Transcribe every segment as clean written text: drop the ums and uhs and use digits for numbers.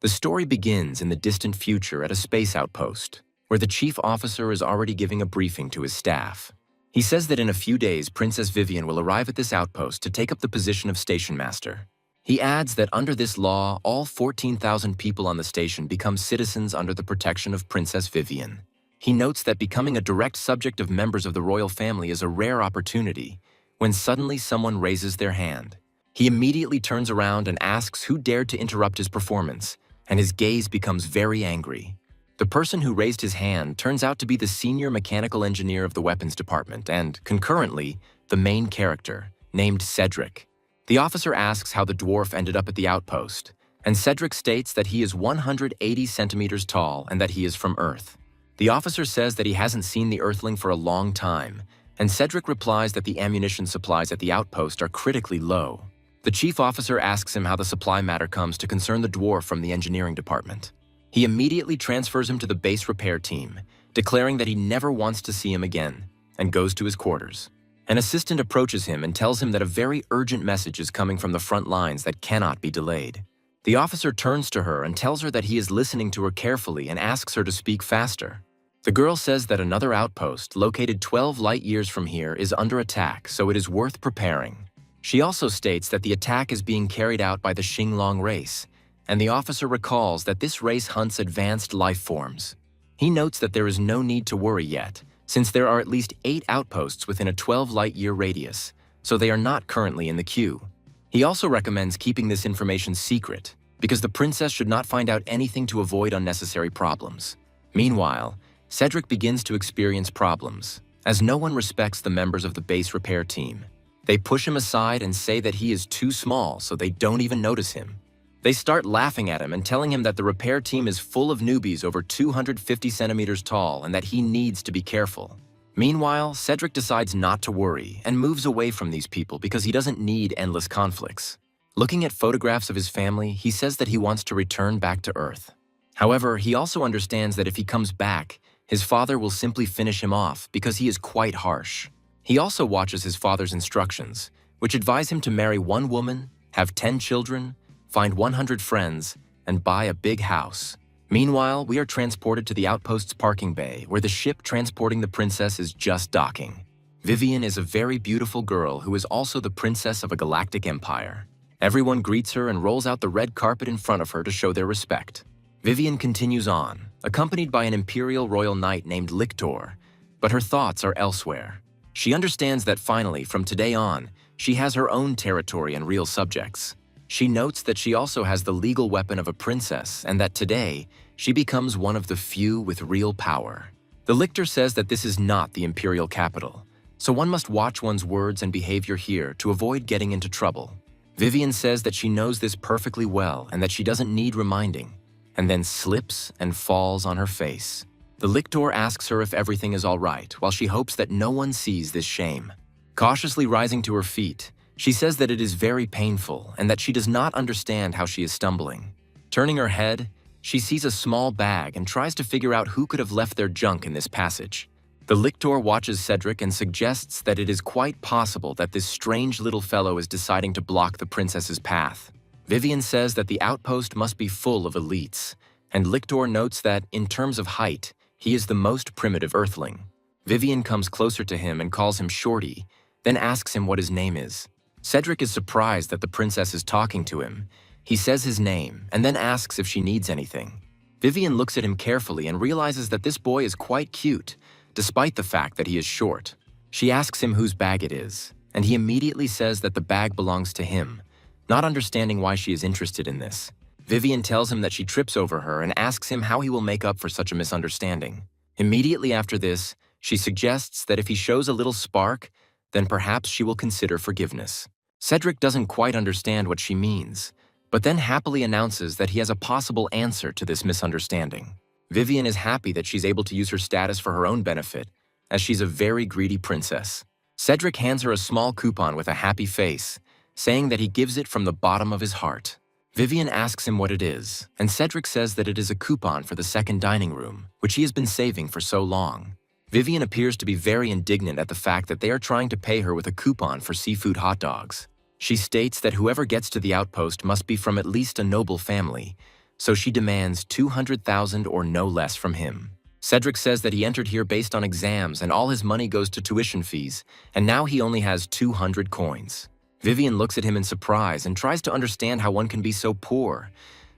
The story begins in the distant future at a space outpost, where the chief officer is already giving a briefing to his staff. He says that in a few days, Princess Vivian will arrive at this outpost to take up the position of station master. He adds that under this law, all 14,000 people on the station become citizens under the protection of Princess Vivian. He notes that becoming a direct subject of members of the royal family is a rare opportunity, when suddenly someone raises their hand. He immediately turns around and asks who dared to interrupt his performance, and his gaze becomes very angry. The person who raised his hand turns out to be the senior mechanical engineer of the weapons department and, concurrently, the main character, named Cedric. The officer asks how the dwarf ended up at the outpost, and Cedric states that he is 180 centimeters tall and that he is from Earth. The officer says that he hasn't seen the Earthling for a long time, and Cedric replies that the ammunition supplies at the outpost are critically low. The chief officer asks him how the supply matter comes to concern the dwarf from the engineering department. He immediately transfers him to the base repair team, declaring that he never wants to see him again, and goes to his quarters. An assistant approaches him and tells him that a very urgent message is coming from the front lines that cannot be delayed. The officer turns to her and tells her that he is listening to her carefully and asks her to speak faster. The girl says that another outpost, located 12 light years from here, is under attack, so it is worth preparing. She also states that the attack is being carried out by the Xinglong race, and the officer recalls that this race hunts advanced life forms. He notes that there is no need to worry yet, since there are at least 8 outposts within a 12 light-year radius, so they are not currently in the queue. He also recommends keeping this information secret, because the princess should not find out anything to avoid unnecessary problems. Meanwhile, Cedric begins to experience problems, as no one respects the members of the base repair team. They push him aside and say that he is too small, so they don't even notice him. They start laughing at him and telling him that the repair team is full of newbies over 250 centimeters tall and that he needs to be careful. Meanwhile, Cedric decides not to worry and moves away from these people because he doesn't need endless conflicts. Looking at photographs of his family, he says that he wants to return back to Earth. However, he also understands that if he comes back, his father will simply finish him off because he is quite harsh. He also watches his father's instructions, which advise him to marry one woman, have 10 children, find 100 friends, and buy a big house. Meanwhile, we are transported to the outpost's parking bay, where the ship transporting the princess is just docking. Vivian is a very beautiful girl who is also the princess of a galactic empire. Everyone greets her and rolls out the red carpet in front of her to show their respect. Vivian continues on, accompanied by an imperial royal knight named Lictor, but her thoughts are elsewhere. She understands that finally, from today on, she has her own territory and real subjects. She notes that she also has the legal weapon of a princess and that today, she becomes one of the few with real power. The lictor says that this is not the imperial capital, so one must watch one's words and behavior here to avoid getting into trouble. Vivian says that she knows this perfectly well and that she doesn't need reminding, and then slips and falls on her face. The lictor asks her if everything is all right, while she hopes that no one sees this shame. Cautiously rising to her feet, she says that it is very painful and that she does not understand how she is stumbling. Turning her head, she sees a small bag and tries to figure out who could have left their junk in this passage. The lictor watches Cedric and suggests that it is quite possible that this strange little fellow is deciding to block the princess's path. Vivian says that the outpost must be full of elites, and Lictor notes that, in terms of height, he is the most primitive Earthling. Vivian comes closer to him and calls him Shorty, then asks him what his name is. Cedric is surprised that the princess is talking to him. He says his name and then asks if she needs anything. Vivian looks at him carefully and realizes that this boy is quite cute, despite the fact that he is short. She asks him whose bag it is, and he immediately says that the bag belongs to him, not understanding why she is interested in this. Vivian tells him that she trips over her and asks him how he will make up for such a misunderstanding. Immediately after this, she suggests that if he shows a little spark, then perhaps she will consider forgiveness. Cedric doesn't quite understand what she means, but then happily announces that he has a possible answer to this misunderstanding. Vivian is happy that she's able to use her status for her own benefit, as she's a very greedy princess. Cedric hands her a small coupon with a happy face, saying that he gives it from the bottom of his heart. Vivian asks him what it is, and Cedric says that it is a coupon for the second dining room, which he has been saving for so long. Vivian appears to be very indignant at the fact that they are trying to pay her with a coupon for seafood hot dogs. She states that whoever gets to the outpost must be from at least a noble family, so she demands 200,000 or no less from him. Cedric says that he entered here based on exams and all his money goes to tuition fees, and now he only has 200 coins. Vivian looks at him in surprise and tries to understand how one can be so poor,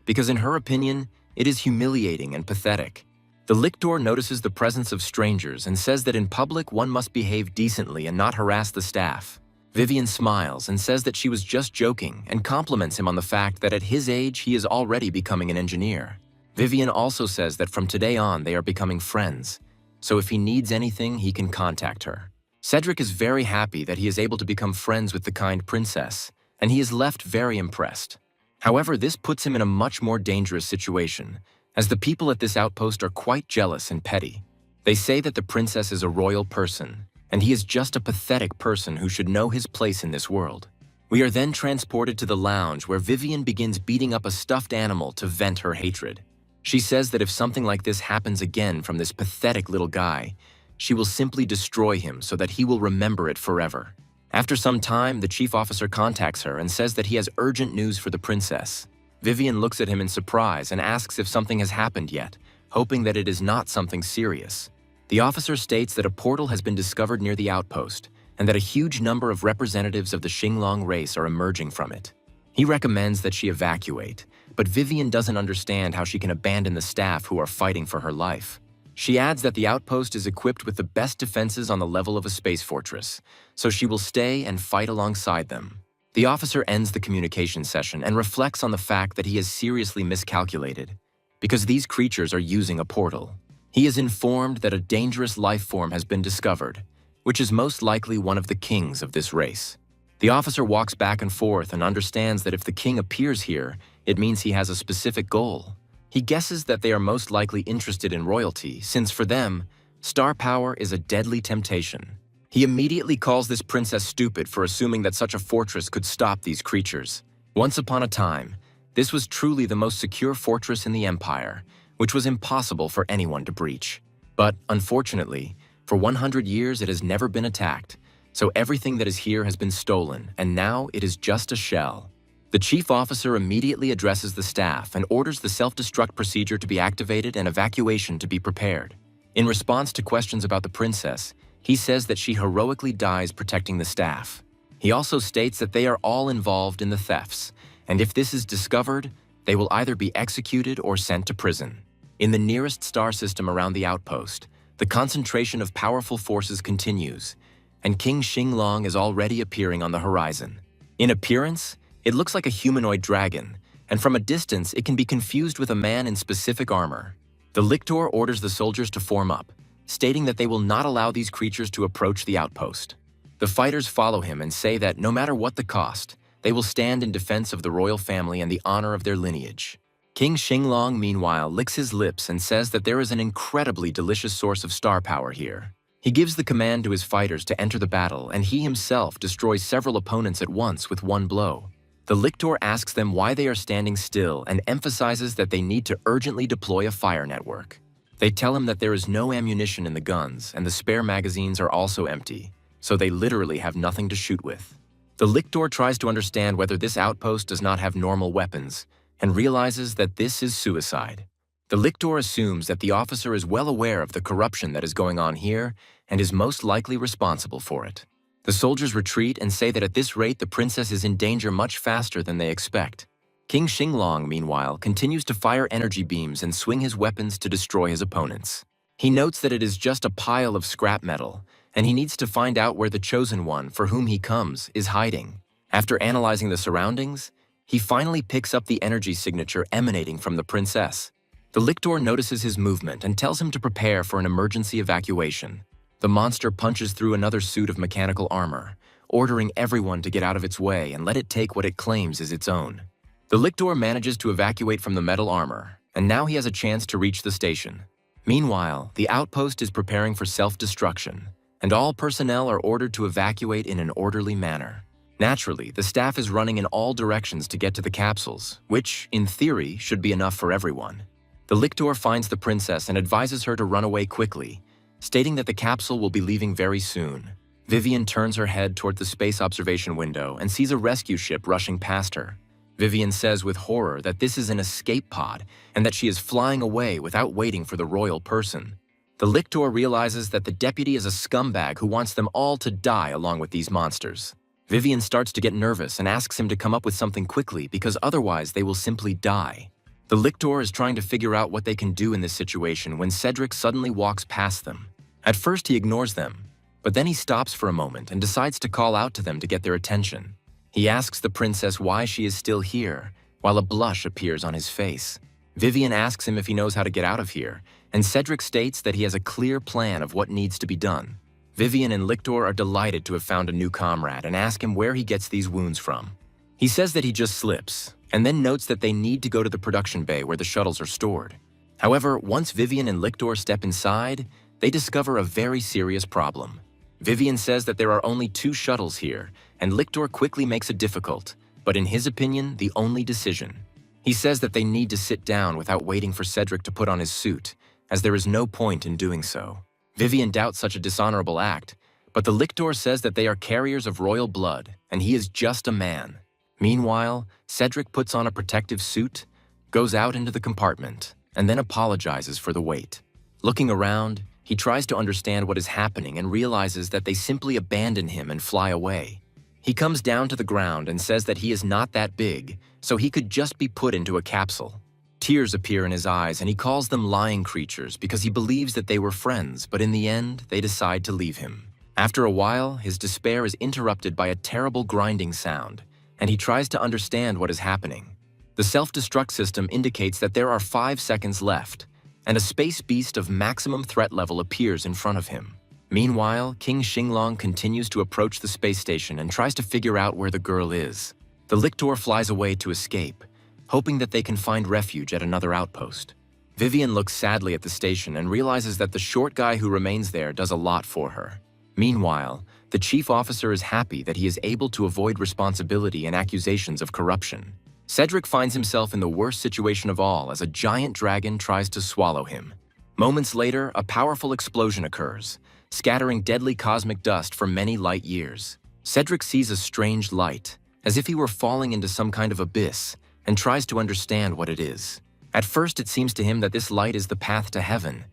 because in her opinion, it is humiliating and pathetic. The lictor notices the presence of strangers and says that in public one must behave decently and not harass the staff. Vivian smiles and says that she was just joking and compliments him on the fact that at his age he is already becoming an engineer. Vivian also says that from today on they are becoming friends, so if he needs anything he can contact her. Cedric is very happy that he is able to become friends with the kind princess, and he is left very impressed. However, this puts him in a much more dangerous situation, as the people at this outpost are quite jealous and petty. They say that the princess is a royal person, and he is just a pathetic person who should know his place in this world. We are then transported to the lounge where Vivian begins beating up a stuffed animal to vent her hatred. She says that if something like this happens again from this pathetic little guy, she will simply destroy him so that he will remember it forever. After some time, the chief officer contacts her and says that he has urgent news for the princess. Vivian looks at him in surprise and asks if something has happened yet, hoping that it is not something serious. The officer states that a portal has been discovered near the outpost and that a huge number of representatives of the Xinglong race are emerging from it. He recommends that she evacuate, but Vivian doesn't understand how she can abandon the staff who are fighting for her life. She adds that the outpost is equipped with the best defenses on the level of a space fortress, so she will stay and fight alongside them. The officer ends the communication session and reflects on the fact that he has seriously miscalculated, because these creatures are using a portal. He is informed that a dangerous life form has been discovered, which is most likely one of the kings of this race. The officer walks back and forth and understands that if the king appears here, it means he has a specific goal. He guesses that they are most likely interested in royalty, since for them, star power is a deadly temptation. He immediately calls this princess stupid for assuming that such a fortress could stop these creatures. Once upon a time, this was truly the most secure fortress in the empire, which was impossible for anyone to breach. But, unfortunately, for 100 years it has never been attacked, so everything that is here has been stolen, and now it is just a shell. The chief officer immediately addresses the staff and orders the self-destruct procedure to be activated and evacuation to be prepared. In response to questions about the princess, he says that she heroically dies protecting the staff. He also states that they are all involved in the thefts, and if this is discovered, they will either be executed or sent to prison. In the nearest star system around the outpost, the concentration of powerful forces continues, and King Xinglong is already appearing on the horizon. In appearance, it looks like a humanoid dragon, and from a distance it can be confused with a man in specific armor. The lictor orders the soldiers to form up, stating that they will not allow these creatures to approach the outpost. The fighters follow him and say that no matter what the cost, they will stand in defense of the royal family and the honor of their lineage. King Xinglong, meanwhile, licks his lips and says that there is an incredibly delicious source of star power here. He gives the command to his fighters to enter the battle, and he himself destroys several opponents at once with one blow. The lictor asks them why they are standing still and emphasizes that they need to urgently deploy a fire network. They tell him that there is no ammunition in the guns and the spare magazines are also empty, so they literally have nothing to shoot with. The lictor tries to understand whether this outpost does not have normal weapons and realizes that this is suicide. The lictor assumes that the officer is well aware of the corruption that is going on here and is most likely responsible for it. The soldiers retreat and say that at this rate the princess is in danger much faster than they expect. King Xinglong, meanwhile, continues to fire energy beams and swing his weapons to destroy his opponents. He notes that it is just a pile of scrap metal, and he needs to find out where the chosen one, for whom he comes, is hiding. After analyzing the surroundings, he finally picks up the energy signature emanating from the princess. The lictor notices his movement and tells him to prepare for an emergency evacuation. The monster punches through another suit of mechanical armor, ordering everyone to get out of its way and let it take what it claims is its own. The lictor manages to evacuate from the metal armor, and now he has a chance to reach the station. Meanwhile, the outpost is preparing for self-destruction, and all personnel are ordered to evacuate in an orderly manner. Naturally, the staff is running in all directions to get to the capsules, which, in theory, should be enough for everyone. The lictor finds the princess and advises her to run away quickly, stating that the capsule will be leaving very soon. Vivian turns her head toward the space observation window and sees a rescue ship rushing past her. Vivian says with horror that this is an escape pod and that she is flying away without waiting for the royal person. The lictor realizes that the deputy is a scumbag who wants them all to die along with these monsters. Vivian starts to get nervous and asks him to come up with something quickly because otherwise they will simply die. The lictor is trying to figure out what they can do in this situation when Cedric suddenly walks past them. At first he ignores them, but then he stops for a moment and decides to call out to them to get their attention. He asks the princess why she is still here, while a blush appears on his face. Vivian asks him if he knows how to get out of here, and Cedric states that he has a clear plan of what needs to be done. Vivian and Lictor are delighted to have found a new comrade and ask him where he gets these wounds from. He says that he just slips, and then notes that they need to go to the production bay where the shuttles are stored. However, once Vivian and Lictor step inside, they discover a very serious problem. Vivian says that there are only 2 shuttles here, and Lictor quickly makes a difficult, but in his opinion, the only decision. He says that they need to sit down without waiting for Cedric to put on his suit, as there is no point in doing so. Vivian doubts such a dishonorable act, but the lictor says that they are carriers of royal blood, and he is just a man. Meanwhile, Cedric puts on a protective suit, goes out into the compartment, and then apologizes for the wait. Looking around, he tries to understand what is happening and realizes that they simply abandon him and fly away. He comes down to the ground and says that he is not that big, so he could just be put into a capsule. Tears appear in his eyes and he calls them lying creatures because he believes that they were friends, but in the end, they decide to leave him. After a while, his despair is interrupted by a terrible grinding sound, and he tries to understand what is happening. The self-destruct system indicates that there are 5 seconds left, and a space beast of maximum threat level appears in front of him. Meanwhile, King Xinglong continues to approach the space station and tries to figure out where the girl is. The lictor flies away to escape, hoping that they can find refuge at another outpost. Vivian looks sadly at the station and realizes that the short guy who remains there does a lot for her. Meanwhile, the chief officer is happy that he is able to avoid responsibility and accusations of corruption. Cedric finds himself in the worst situation of all as a giant dragon tries to swallow him. Moments later, a powerful explosion occurs, scattering deadly cosmic dust for many light years. Cedric sees a strange light, as if he were falling into some kind of abyss, and tries to understand what it is. At first, it seems to him that this light is the path to heaven,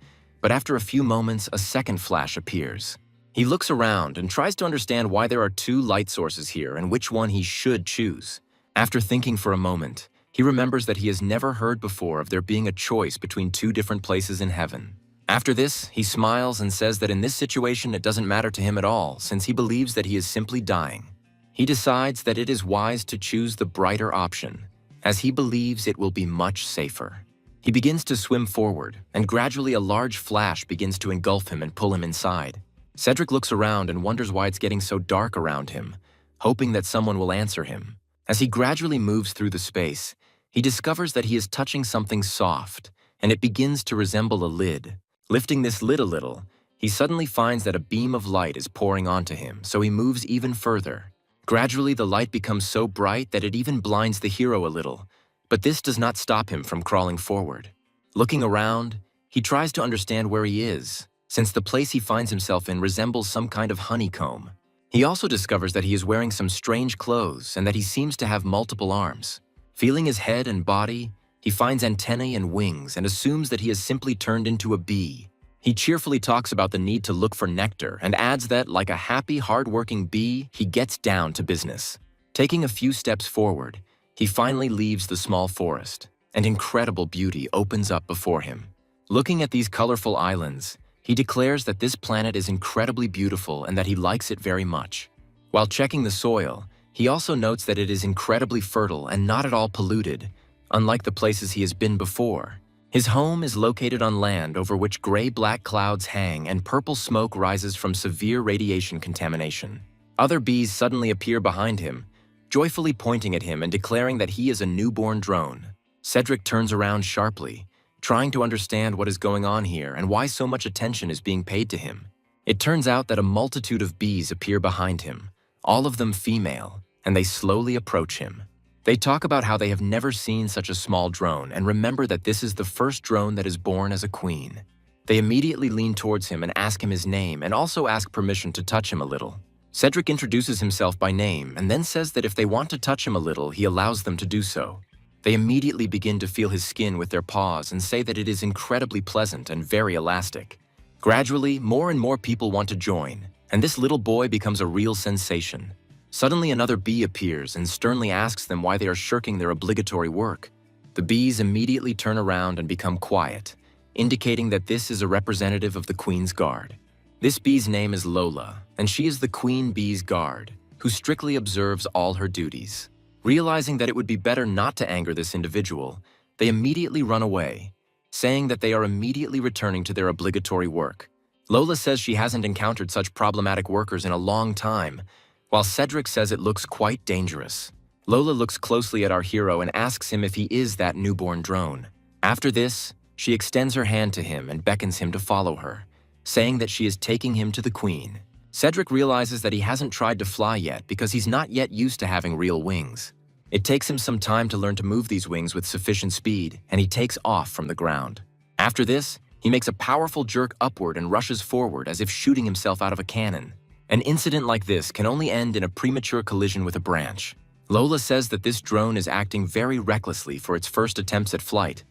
but after a few moments, a second flash appears. He looks around and tries to understand why there are 2 light sources here and which one he should choose. After thinking for a moment, he remembers that he has never heard before of there being a choice between 2 different places in heaven. After this, he smiles and says that in this situation it doesn't matter to him at all, since he believes that he is simply dying. He decides that it is wise to choose the brighter option, as he believes it will be much safer. He begins to swim forward, and gradually a large flash begins to engulf him and pull him inside. Cedric looks around and wonders why it's getting so dark around him, hoping that someone will answer him. As he gradually moves through the space, he discovers that he is touching something soft, and it begins to resemble a lid. Lifting this lid a little, he suddenly finds that a beam of light is pouring onto him, so he moves even further. Gradually, the light becomes so bright that it even blinds the hero a little, but this does not stop him from crawling forward. Looking around, he tries to understand where he is, since the place he finds himself in resembles some kind of honeycomb. He also discovers that he is wearing some strange clothes and that he seems to have multiple arms. Feeling his head and body, he finds antennae and wings and assumes that he has simply turned into a bee. He cheerfully talks about the need to look for nectar and adds that, like a happy, hard-working bee, he gets down to business. Taking a few steps forward, he finally leaves the small forest, and incredible beauty opens up before him. Looking at these colorful islands, he declares that this planet is incredibly beautiful and that he likes it very much. While checking the soil, he also notes that it is incredibly fertile and not at all polluted, unlike the places he has been before. His home is located on land over which gray-black clouds hang and purple smoke rises from severe radiation contamination. Other bees suddenly appear behind him, joyfully pointing at him and declaring that he is a newborn drone. Cedric turns around sharply, trying to understand what is going on here and why so much attention is being paid to him. It turns out that a multitude of bees appear behind him, all of them female, and they slowly approach him. They talk about how they have never seen such a small drone and remember that this is the first drone that is born as a queen. They immediately lean towards him and ask him his name and also ask permission to touch him a little. Cedric introduces himself by name and then says that if they want to touch him a little, he allows them to do so. They immediately begin to feel his skin with their paws and say that it is incredibly pleasant and very elastic. Gradually, more and more people want to join, and this little boy becomes a real sensation. Suddenly another bee appears and sternly asks them why they are shirking their obligatory work. The bees immediately turn around and become quiet, indicating that this is a representative of the Queen's Guard. This bee's name is Lola, and she is the Queen Bee's guard, who strictly observes all her duties. Realizing that it would be better not to anger this individual, they immediately run away, saying that they are immediately returning to their obligatory work. Lola says she hasn't encountered such problematic workers in a long time, while Cedric says it looks quite dangerous. Lola looks closely at our hero and asks him if he is that newborn drone. After this, she extends her hand to him and beckons him to follow her, saying that she is taking him to the Queen. Cedric realizes that he hasn't tried to fly yet because he's not yet used to having real wings. It takes him some time to learn to move these wings with sufficient speed, and he takes off from the ground. After this, he makes a powerful jerk upward and rushes forward as if shooting himself out of a cannon. An incident like this can only end in a premature collision with a branch. Lola says that this drone is acting very recklessly for its first attempts at flight,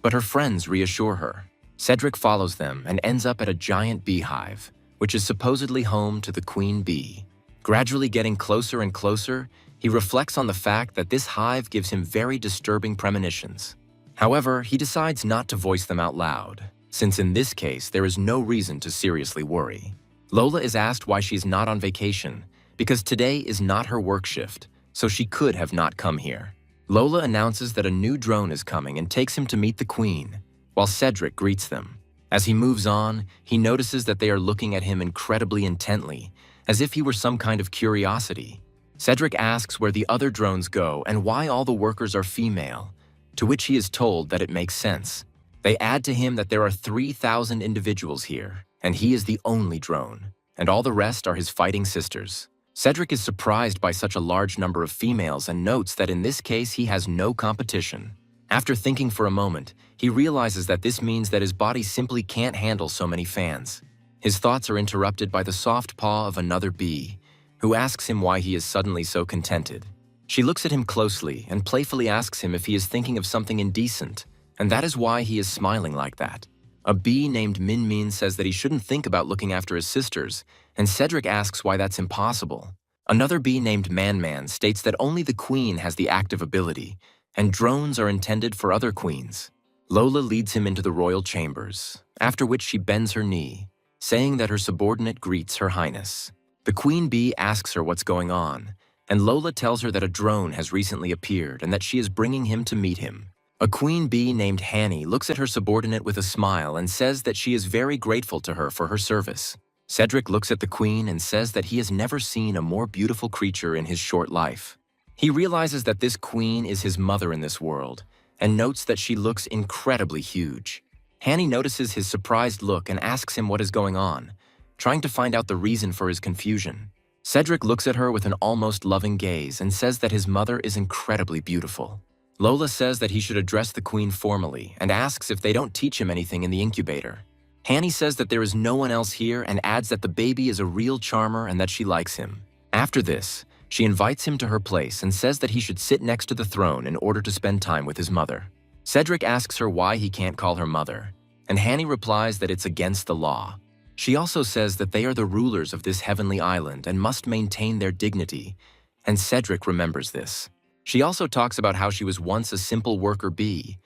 but her friends reassure her. Cedric follows them and ends up at a giant beehive, which is supposedly home to the Queen Bee. Gradually getting closer and closer, he reflects on the fact that this hive gives him very disturbing premonitions. However, he decides not to voice them out loud, since in this case there is no reason to seriously worry. Lola is asked why she is not on vacation, because today is not her work shift, so she could have not come here. Lola announces that a new drone is coming and takes him to meet the Queen, while Cedric greets them. As he moves on, he notices that they are looking at him incredibly intently, as if he were some kind of curiosity. Cedric asks where the other drones go and why all the workers are female, to which he is told that it makes sense. They add to him that there are 3,000 individuals here, and he is the only drone, and all the rest are his fighting sisters. Cedric is surprised by such a large number of females and notes that in this case he has no competition. After thinking for a moment, he realizes that this means that his body simply can't handle so many fans. His thoughts are interrupted by the soft paw of another bee, who asks him why he is suddenly so contented. She looks at him closely and playfully asks him if he is thinking of something indecent, and that is why he is smiling like that. A bee named Min Min says that he shouldn't think about looking after his sisters, and Cedric asks why that's impossible. Another bee named Man Man states that only the Queen has the active ability, and drones are intended for other queens. Lola leads him into the royal chambers, after which she bends her knee, saying that her subordinate greets Her Highness. The Queen Bee asks her what's going on, and Lola tells her that a drone has recently appeared and that she is bringing him to meet him. A Queen Bee named Hanny looks at her subordinate with a smile and says that she is very grateful to her for her service. Cedric looks at the Queen and says that he has never seen a more beautiful creature in his short life. He realizes that this queen is his mother in this world, and notes that she looks incredibly huge. Hanny notices his surprised look and asks him what is going on, trying to find out the reason for his confusion. Cedric looks at her with an almost loving gaze and says that his mother is incredibly beautiful. Lola says that he should address the Queen formally and asks if they don't teach him anything in the incubator. Hanny says that there is no one else here and adds that the baby is a real charmer and that she likes him. After this, she invites him to her place and says that he should sit next to the throne in order to spend time with his mother. Cedric asks her why he can't call her mother, and Hanny replies that it's against the law. She also says that they are the rulers of this heavenly island and must maintain their dignity, and Cedric remembers this. She also talks about how she was once a simple worker bee,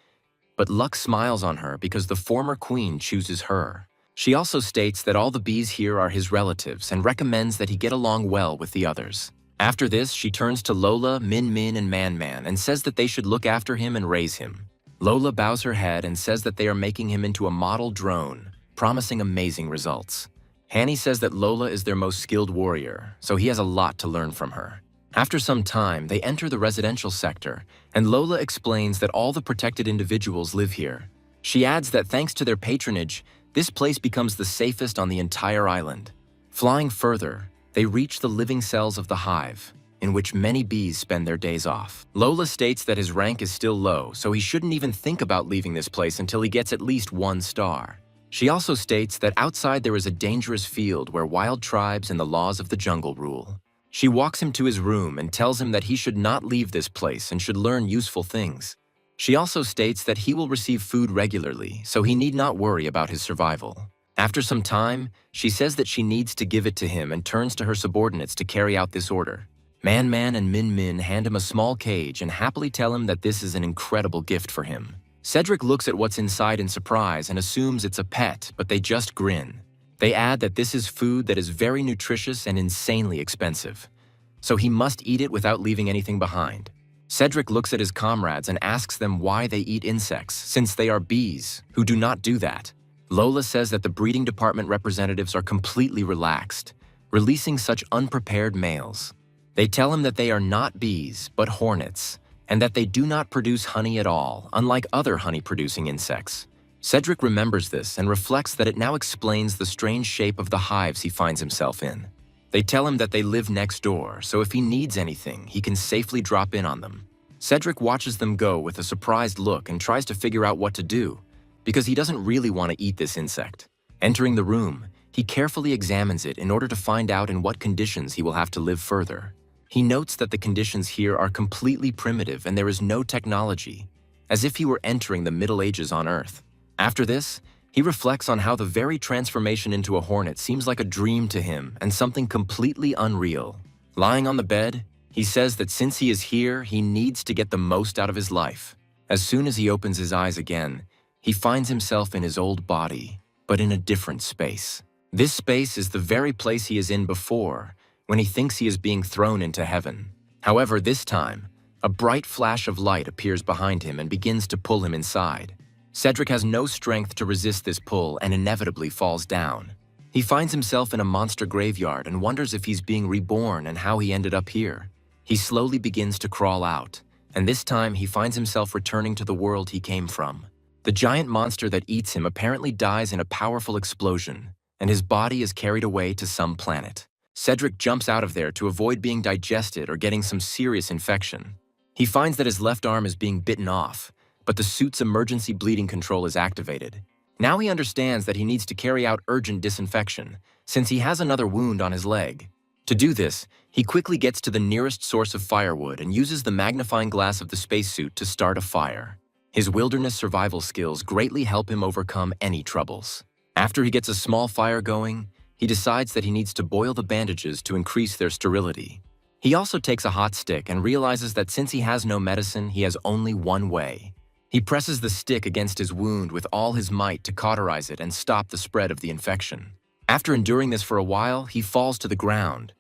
but luck smiles on her because the former queen chooses her. She also states that all the bees here are his relatives and recommends that he get along well with the others. After this, she turns to Lola, Min Min, and Man Man and says that they should look after him and raise him. Lola bows her head and says that they are making him into a model drone, promising amazing results. Hanny says that Lola is their most skilled warrior, so he has a lot to learn from her. After some time, they enter the residential sector, and Lola explains that all the protected individuals live here. She adds that thanks to their patronage, this place becomes the safest on the entire island. Flying further, they reach the living cells of the hive, in which many bees spend their days off. Lola states that his rank is still low, so he shouldn't even think about leaving this place until he gets at least 1 star. She also states that outside there is a dangerous field where wild tribes and the laws of the jungle rule. She walks him to his room and tells him that he should not leave this place and should learn useful things. She also states that he will receive food regularly, so he need not worry about his survival. After some time, she says that she needs to give it to him and turns to her subordinates to carry out this order. Man and Min hand him a small cage and happily tell him that this is an incredible gift for him. Cedric looks at what's inside in surprise and assumes it's a pet, but they just grin. They add that this is food that is very nutritious and insanely expensive, so he must eat it without leaving anything behind. Cedric looks at his comrades and asks them why they eat insects, since they are bees, who do not do that. Lola says that the breeding department representatives are completely relaxed, releasing such unprepared males. They tell him that they are not bees, but hornets, and that they do not produce honey at all, unlike other honey-producing insects. Cedric remembers this and reflects that it now explains the strange shape of the hives he finds himself in. They tell him that they live next door, so if he needs anything, he can safely drop in on them. Cedric watches them go with a surprised look and tries to figure out what to do, because he doesn't really want to eat this insect. Entering the room, he carefully examines it in order to find out in what conditions he will have to live further. He notes that the conditions here are completely primitive and there is no technology, as if he were entering the Middle Ages on Earth. After this, he reflects on how the very transformation into a hornet seems like a dream to him and something completely unreal. Lying on the bed, he says that since he is here, he needs to get the most out of his life. As soon as he opens his eyes again, he finds himself in his old body, but in a different space. This space is the very place he is in before, when he thinks he is being thrown into heaven. However, this time, a bright flash of light appears behind him and begins to pull him inside. Cedric has no strength to resist this pull and inevitably falls down. He finds himself in a monster graveyard and wonders if he's being reborn and how he ended up here. He slowly begins to crawl out, and this time he finds himself returning to the world he came from. The giant monster that eats him apparently dies in a powerful explosion, and his body is carried away to some planet. Cedric jumps out of there to avoid being digested or getting some serious infection. He finds that his left arm is being bitten off, but the suit's emergency bleeding control is activated. Now he understands that he needs to carry out urgent disinfection, since he has another wound on his leg. To do this, he quickly gets to the nearest source of firewood and uses the magnifying glass of the spacesuit to start a fire. His wilderness survival skills greatly help him overcome any troubles. After he gets a small fire going, he decides that he needs to boil the bandages to increase their sterility. He also takes a hot stick and realizes that since he has no medicine, he has only one way. He presses the stick against his wound with all his might to cauterize it and stop the spread of the infection. After enduring this for a while, he falls to the ground,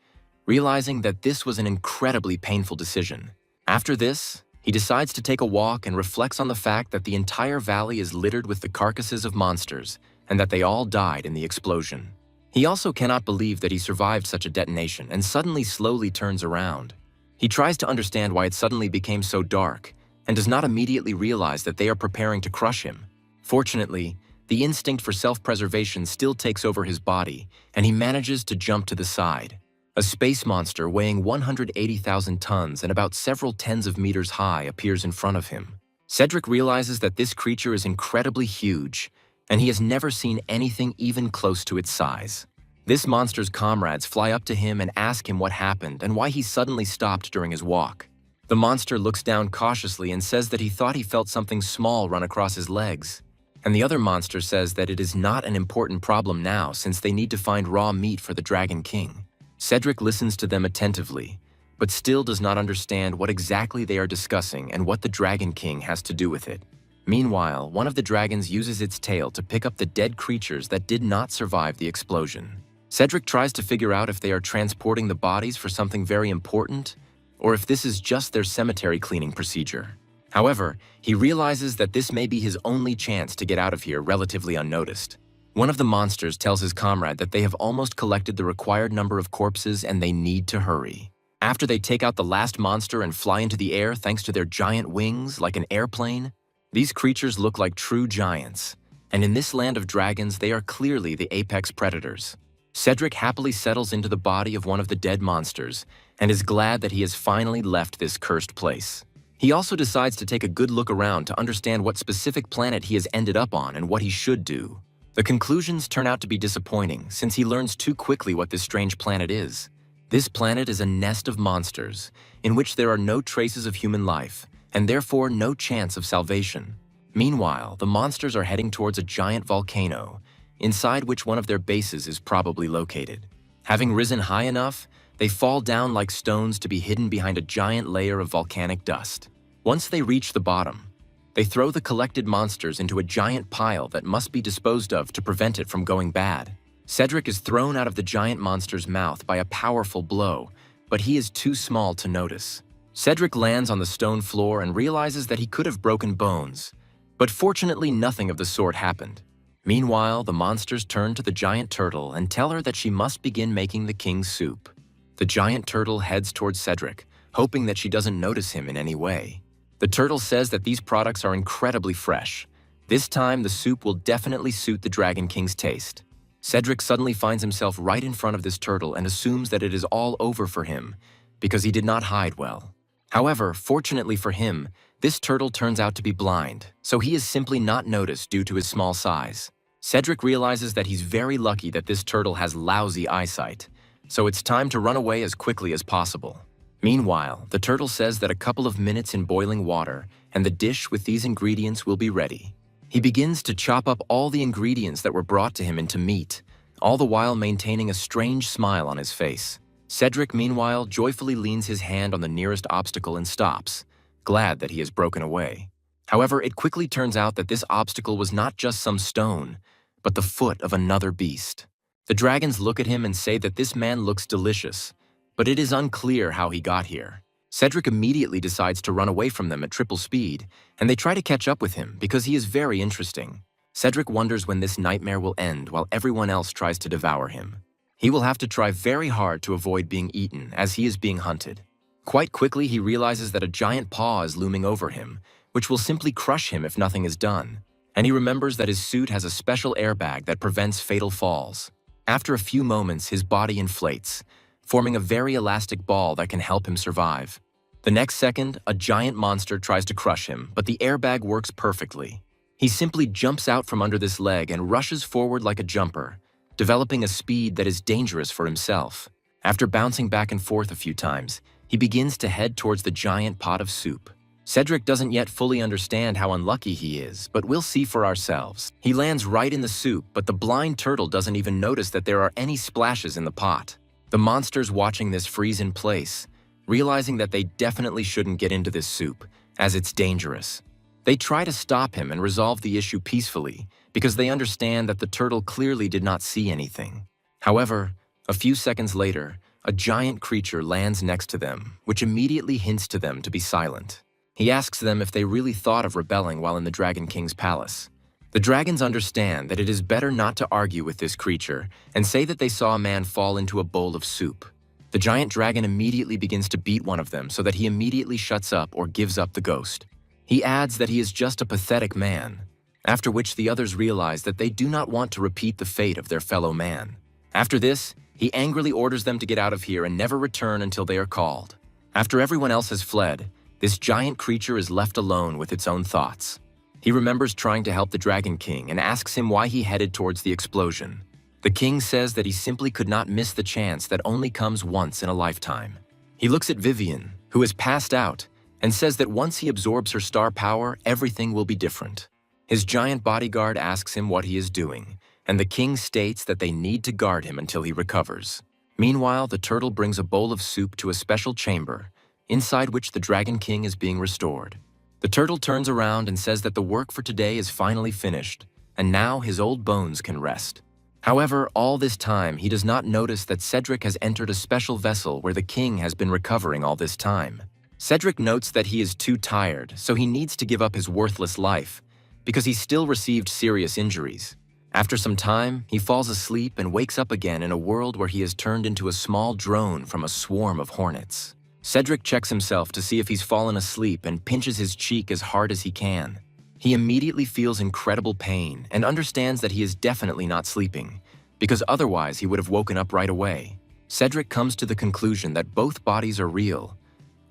realizing that this was an incredibly painful decision. After this, he decides to take a walk and reflects on the fact that the entire valley is littered with the carcasses of monsters and that they all died in the explosion. He also cannot believe that he survived such a detonation and suddenly slowly turns around. He tries to understand why it suddenly became so dark and does not immediately realize that they are preparing to crush him. Fortunately, the instinct for self-preservation still takes over his body, and he manages to jump to the side. A space monster weighing 180,000 tons and about several tens of meters high appears in front of him. Cedric realizes that this creature is incredibly huge, and he has never seen anything even close to its size. This monster's comrades fly up to him and ask him what happened and why he suddenly stopped during his walk. The monster looks down cautiously and says that he thought he felt something small run across his legs. And the other monster says that it is not an important problem now since they need to find raw meat for the Dragon King. Cedric listens to them attentively, but still does not understand what exactly they are discussing and what the Dragon King has to do with it. Meanwhile, one of the dragons uses its tail to pick up the dead creatures that did not survive the explosion. Cedric tries to figure out if they are transporting the bodies for something very important, or if this is just their cemetery cleaning procedure. However, he realizes that this may be his only chance to get out of here relatively unnoticed. One of the monsters tells his comrade that they have almost collected the required number of corpses and they need to hurry. After they take out the last monster and fly into the air thanks to their giant wings like an airplane, these creatures look like true giants, and in this land of dragons they are clearly the apex predators. Cedric happily settles into the body of one of the dead monsters and is glad that he has finally left this cursed place. He also decides to take a good look around to understand what specific planet he has ended up on and what he should do. The conclusions turn out to be disappointing since he learns too quickly what this strange planet is. This planet is a nest of monsters, in which there are no traces of human life, and therefore no chance of salvation. Meanwhile, the monsters are heading towards a giant volcano, inside which one of their bases is probably located. Having risen high enough, they fall down like stones to be hidden behind a giant layer of volcanic dust. Once they reach the bottom, they throw the collected monsters into a giant pile that must be disposed of to prevent it from going bad. Cedric is thrown out of the giant monster's mouth by a powerful blow, but he is too small to notice. Cedric lands on the stone floor and realizes that he could have broken bones, but fortunately nothing of the sort happened. Meanwhile, the monsters turn to the giant turtle and tell her that she must begin making the king's soup. The giant turtle heads towards Cedric, hoping that she doesn't notice him in any way. The turtle says that these products are incredibly fresh. This time, the soup will definitely suit the Dragon King's taste. Cedric suddenly finds himself right in front of this turtle and assumes that it is all over for him, because he did not hide well. However, fortunately for him, this turtle turns out to be blind, so he is simply not noticed due to his small size. Cedric realizes that he's very lucky that this turtle has lousy eyesight, so it's time to run away as quickly as possible. Meanwhile, the turtle says that a couple of minutes in boiling water, and the dish with these ingredients will be ready. He begins to chop up all the ingredients that were brought to him into meat, all the while maintaining a strange smile on his face. Cedric, meanwhile, joyfully leans his hand on the nearest obstacle and stops, glad that he has broken away. However, it quickly turns out that this obstacle was not just some stone, but the foot of another beast. The dragons look at him and say that this man looks delicious, but it is unclear how he got here. Cedric immediately decides to run away from them at triple speed, and they try to catch up with him because he is very interesting. Cedric wonders when this nightmare will end while everyone else tries to devour him. He will have to try very hard to avoid being eaten as he is being hunted. Quite quickly, he realizes that a giant paw is looming over him, which will simply crush him if nothing is done. And he remembers that his suit has a special airbag that prevents fatal falls. After a few moments, his body inflates, forming a very elastic ball that can help him survive. The next second, a giant monster tries to crush him, but the airbag works perfectly. He simply jumps out from under this leg and rushes forward like a jumper, developing a speed that is dangerous for himself. After bouncing back and forth a few times, he begins to head towards the giant pot of soup. Cedric doesn't yet fully understand how unlucky he is, but we'll see for ourselves. He lands right in the soup, but the blind turtle doesn't even notice that there are any splashes in the pot. The monsters watching this freeze in place, realizing that they definitely shouldn't get into this soup, as it's dangerous. They try to stop him and resolve the issue peacefully, because they understand that the turtle clearly did not see anything. However, a few seconds later, a giant creature lands next to them, which immediately hints to them to be silent. He asks them if they really thought of rebelling while in the Dragon King's palace. The dragons understand that it is better not to argue with this creature and say that they saw a man fall into a bowl of soup. The giant dragon immediately begins to beat one of them so that he immediately shuts up or gives up the ghost. He adds that he is just a pathetic man, after which the others realize that they do not want to repeat the fate of their fellow man. After this, he angrily orders them to get out of here and never return until they are called. After everyone else has fled, this giant creature is left alone with its own thoughts. He remembers trying to help the Dragon King and asks him why he headed towards the explosion. The king says that he simply could not miss the chance that only comes once in a lifetime. He looks at Vivian, who is passed out, and says that once he absorbs her star power, everything will be different. His giant bodyguard asks him what he is doing, and the king states that they need to guard him until he recovers. Meanwhile, the turtle brings a bowl of soup to a special chamber, inside which the Dragon King is being restored. The turtle turns around and says that the work for today is finally finished, and now his old bones can rest. However, all this time, he does not notice that Cedric has entered a special vessel where the king has been recovering all this time. Cedric notes that he is too tired, so he needs to give up his worthless life, because he still received serious injuries. After some time, he falls asleep and wakes up again in a world where he has turned into a small drone from a swarm of hornets. Cedric checks himself to see if he's fallen asleep and pinches his cheek as hard as he can. He immediately feels incredible pain and understands that he is definitely not sleeping, because otherwise he would have woken up right away. Cedric comes to the conclusion that both bodies are real.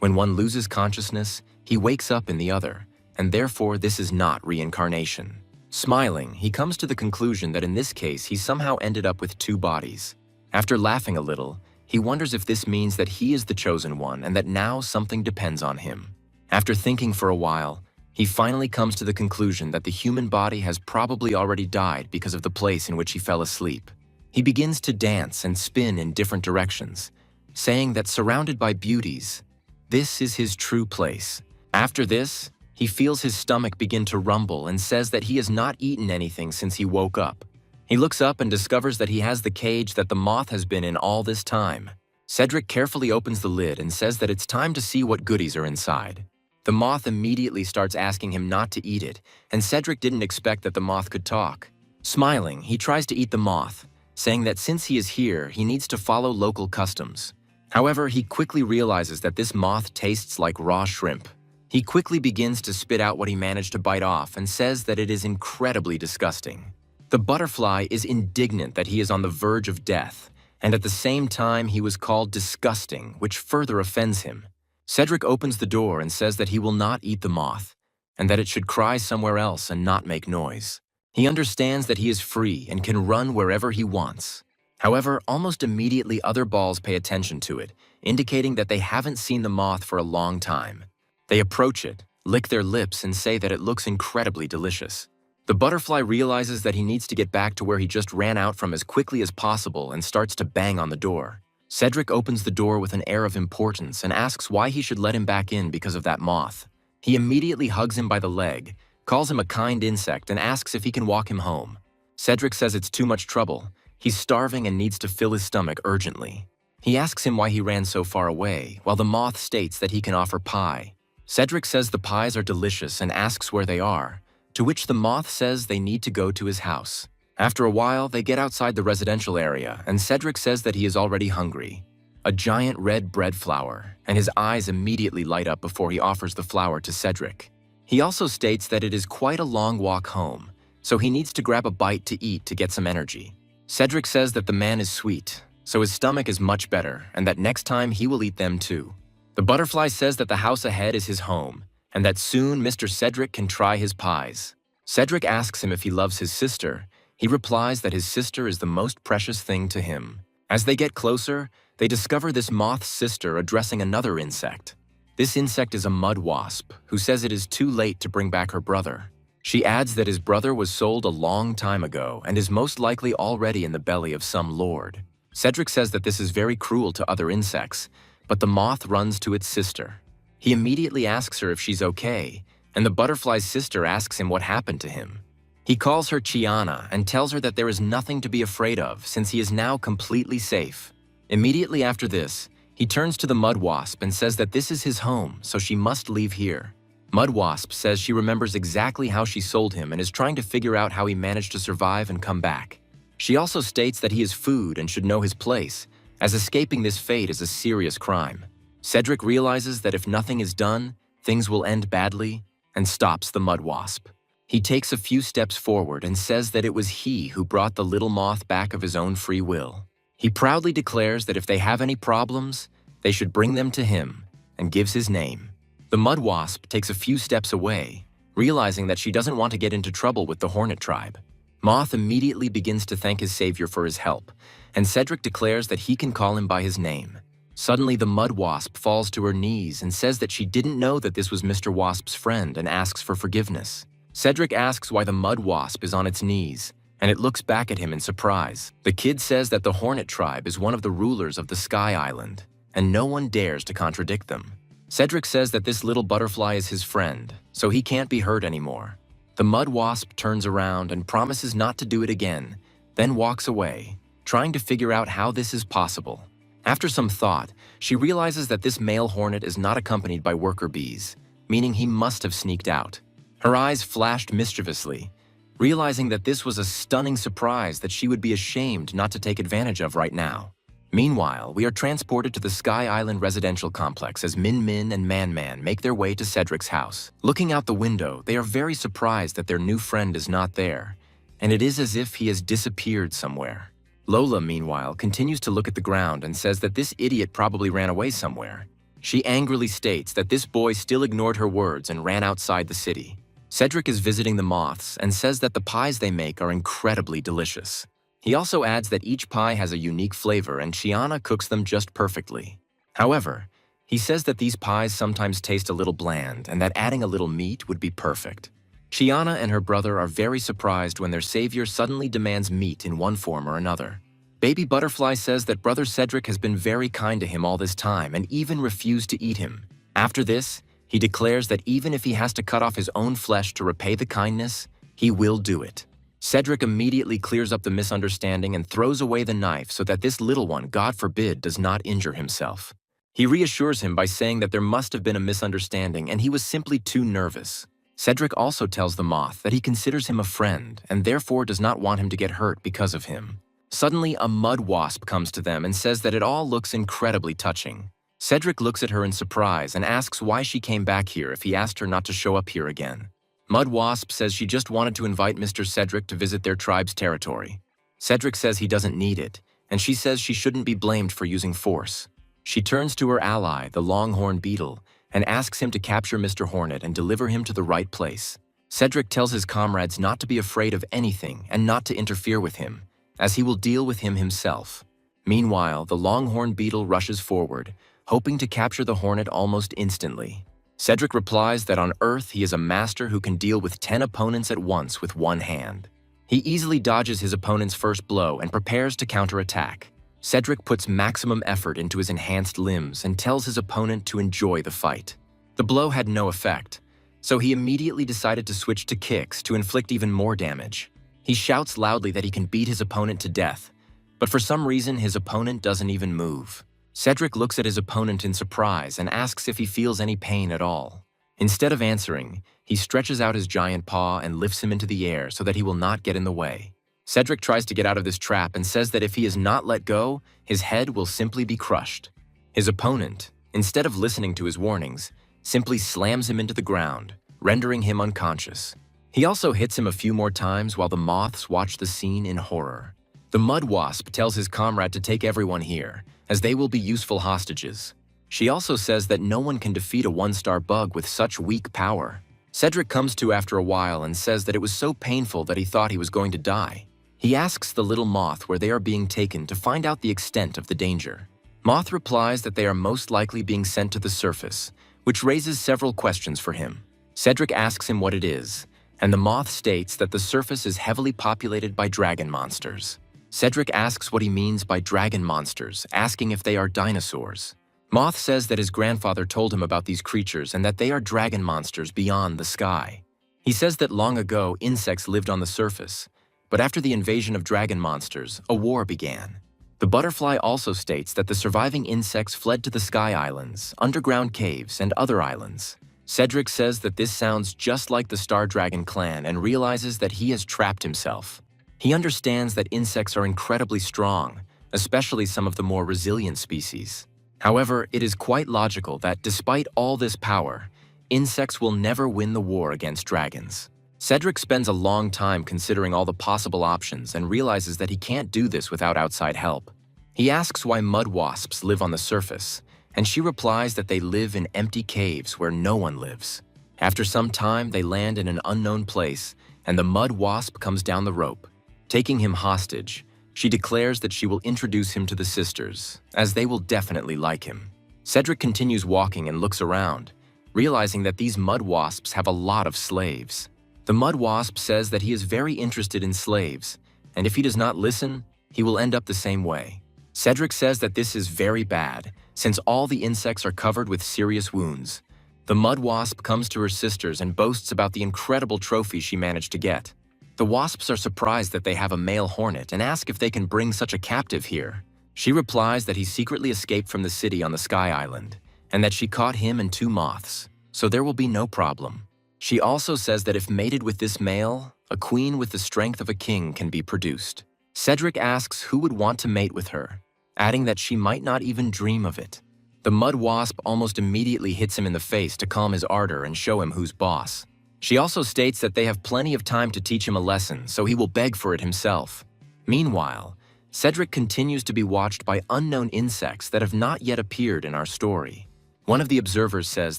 When one loses consciousness, he wakes up in the other, and therefore this is not reincarnation. Smiling, he comes to the conclusion that in this case he somehow ended up with two bodies. After laughing a little, he wonders if this means that he is the chosen one and that now something depends on him. After thinking for a while, he finally comes to the conclusion that the human body has probably already died because of the place in which he fell asleep. He begins to dance and spin in different directions, saying that surrounded by beauties, this is his true place. After this, he feels his stomach begin to rumble and says that he has not eaten anything since he woke up. He looks up and discovers that he has the cage that the moth has been in all this time. Cedric carefully opens the lid and says that it's time to see what goodies are inside. The moth immediately starts asking him not to eat it, and Cedric didn't expect that the moth could talk. Smiling, he tries to eat the moth, saying that since he is here, he needs to follow local customs. However, he quickly realizes that this moth tastes like raw shrimp. He quickly begins to spit out what he managed to bite off and says that it is incredibly disgusting. The butterfly is indignant that he is on the verge of death, and at the same time he was called disgusting, which further offends him. Cedric opens the door and says that he will not eat the moth, and that it should cry somewhere else and not make noise. He understands that he is free and can run wherever he wants. However, almost immediately other balls pay attention to it, indicating that they haven't seen the moth for a long time. They approach it, lick their lips, and say that it looks incredibly delicious. The butterfly realizes that he needs to get back to where he just ran out from as quickly as possible and starts to bang on the door. Cedric opens the door with an air of importance and asks why he should let him back in because of that moth. He immediately hugs him by the leg, calls him a kind insect, and asks if he can walk him home. Cedric says it's too much trouble. He's starving and needs to fill his stomach urgently. He asks him why he ran so far away, while the moth states that he can offer pie. Cedric says the pies are delicious and asks where they are, to which the moth says they need to go to his house. After a while, they get outside the residential area, and Cedric says that he is already hungry. A giant red bread flower, and his eyes immediately light up before he offers the flower to Cedric. He also states that it is quite a long walk home, so he needs to grab a bite to eat to get some energy. Cedric says that the man is sweet, so his stomach is much better, and that next time he will eat them too. The butterfly says that the house ahead is his home, and that soon Mr. Cedric can try his pies. Cedric asks him if he loves his sister. He replies that his sister is the most precious thing to him. As they get closer, they discover this moth's sister addressing another insect. This insect is a mud wasp, who says it is too late to bring back her brother. She adds that his brother was sold a long time ago and is most likely already in the belly of some lord. Cedric says that this is very cruel to other insects, but the moth runs to its sister. He immediately asks her if she's okay, and the butterfly's sister asks him what happened to him. He calls her Chiana and tells her that there is nothing to be afraid of since he is now completely safe. Immediately after this, he turns to the mud wasp and says that this is his home, so she must leave here. Mud Wasp says she remembers exactly how she sold him and is trying to figure out how he managed to survive and come back. She also states that he is food and should know his place, as escaping this fate is a serious crime. Cedric realizes that if nothing is done, things will end badly, and stops the mud wasp. He takes a few steps forward and says that it was he who brought the little moth back of his own free will. He proudly declares that if they have any problems, they should bring them to him, and gives his name. The mud wasp takes a few steps away, realizing that she doesn't want to get into trouble with the hornet tribe. Moth immediately begins to thank his savior for his help, and Cedric declares that he can call him by his name. Suddenly, the mud wasp falls to her knees and says that she didn't know that this was Mr. Wasp's friend and asks for forgiveness. Cedric asks why the mud wasp is on its knees, and it looks back at him in surprise. The kid says that the hornet tribe is one of the rulers of the Sky Island, and no one dares to contradict them. Cedric says that this little butterfly is his friend, so he can't be hurt anymore. The mud wasp turns around and promises not to do it again, then walks away, trying to figure out how this is possible. After some thought, she realizes that this male hornet is not accompanied by worker bees, meaning he must have sneaked out. Her eyes flashed mischievously, realizing that this was a stunning surprise that she would be ashamed not to take advantage of right now. Meanwhile, we are transported to the Sky Island residential complex as Min Min and Man Man make their way to Cedric's house. Looking out the window, they are very surprised that their new friend is not there, and it is as if he has disappeared somewhere. Lola, meanwhile, continues to look at the ground and says that this idiot probably ran away somewhere. She angrily states that this boy still ignored her words and ran outside the city. Cedric is visiting the moths and says that the pies they make are incredibly delicious. He also adds that each pie has a unique flavor and Chiana cooks them just perfectly. However, he says that these pies sometimes taste a little bland and that adding a little meat would be perfect. Chiana and her brother are very surprised when their savior suddenly demands meat in one form or another. Baby Butterfly says that brother Cedric has been very kind to him all this time and even refused to eat him. After this, he declares that even if he has to cut off his own flesh to repay the kindness, he will do it. Cedric immediately clears up the misunderstanding and throws away the knife so that this little one, God forbid, does not injure himself. He reassures him by saying that there must have been a misunderstanding and he was simply too nervous. Cedric also tells the moth that he considers him a friend and therefore does not want him to get hurt because of him. Suddenly, a mud wasp comes to them and says that it all looks incredibly touching. Cedric looks at her in surprise and asks why she came back here if he asked her not to show up here again. Mud Wasp says she just wanted to invite Mr. Cedric to visit their tribe's territory. Cedric says he doesn't need it, and she says she shouldn't be blamed for using force. She turns to her ally, the longhorn beetle, and asks him to capture Mr. Hornet and deliver him to the right place. Cedric tells his comrades not to be afraid of anything and not to interfere with him, as he will deal with him himself. Meanwhile, the longhorn beetle rushes forward, hoping to capture the hornet almost instantly. Cedric replies that on Earth he is a master who can deal with 10 opponents at once with one hand. He easily dodges his opponent's first blow and prepares to counterattack. Cedric puts maximum effort into his enhanced limbs and tells his opponent to enjoy the fight. The blow had no effect, so he immediately decided to switch to kicks to inflict even more damage. He shouts loudly that he can beat his opponent to death, but for some reason his opponent doesn't even move. Cedric looks at his opponent in surprise and asks if he feels any pain at all. Instead of answering, he stretches out his giant paw and lifts him into the air so that he will not get in the way. Cedric tries to get out of this trap and says that if he is not let go, his head will simply be crushed. His opponent, instead of listening to his warnings, simply slams him into the ground, rendering him unconscious. He also hits him a few more times while the moths watch the scene in horror. The mud wasp tells his comrade to take everyone here, as they will be useful hostages. She also says that no one can defeat a one-star bug with such weak power. Cedric comes to after a while and says that it was so painful that he thought he was going to die. He asks the little moth where they are being taken to find out the extent of the danger. Moth replies that they are most likely being sent to the surface, which raises several questions for him. Cedric asks him what it is, and the moth states that the surface is heavily populated by dragon monsters. Cedric asks what he means by dragon monsters, asking if they are dinosaurs. Moth says that his grandfather told him about these creatures and that they are dragon monsters beyond the sky. He says that long ago insects lived on the surface, but after the invasion of dragon monsters, a war began. The butterfly also states that the surviving insects fled to the sky islands, underground caves, and other islands. Cedric says that this sounds just like the Star Dragon clan and realizes that he has trapped himself. He understands that insects are incredibly strong, especially some of the more resilient species. However, it is quite logical that despite all this power, insects will never win the war against dragons. Cedric spends a long time considering all the possible options and realizes that he can't do this without outside help. He asks why mud wasps live on the surface, and she replies that they live in empty caves where no one lives. After some time, they land in an unknown place, and the mud wasp comes down the rope. Taking him hostage, she declares that she will introduce him to the sisters, as they will definitely like him. Cedric continues walking and looks around, realizing that these mud wasps have a lot of slaves. The mud wasp says that he is very interested in slaves, and if he does not listen, he will end up the same way. Cedric says that this is very bad, since all the insects are covered with serious wounds. The mud wasp comes to her sisters and boasts about the incredible trophy she managed to get. The wasps are surprised that they have a male hornet and ask if they can bring such a captive here. She replies that he secretly escaped from the city on the Sky Island, and that she caught him and 2 moths, so there will be no problem. She also says that if mated with this male, a queen with the strength of a king can be produced. Cedric asks who would want to mate with her, adding that she might not even dream of it. The mud wasp almost immediately hits him in the face to calm his ardor and show him who's boss. She also states that they have plenty of time to teach him a lesson, so he will beg for it himself. Meanwhile, Cedric continues to be watched by unknown insects that have not yet appeared in our story. One of the observers says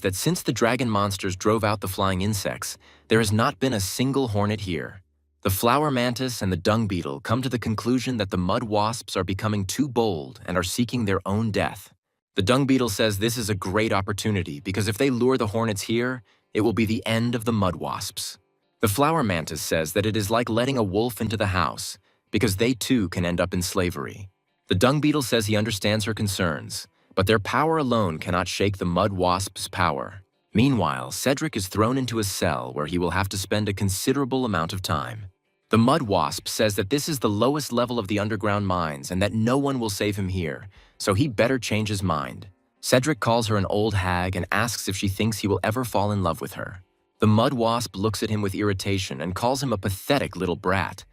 that since the dragon monsters drove out the flying insects, there has not been a single hornet here. The flower mantis and the dung beetle come to the conclusion that the mud wasps are becoming too bold and are seeking their own death. The dung beetle says this is a great opportunity because if they lure the hornets here, it will be the end of the mud wasps. The flower mantis says that it is like letting a wolf into the house because they too can end up in slavery. The dung beetle says he understands her concerns, but their power alone cannot shake the mud wasp's power. Meanwhile, Cedric is thrown into a cell where he will have to spend a considerable amount of time. The mud wasp says that this is the lowest level of the underground mines and that no one will save him here, so he better change his mind. Cedric calls her an old hag and asks if she thinks he will ever fall in love with her. The mud wasp looks at him with irritation and calls him a pathetic little brat,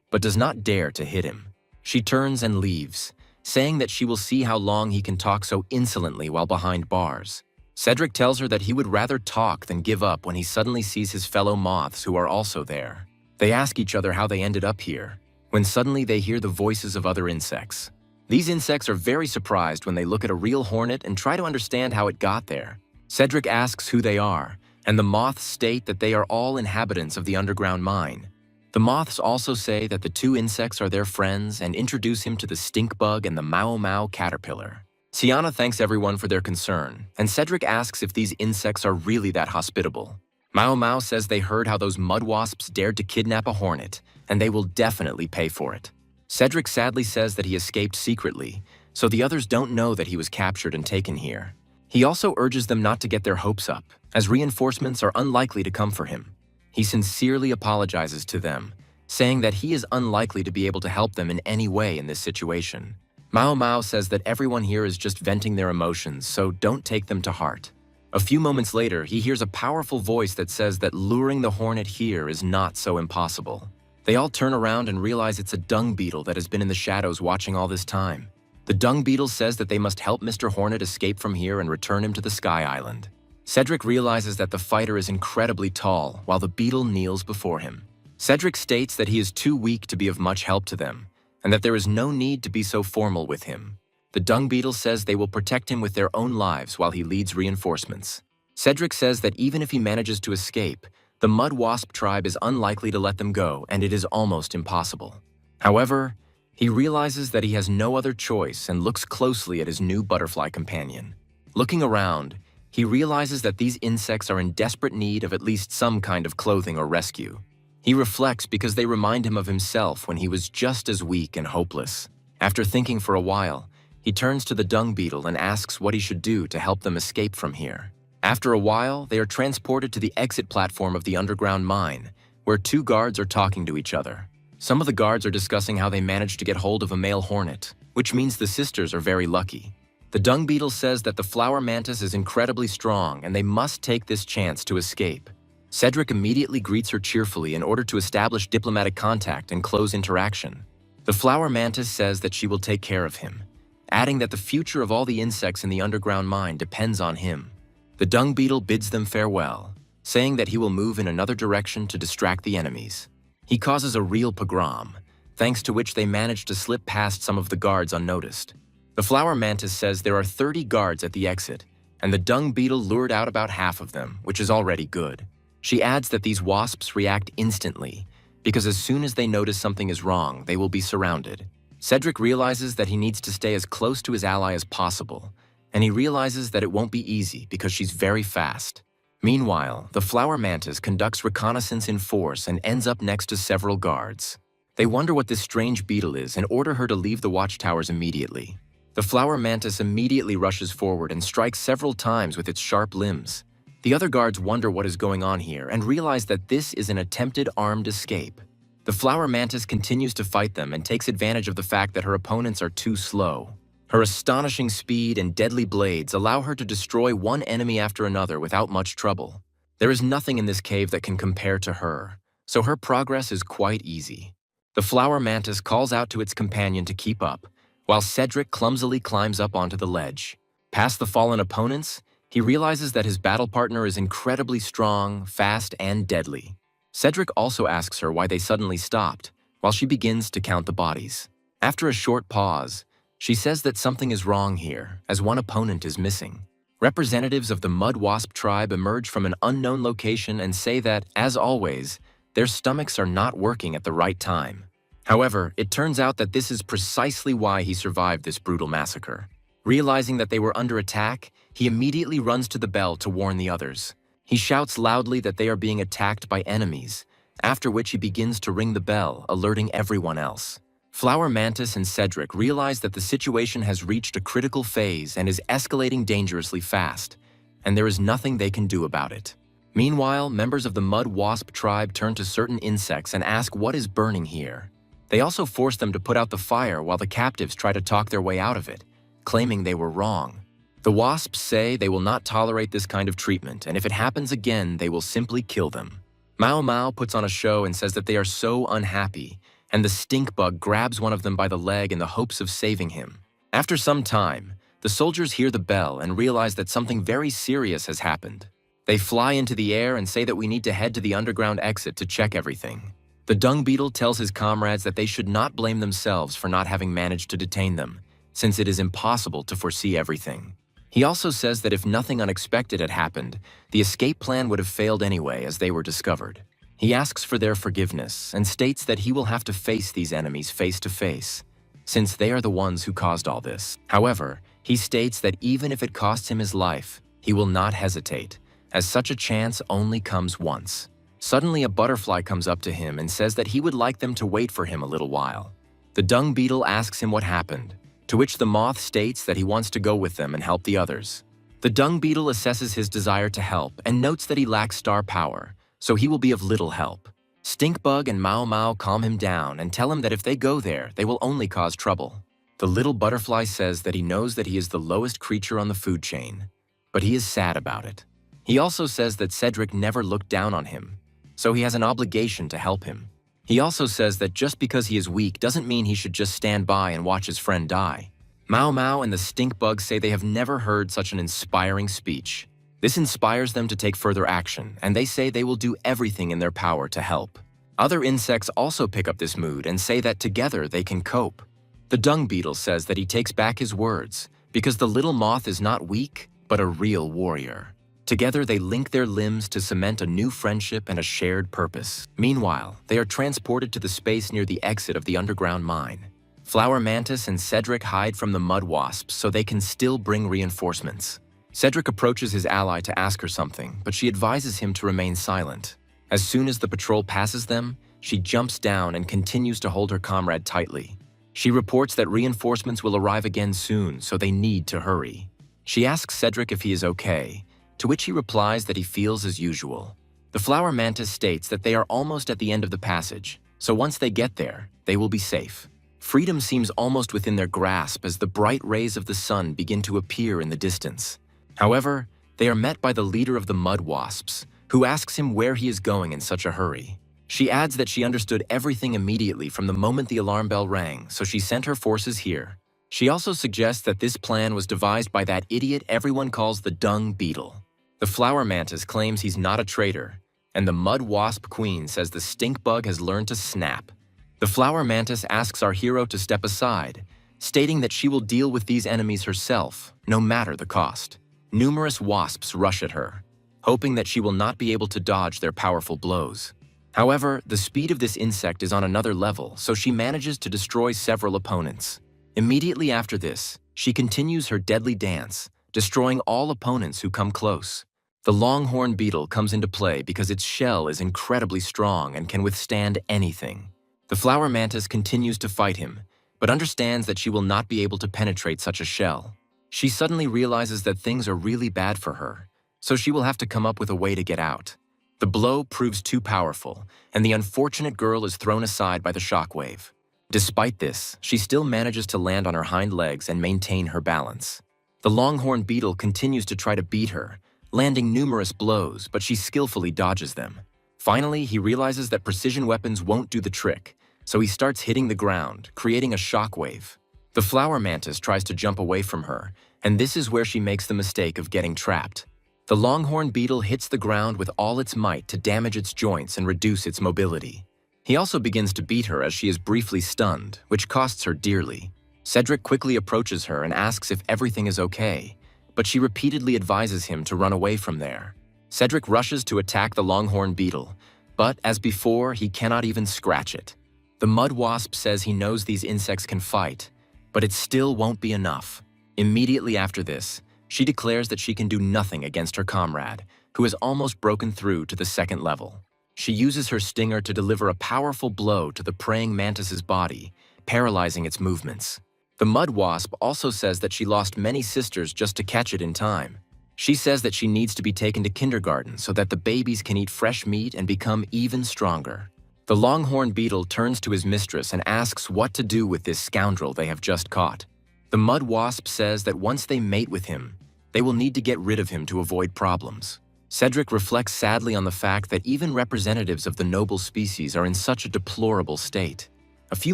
but does not dare to hit him. She turns and leaves, saying that she will see how long he can talk so insolently while behind bars. Cedric tells her that he would rather talk than give up when he suddenly sees his fellow moths who are also there. They ask each other how they ended up here, when suddenly they hear the voices of other insects. These insects are very surprised when they look at a real hornet and try to understand how it got there. Cedric asks who they are, and the moths state that they are all inhabitants of the underground mine. The moths also say that the two insects are their friends and introduce him to the stink bug and the Mao caterpillar. Sienna thanks everyone for their concern, and Cedric asks if these insects are really that hospitable. Mao says they heard how those mud wasps dared to kidnap a hornet, and they will definitely pay for it. Cedric sadly says that he escaped secretly, so the others don't know that he was captured and taken here. He also urges them not to get their hopes up, as reinforcements are unlikely to come for him. He sincerely apologizes to them, saying that he is unlikely to be able to help them in any way in this situation. Mao says that everyone here is just venting their emotions, so don't take them to heart. A few moments later, he hears a powerful voice that says that luring the hornet here is not so impossible. They all turn around and realize it's a dung beetle that has been in the shadows watching all this time. The dung beetle says that they must help Mr. Hornet escape from here and return him to the Sky Island. Cedric realizes that the fighter is incredibly tall, while the beetle kneels before him. Cedric states that he is too weak to be of much help to them, and that there is no need to be so formal with him. The dung beetle says they will protect him with their own lives while he leads reinforcements. Cedric says that even if he manages to escape, the mud wasp tribe is unlikely to let them go, and it is almost impossible. However, he realizes that he has no other choice and looks closely at his new butterfly companion. Looking around, he realizes that these insects are in desperate need of at least some kind of clothing or rescue. He reflects because they remind him of himself when he was just as weak and hopeless. After thinking for a while, he turns to the dung beetle and asks what he should do to help them escape from here. After a while, they are transported to the exit platform of the underground mine, where two guards are talking to each other. Some of the guards are discussing how they managed to get hold of a male hornet, which means the sisters are very lucky. The dung beetle says that the flower mantis is incredibly strong and they must take this chance to escape. Cedric immediately greets her cheerfully in order to establish diplomatic contact and close interaction. The flower mantis says that she will take care of him, adding that the future of all the insects in the underground mine depends on him. The dung beetle bids them farewell, saying that he will move in another direction to distract the enemies. He causes a real pogrom, thanks to which they manage to slip past some of the guards unnoticed. The flower mantis says there are 30 guards at the exit, and the dung beetle lured out about half of them, which is already good. She adds that these wasps react instantly, because as soon as they notice something is wrong, they will be surrounded. Cedric realizes that he needs to stay as close to his ally as possible, and he realizes that it won't be easy because she's very fast. Meanwhile, the flower mantis conducts reconnaissance in force and ends up next to several guards. They wonder what this strange beetle is and order her to leave the watchtowers immediately. The flower mantis immediately rushes forward and strikes several times with its sharp limbs. The other guards wonder what is going on here and realize that this is an attempted armed escape. The flower mantis continues to fight them and takes advantage of the fact that her opponents are too slow. Her astonishing speed and deadly blades allow her to destroy one enemy after another without much trouble. There is nothing in this cave that can compare to her, so her progress is quite easy. The flower mantis calls out to its companion to keep up, while Cedric clumsily climbs up onto the ledge. Past the fallen opponents, he realizes that his battle partner is incredibly strong, fast, and deadly. Cedric also asks her why they suddenly stopped, while she begins to count the bodies. After a short pause, she says that something is wrong here, as one opponent is missing. Representatives of the mud wasp tribe emerge from an unknown location and say that, as always, their stomachs are not working at the right time. However, it turns out that this is precisely why he survived this brutal massacre. Realizing that they were under attack, he immediately runs to the bell to warn the others. He shouts loudly that they are being attacked by enemies, after which he begins to ring the bell, alerting everyone else. Flower Mantis and Cedric realize that the situation has reached a critical phase and is escalating dangerously fast, and there is nothing they can do about it. Meanwhile, members of the mud wasp tribe turn to certain insects and ask what is burning here. They also force them to put out the fire while the captives try to talk their way out of it, claiming they were wrong. The wasps say they will not tolerate this kind of treatment, and if it happens again, they will simply kill them. Mao Mao puts on a show and says that they are so unhappy, and the stink bug grabs one of them by the leg in the hopes of saving him. After some time, the soldiers hear the bell and realize that something very serious has happened. They fly into the air and say that we need to head to the underground exit to check everything. The dung beetle tells his comrades that they should not blame themselves for not having managed to detain them, since it is impossible to foresee everything. He also says that if nothing unexpected had happened, the escape plan would have failed anyway as they were discovered. He asks for their forgiveness and states that he will have to face these enemies face to face, since they are the ones who caused all this. However, he states that even if it costs him his life, he will not hesitate, as such a chance only comes once. Suddenly, a butterfly comes up to him and says that he would like them to wait for him a little while. The dung beetle asks him what happened, to which the moth states that he wants to go with them and help the others. The dung beetle assesses his desire to help and notes that he lacks star power, so he will be of little help. Stinkbug and Mao Mao calm him down and tell him that if they go there, they will only cause trouble. The little butterfly says that he knows that he is the lowest creature on the food chain, but he is sad about it. He also says that Cedric never looked down on him, so he has an obligation to help him. He also says that just because he is weak doesn't mean he should just stand by and watch his friend die. Mao Mao and the Stinkbug say they have never heard such an inspiring speech. This inspires them to take further action, and they say they will do everything in their power to help. Other insects also pick up this mood and say that together they can cope. The dung beetle says that he takes back his words, because the little moth is not weak, but a real warrior. Together they link their limbs to cement a new friendship and a shared purpose. Meanwhile, they are transported to the space near the exit of the underground mine. Flower Mantis and Cedric hide from the mud wasps so they can still bring reinforcements. Cedric approaches his ally to ask her something, but she advises him to remain silent. As soon as the patrol passes them, she jumps down and continues to hold her comrade tightly. She reports that reinforcements will arrive again soon, so they need to hurry. She asks Cedric if he is okay, to which he replies that he feels as usual. The Flower Mantis states that they are almost at the end of the passage, so once they get there, they will be safe. Freedom seems almost within their grasp as the bright rays of the sun begin to appear in the distance. However, they are met by the leader of the mud wasps, who asks him where he is going in such a hurry. She adds that she understood everything immediately from the moment the alarm bell rang, so she sent her forces here. She also suggests that this plan was devised by that idiot everyone calls the dung beetle. The Flower Mantis claims he's not a traitor, and the mud wasp queen says the stink bug has learned to snap. The Flower Mantis asks our hero to step aside, stating that she will deal with these enemies herself, no matter the cost. Numerous wasps rush at her, hoping that she will not be able to dodge their powerful blows. However, the speed of this insect is on another level, so she manages to destroy several opponents. Immediately after this, she continues her deadly dance, destroying all opponents who come close. The longhorn beetle comes into play because its shell is incredibly strong and can withstand anything. The Flower Mantis continues to fight him, but understands that she will not be able to penetrate such a shell. She suddenly realizes that things are really bad for her, so she will have to come up with a way to get out. The blow proves too powerful, and the unfortunate girl is thrown aside by the shockwave. Despite this, she still manages to land on her hind legs and maintain her balance. The longhorn beetle continues to try to beat her, landing numerous blows, but she skillfully dodges them. Finally, he realizes that precision weapons won't do the trick, so he starts hitting the ground, creating a shockwave. The Flower Mantis tries to jump away from her, and this is where she makes the mistake of getting trapped. The longhorn beetle hits the ground with all its might to damage its joints and reduce its mobility. He also begins to beat her as she is briefly stunned, which costs her dearly. Cedric quickly approaches her and asks if everything is okay, but she repeatedly advises him to run away from there. Cedric rushes to attack the longhorn beetle, but as before, he cannot even scratch it. The mud wasp says he knows these insects can fight, but it still won't be enough. Immediately after this, she declares that she can do nothing against her comrade, who has almost broken through to the second level. She uses her stinger to deliver a powerful blow to the praying mantis's body, paralyzing its movements. The mud wasp also says that she lost many sisters just to catch it in time. She says that she needs to be taken to kindergarten so that the babies can eat fresh meat and become even stronger. The longhorn beetle turns to his mistress and asks what to do with this scoundrel they have just caught. The mud wasp says that once they mate with him, they will need to get rid of him to avoid problems. Cedric reflects sadly on the fact that even representatives of the noble species are in such a deplorable state. A few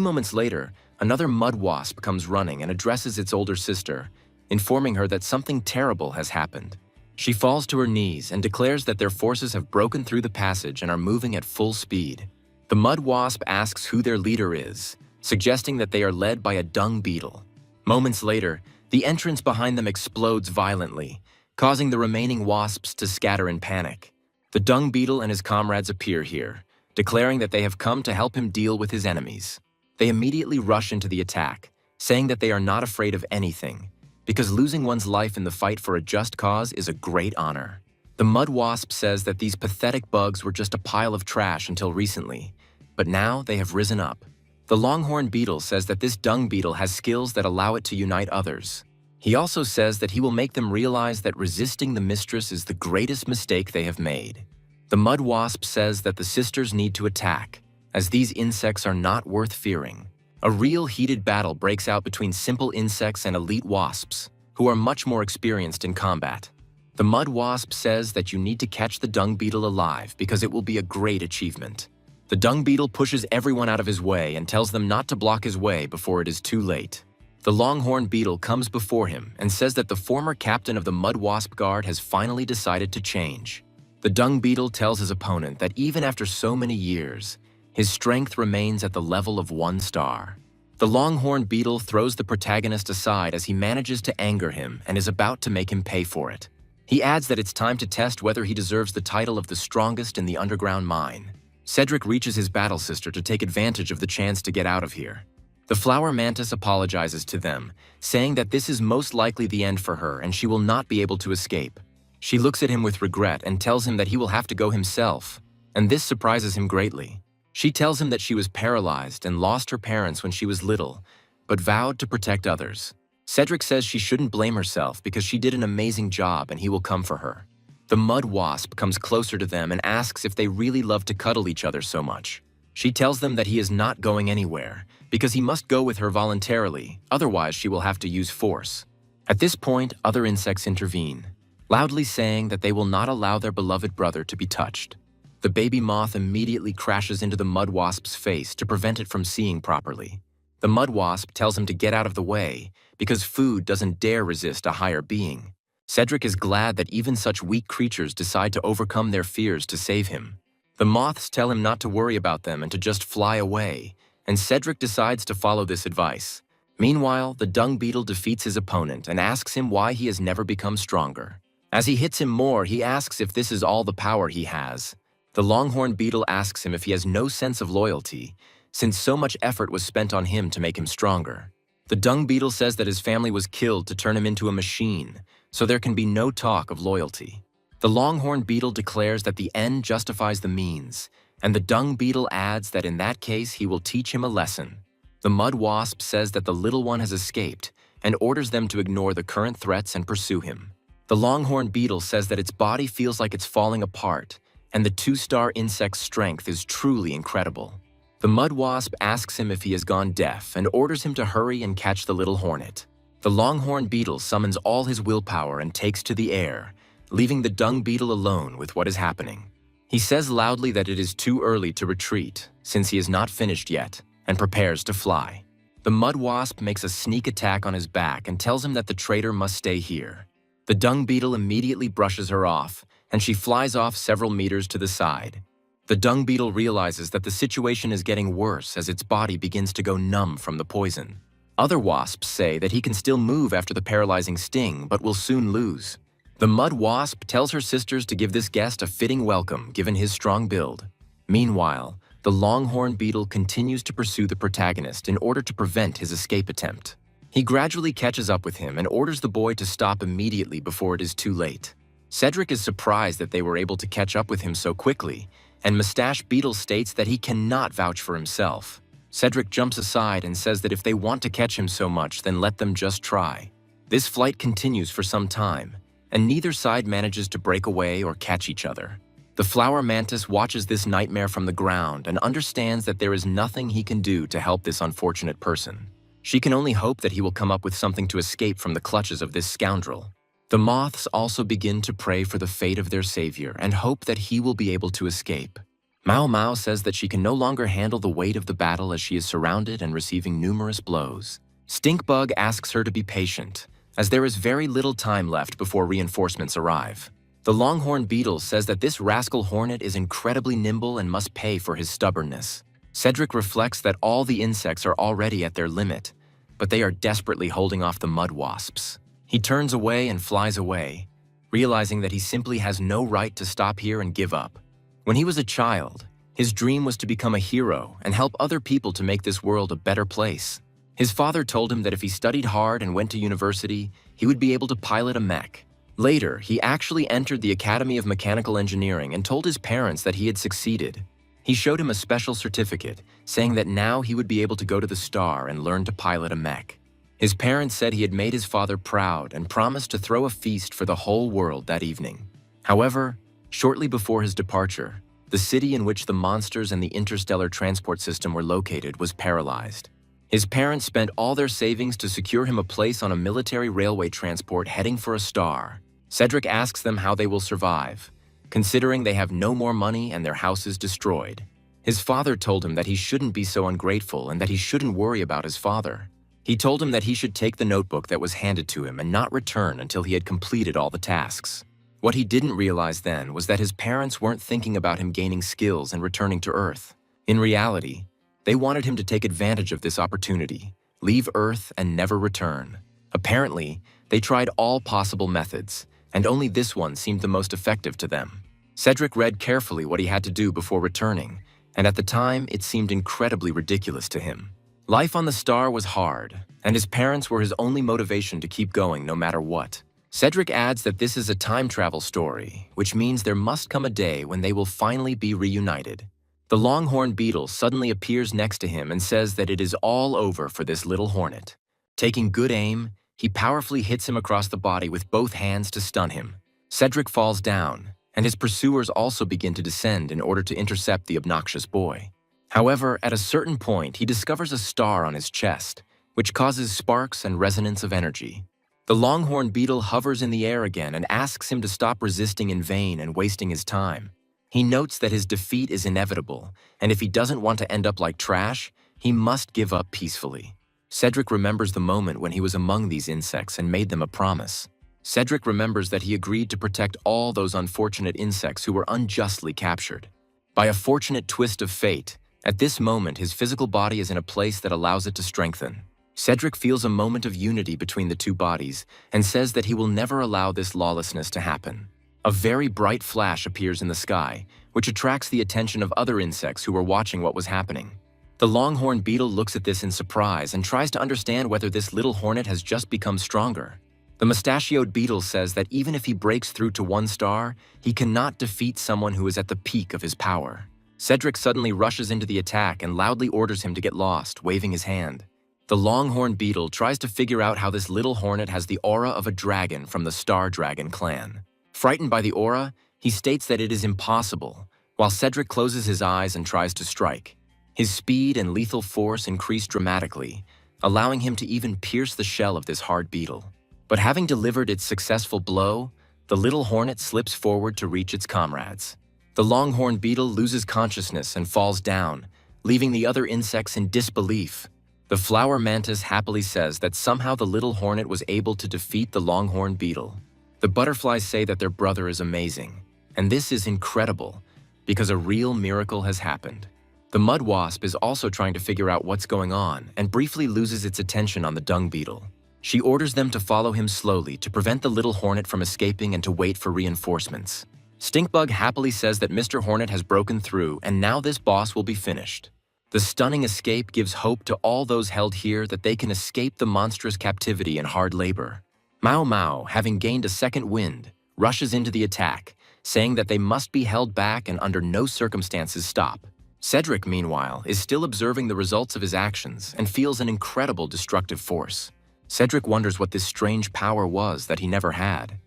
moments later, another mud wasp comes running and addresses its older sister, informing her that something terrible has happened. She falls to her knees and declares that their forces have broken through the passage and are moving at full speed. The mud wasp asks who their leader is, suggesting that they are led by a dung beetle. Moments later, the entrance behind them explodes violently, causing the remaining wasps to scatter in panic. The dung beetle and his comrades appear here, declaring that they have come to help him deal with his enemies. They immediately rush into the attack, saying that they are not afraid of anything, because losing one's life in the fight for a just cause is a great honor. The mud wasp says that these pathetic bugs were just a pile of trash until recently, but now they have risen up. The longhorn beetle says that this dung beetle has skills that allow it to unite others. He also says that he will make them realize that resisting the mistress is the greatest mistake they have made. The mud wasp says that the sisters need to attack, as these insects are not worth fearing. A real heated battle breaks out between simple insects and elite wasps, who are much more experienced in combat. The mud wasp says that you need to catch the dung beetle alive because it will be a great achievement. The dung beetle pushes everyone out of his way and tells them not to block his way before it is too late. The longhorn beetle comes before him and says that the former captain of the mud wasp guard has finally decided to change. The dung beetle tells his opponent that even after so many years, his strength remains at the level of 1 star. The longhorn beetle throws the protagonist aside as he manages to anger him and is about to make him pay for it. He adds that it's time to test whether he deserves the title of the strongest in the underground mine. Cedric reaches his battle sister to take advantage of the chance to get out of here. The flower mantis apologizes to them, saying that this is most likely the end for her and she will not be able to escape. She looks at him with regret and tells him that he will have to go himself, and this surprises him greatly. She tells him that she was paralyzed and lost her parents when she was little, but vowed to protect others. Cedric says she shouldn't blame herself because she did an amazing job and he will come for her. The mud wasp comes closer to them and asks if they really love to cuddle each other so much. She tells them that he is not going anywhere because he must go with her voluntarily, otherwise she will have to use force. At this point, other insects intervene, loudly saying that they will not allow their beloved brother to be touched. The baby moth immediately crashes into the mud wasp's face to prevent it from seeing properly. The mud wasp tells him to get out of the way because food doesn't dare resist a higher being. Cedric is glad that even such weak creatures decide to overcome their fears to save him. The moths tell him not to worry about them and to just fly away, and Cedric decides to follow this advice. Meanwhile, the dung beetle defeats his opponent and asks him why he has never become stronger. As he hits him more, he asks if this is all the power he has. The longhorn beetle asks him if he has no sense of loyalty, since so much effort was spent on him to make him stronger. The dung beetle says that his family was killed to turn him into a machine, so there can be no talk of loyalty. The longhorn beetle declares that the end justifies the means, and the dung beetle adds that in that case he will teach him a lesson. The mud wasp says that the little one has escaped and orders them to ignore the current threats and pursue him. The longhorn beetle says that its body feels like it's falling apart, and the 2-star insect's strength is truly incredible. The mud wasp asks him if he has gone deaf and orders him to hurry and catch the little hornet. The longhorn beetle summons all his willpower and takes to the air, leaving the dung beetle alone with what is happening. He says loudly that it is too early to retreat, since he is not finished yet, and prepares to fly. The mud wasp makes a sneak attack on his back and tells him that the traitor must stay here. The dung beetle immediately brushes her off, and she flies off several meters to the side. The dung beetle realizes that the situation is getting worse as its body begins to go numb from the poison. Other wasps say that he can still move after the paralyzing sting, but will soon lose. The mud wasp tells her sisters to give this guest a fitting welcome given his strong build. Meanwhile, the longhorn beetle continues to pursue the protagonist in order to prevent his escape attempt. He gradually catches up with him and orders the boy to stop immediately before it is too late. Cedric is surprised that they were able to catch up with him so quickly, and Mustache Beetle states that he cannot vouch for himself. Cedric jumps aside and says that if they want to catch him so much, then let them just try. This flight continues for some time, and neither side manages to break away or catch each other. The flower mantis watches this nightmare from the ground and understands that there is nothing he can do to help this unfortunate person. She can only hope that he will come up with something to escape from the clutches of this scoundrel. The moths also begin to pray for the fate of their savior and hope that he will be able to escape. Mao Mao says that she can no longer handle the weight of the battle as she is surrounded and receiving numerous blows. Stinkbug asks her to be patient, as there is very little time left before reinforcements arrive. The longhorn beetle says that this rascal hornet is incredibly nimble and must pay for his stubbornness. Cedric reflects that all the insects are already at their limit, but they are desperately holding off the mud wasps. He turns away and flies away, realizing that he simply has no right to stop here and give up. When he was a child, his dream was to become a hero and help other people to make this world a better place. His father told him that if he studied hard and went to university, he would be able to pilot a mech. Later, he actually entered the Academy of Mechanical Engineering and told his parents that he had succeeded. He showed him a special certificate, saying that now he would be able to go to the star and learn to pilot a mech. His parents said he had made his father proud and promised to throw a feast for the whole world that evening. However, shortly before his departure, the city in which the monsters and the interstellar transport system were located was paralyzed. His parents spent all their savings to secure him a place on a military railway transport heading for a star. Cedric asks them how they will survive, considering they have no more money and their house is destroyed. His father told him that he shouldn't be so ungrateful and that he shouldn't worry about his father. He told him that he should take the notebook that was handed to him and not return until he had completed all the tasks. What he didn't realize then was that his parents weren't thinking about him gaining skills and returning to Earth. In reality, they wanted him to take advantage of this opportunity, leave Earth and never return. Apparently, they tried all possible methods, and only this one seemed the most effective to them. Cedric read carefully what he had to do before returning, and at the time, it seemed incredibly ridiculous to him. Life on the star was hard, and his parents were his only motivation to keep going no matter what. Cedric adds that this is a time travel story, which means there must come a day when they will finally be reunited. The longhorn beetle suddenly appears next to him and says that it is all over for this little hornet. Taking good aim, he powerfully hits him across the body with both hands to stun him. Cedric falls down, and his pursuers also begin to descend in order to intercept the obnoxious boy. However, at a certain point, he discovers a star on his chest, which causes sparks and resonance of energy. The longhorn beetle hovers in the air again and asks him to stop resisting in vain and wasting his time. He notes that his defeat is inevitable, and if he doesn't want to end up like trash, he must give up peacefully. Cedric remembers the moment when he was among these insects and made them a promise. Cedric remembers that he agreed to protect all those unfortunate insects who were unjustly captured. By a fortunate twist of fate, at this moment his physical body is in a place that allows it to strengthen. Cedric feels a moment of unity between the two bodies and says that he will never allow this lawlessness to happen. A very bright flash appears in the sky, which attracts the attention of other insects who were watching what was happening. The longhorn beetle looks at this in surprise and tries to understand whether this little hornet has just become stronger. The mustachioed beetle says that even if he breaks through to one star, he cannot defeat someone who is at the peak of his power. Cedric suddenly rushes into the attack and loudly orders him to get lost, waving his hand. The longhorn beetle tries to figure out how this little hornet has the aura of a dragon from the Star Dragon clan. Frightened by the aura, he states that it is impossible, while Cedric closes his eyes and tries to strike. His speed and lethal force increase dramatically, allowing him to even pierce the shell of this hard beetle. But having delivered its successful blow, the little hornet slips forward to reach its comrades. The longhorn beetle loses consciousness and falls down, leaving the other insects in disbelief. The flower mantis happily says that somehow the little hornet was able to defeat the longhorn beetle. The butterflies say that their brother is amazing, and this is incredible because a real miracle has happened. The mud wasp is also trying to figure out what's going on and briefly loses its attention on the dung beetle. She orders them to follow him slowly to prevent the little hornet from escaping and to wait for reinforcements. Stinkbug happily says that Mr. Hornet has broken through and now this boss will be finished. The stunning escape gives hope to all those held here that they can escape the monstrous captivity and hard labor. Mao Mao, having gained a second wind, rushes into the attack, saying that they must be held back and under no circumstances stop. Cedric, meanwhile, is still observing the results of his actions and feels an incredible destructive force. Cedric wonders what this strange power was that he never had,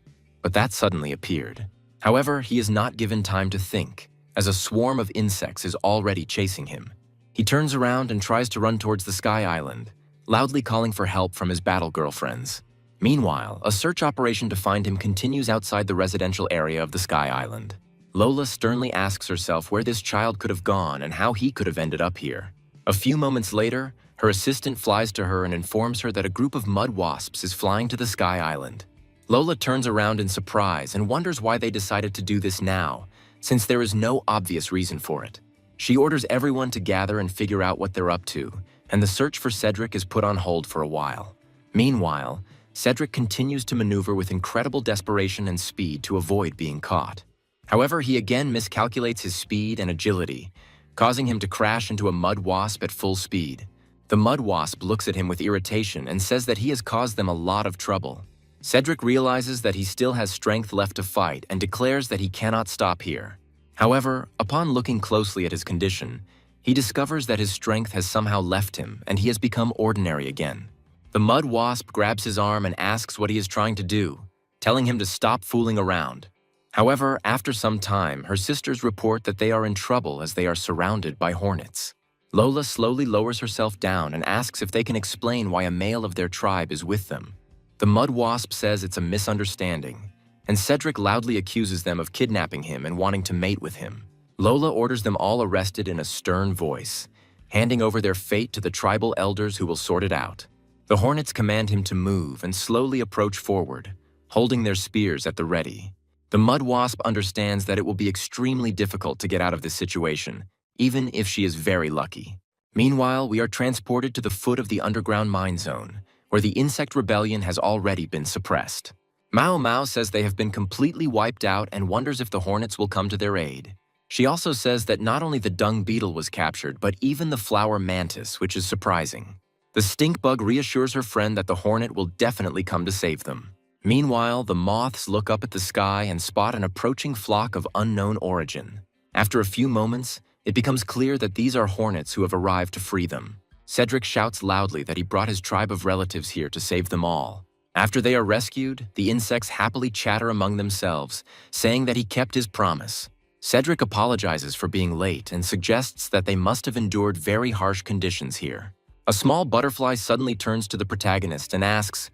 but that suddenly appeared. However, he is not given time to think, as a swarm of insects is already chasing him. He turns around and tries to run towards the Sky Island, loudly calling for help from his battle girlfriends. Meanwhile, a search operation to find him continues outside the residential area of the Sky Island. Lola sternly asks herself where this child could have gone and how he could have ended up here. A few moments later, her assistant flies to her and informs her that a group of mud wasps is flying to the Sky Island. Lola turns around in surprise and wonders why they decided to do this now, since there is no obvious reason for it. She orders everyone to gather and figure out what they're up to, and the search for Cedric is put on hold for a while. Meanwhile, Cedric continues to maneuver with incredible desperation and speed to avoid being caught. However, he again miscalculates his speed and agility, causing him to crash into a mud wasp at full speed. The mud wasp looks at him with irritation and says that he has caused them a lot of trouble. Cedric realizes that he still has strength left to fight and declares that he cannot stop here. However, upon looking closely at his condition, he discovers that his strength has somehow left him and he has become ordinary again. The mud wasp grabs his arm and asks what he is trying to do, telling him to stop fooling around. However, after some time, her sisters report that they are in trouble as they are surrounded by hornets. Lola slowly lowers herself down and asks if they can explain why a male of their tribe is with them. The mud wasp says it's a misunderstanding, and Cedric loudly accuses them of kidnapping him and wanting to mate with him. Lola orders them all arrested in a stern voice, handing over their fate to the tribal elders who will sort it out. The hornets command him to move and slowly approach forward, holding their spears at the ready. The mud wasp understands that it will be extremely difficult to get out of this situation, even if she is very lucky. Meanwhile, we are transported to the foot of the underground mine zone, where the insect rebellion has already been suppressed. Mao Mao says they have been completely wiped out and wonders if the hornets will come to their aid. She also says that not only the dung beetle was captured, but even the flower mantis, which is surprising. The stink bug reassures her friend that the hornet will definitely come to save them. Meanwhile, the moths look up at the sky and spot an approaching flock of unknown origin. After a few moments, it becomes clear that these are hornets who have arrived to free them. Cedric shouts loudly that he brought his tribe of relatives here to save them all. After they are rescued, the insects happily chatter among themselves, saying that he kept his promise. Cedric apologizes for being late and suggests that they must have endured very harsh conditions here. A small butterfly suddenly turns to the protagonist and asks,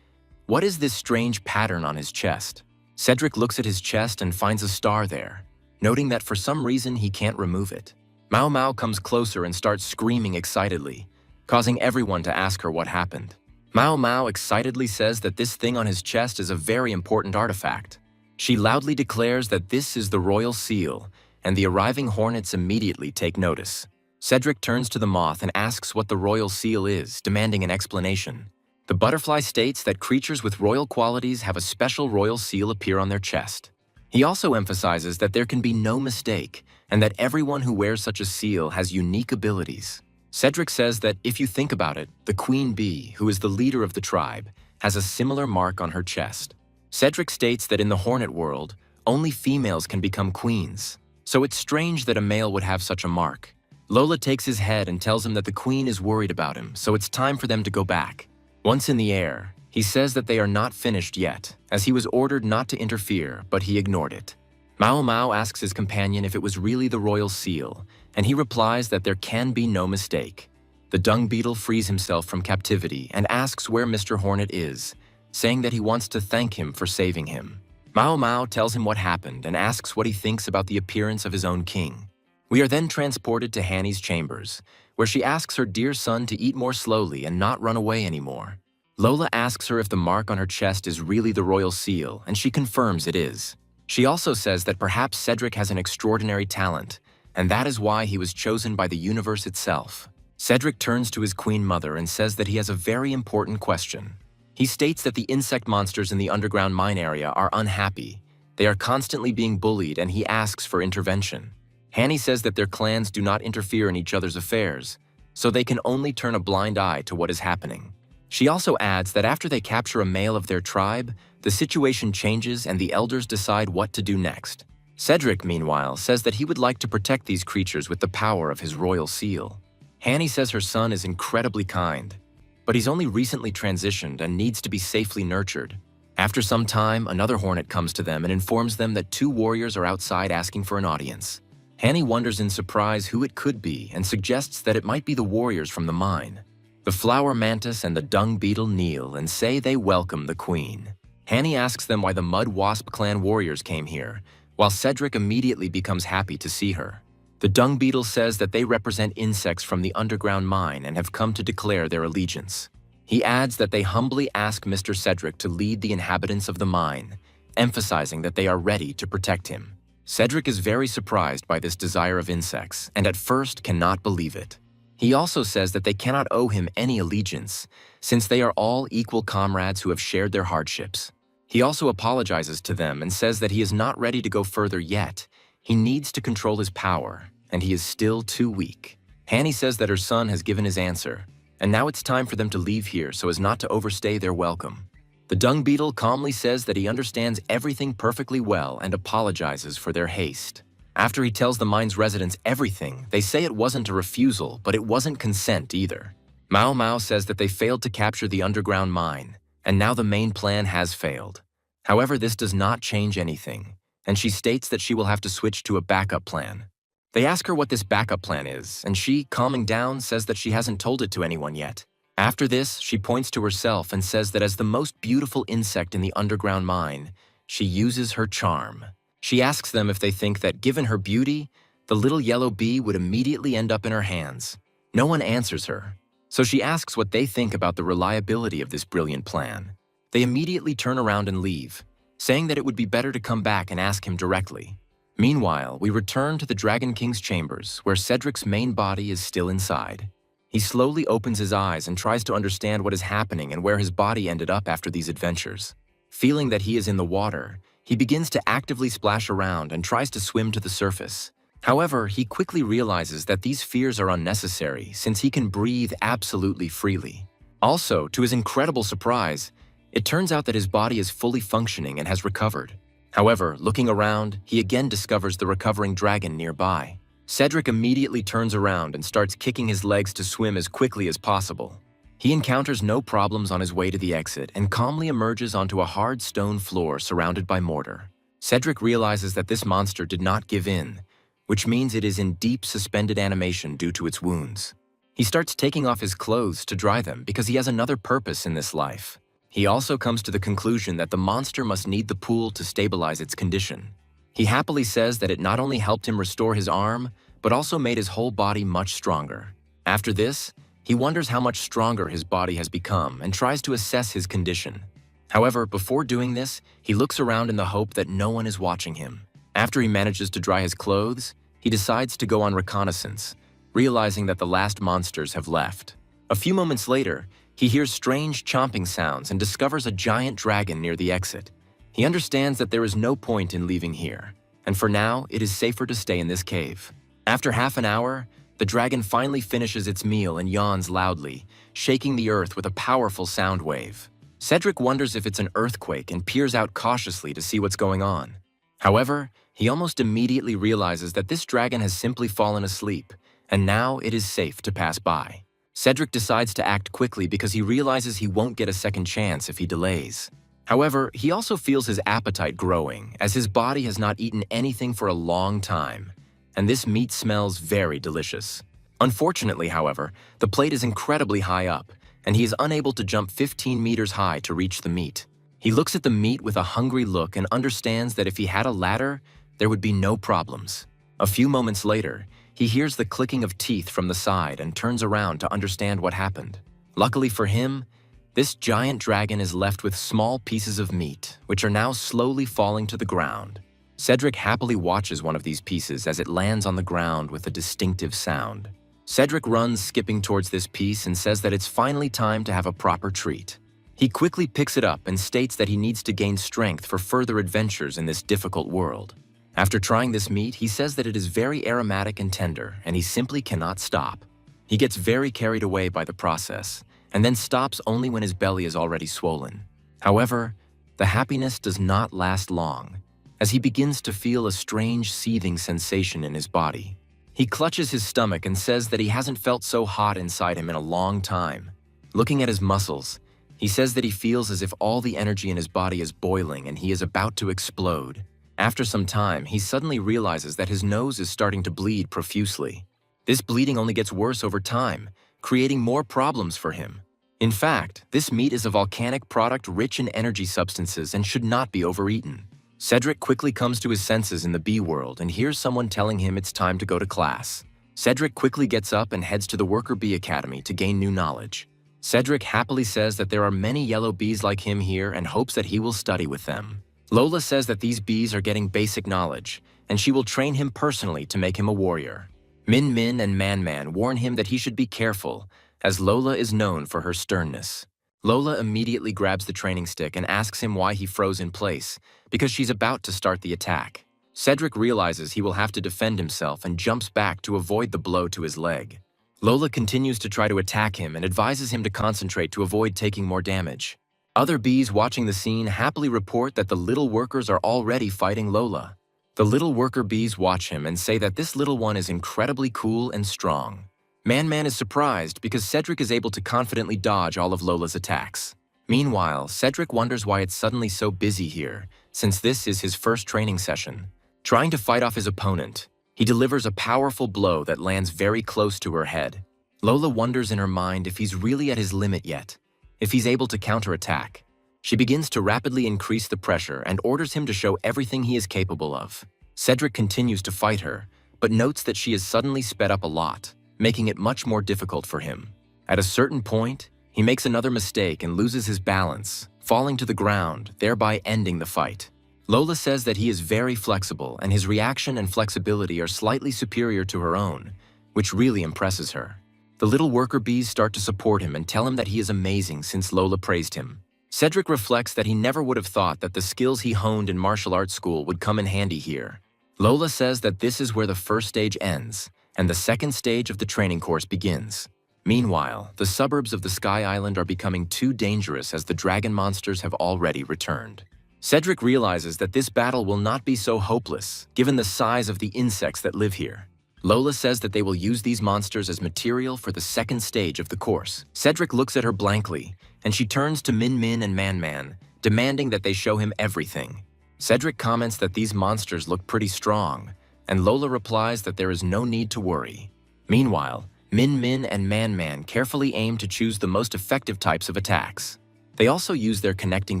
"What is this strange pattern on his chest?" Cedric looks at his chest and finds a star there, noting that for some reason he can't remove it. Mao Mao comes closer and starts screaming excitedly, causing everyone to ask her what happened. Mao Mao excitedly says that this thing on his chest is a very important artifact. She loudly declares that this is the royal seal, and the arriving hornets immediately take notice. Cedric turns to the moth and asks what the royal seal is, demanding an explanation. The butterfly states that creatures with royal qualities have a special royal seal appear on their chest. He also emphasizes that there can be no mistake, and that everyone who wears such a seal has unique abilities. Cedric says that if you think about it, the queen bee, who is the leader of the tribe, has a similar mark on her chest. Cedric states that in the hornet world, only females can become queens, so it's strange that a male would have such a mark. Lola takes his head and tells him that the queen is worried about him, so it's time for them to go back. Once in the air, he says that they are not finished yet, as he was ordered not to interfere, but he ignored it. Mao Mao asks his companion if it was really the royal seal, and he replies that there can be no mistake. The dung beetle frees himself from captivity and asks where Mr. Hornet is, saying that he wants to thank him for saving him. Mao Mao tells him what happened and asks what he thinks about the appearance of his own king. We are then transported to Hanny's chambers, where she asks her dear son to eat more slowly and not run away anymore. Lola asks her if the mark on her chest is really the royal seal, and she confirms it is. She also says that perhaps Cedric has an extraordinary talent, and that is why he was chosen by the universe itself. Cedric turns to his queen mother and says that he has a very important question. He states that the insect monsters in the underground mine area are unhappy. They are constantly being bullied, and he asks for intervention. Hanny says that their clans do not interfere in each other's affairs, so they can only turn a blind eye to what is happening. She also adds that after they capture a male of their tribe, the situation changes and the elders decide what to do next. Cedric, meanwhile, says that he would like to protect these creatures with the power of his royal seal. Hanny says her son is incredibly kind, but he's only recently transitioned and needs to be safely nurtured. After some time, another hornet comes to them and informs them that 2 warriors are outside asking for an audience. Hanny wonders in surprise who it could be and suggests that it might be the warriors from the mine. The flower mantis and the dung beetle kneel and say they welcome the queen. Hanny asks them why the mud wasp clan warriors came here, while Cedric immediately becomes happy to see her. The dung beetle says that they represent insects from the underground mine and have come to declare their allegiance. He adds that they humbly ask Mr. Cedric to lead the inhabitants of the mine, emphasizing that they are ready to protect him. Cedric is very surprised by this desire of insects and at first cannot believe it. He also says that they cannot owe him any allegiance, since they are all equal comrades who have shared their hardships. He also apologizes to them and says that he is not ready to go further yet. He needs to control his power, and he is still too weak. Hanny says that her son has given his answer, and now it's time for them to leave here so as not to overstay their welcome. The dung beetle calmly says that he understands everything perfectly well and apologizes for their haste. After he tells the mine's residents everything, they say it wasn't a refusal, but it wasn't consent either. Mao Mao says that they failed to capture the underground mine, and now the main plan has failed. However, this does not change anything, and she states that she will have to switch to a backup plan. They ask her what this backup plan is, and she, calming down, says that she hasn't told it to anyone yet. After this, she points to herself and says that as the most beautiful insect in the underground mine, she uses her charm. She asks them if they think that, given her beauty, the little yellow bee would immediately end up in her hands. No one answers her, so she asks what they think about the reliability of this brilliant plan. They immediately turn around and leave, saying that it would be better to come back and ask him directly. Meanwhile, we return to the Dragon King's chambers, where Cedric's main body is still inside. He slowly opens his eyes and tries to understand what is happening and where his body ended up after these adventures. Feeling that he is in the water, he begins to actively splash around and tries to swim to the surface. However, he quickly realizes that these fears are unnecessary since he can breathe absolutely freely. Also, to his incredible surprise, it turns out that his body is fully functioning and has recovered. However, looking around, he again discovers the recovering dragon nearby. Cedric immediately turns around and starts kicking his legs to swim as quickly as possible. He encounters no problems on his way to the exit and calmly emerges onto a hard stone floor surrounded by mortar. Cedric realizes that this monster did not give in, which means it is in deep suspended animation due to its wounds. He starts taking off his clothes to dry them because he has another purpose in this life. He also comes to the conclusion that the monster must need the pool to stabilize its condition. He happily says that it not only helped him restore his arm, but also made his whole body much stronger. After this, he wonders how much stronger his body has become and tries to assess his condition. However, before doing this, he looks around in the hope that no one is watching him. After he manages to dry his clothes, he decides to go on reconnaissance, realizing that the last monsters have left. A few moments later, he hears strange chomping sounds and discovers a giant dragon near the exit. He understands that there is no point in leaving here, and for now, it is safer to stay in this cave. After half an hour, the dragon finally finishes its meal and yawns loudly, shaking the earth with a powerful sound wave. Cedric wonders if it's an earthquake and peers out cautiously to see what's going on. However, he almost immediately realizes that this dragon has simply fallen asleep, and now it is safe to pass by. Cedric decides to act quickly because he realizes he won't get a second chance if he delays. However, he also feels his appetite growing as his body has not eaten anything for a long time, and this meat smells very delicious. Unfortunately, however, the plate is incredibly high up, and he is unable to jump 15 meters high to reach the meat. He looks at the meat with a hungry look and understands that if he had a ladder, there would be no problems. A few moments later, he hears the clicking of teeth from the side and turns around to understand what happened. Luckily for him, this giant dragon is left with small pieces of meat, which are now slowly falling to the ground. Cedric happily watches one of these pieces as it lands on the ground with a distinctive sound. Cedric runs skipping towards this piece and says that it's finally time to have a proper treat. He quickly picks it up and states that he needs to gain strength for further adventures in this difficult world. After trying this meat, he says that it is very aromatic and tender, and he simply cannot stop. He gets very carried away by the process, and then stops only when his belly is already swollen. However, the happiness does not last long, as he begins to feel a strange seething sensation in his body. He clutches his stomach and says that he hasn't felt so hot inside him in a long time. Looking at his muscles, he says that he feels as if all the energy in his body is boiling and he is about to explode. After some time, he suddenly realizes that his nose is starting to bleed profusely. This bleeding only gets worse over time, creating more problems for him. In fact, this meat is a volcanic product rich in energy substances and should not be overeaten. Cedric quickly comes to his senses in the bee world and hears someone telling him it's time to go to class. Cedric quickly gets up and heads to the Worker Bee Academy to gain new knowledge. Cedric happily says that there are many yellow bees like him here and hopes that he will study with them. Lola says that these bees are getting basic knowledge, and she will train him personally to make him a warrior. Min Min and Man Man warn him that he should be careful, as Lola is known for her sternness. Lola immediately grabs the training stick and asks him why he froze in place, because she's about to start the attack. Cedric realizes he will have to defend himself and jumps back to avoid the blow to his leg. Lola continues to try to attack him and advises him to concentrate to avoid taking more damage. Other bees watching the scene happily report that the little workers are already fighting Lola. The little worker bees watch him and say that this little one is incredibly cool and strong. Man Man is surprised because Cedric is able to confidently dodge all of Lola's attacks. Meanwhile, Cedric wonders why it's suddenly so busy here, since this is his first training session. Trying to fight off his opponent, he delivers a powerful blow that lands very close to her head. Lola wonders in her mind if he's really at his limit yet, if he's able to counterattack. She begins to rapidly increase the pressure and orders him to show everything he is capable of. Cedric continues to fight her, but notes that she has suddenly sped up a lot, making it much more difficult for him. At a certain point, he makes another mistake and loses his balance, falling to the ground, thereby ending the fight. Lola says that he is very flexible and his reaction and flexibility are slightly superior to her own, which really impresses her. The little worker bees start to support him and tell him that he is amazing since Lola praised him. Cedric reflects that he never would have thought that the skills he honed in martial arts school would come in handy here. Lola says that this is where the first stage ends, and the second stage of the training course begins. Meanwhile, the suburbs of the Sky Island are becoming too dangerous as the dragon monsters have already returned. Cedric realizes that this battle will not be so hopeless, given the size of the insects that live here. Lola says that they will use these monsters as material for the second stage of the course. Cedric looks at her blankly, and she turns to Min Min and Man Man, demanding that they show him everything. Cedric comments that these monsters look pretty strong, and Lola replies that there is no need to worry. Meanwhile, Min Min and Man Man carefully aim to choose the most effective types of attacks. They also use their connecting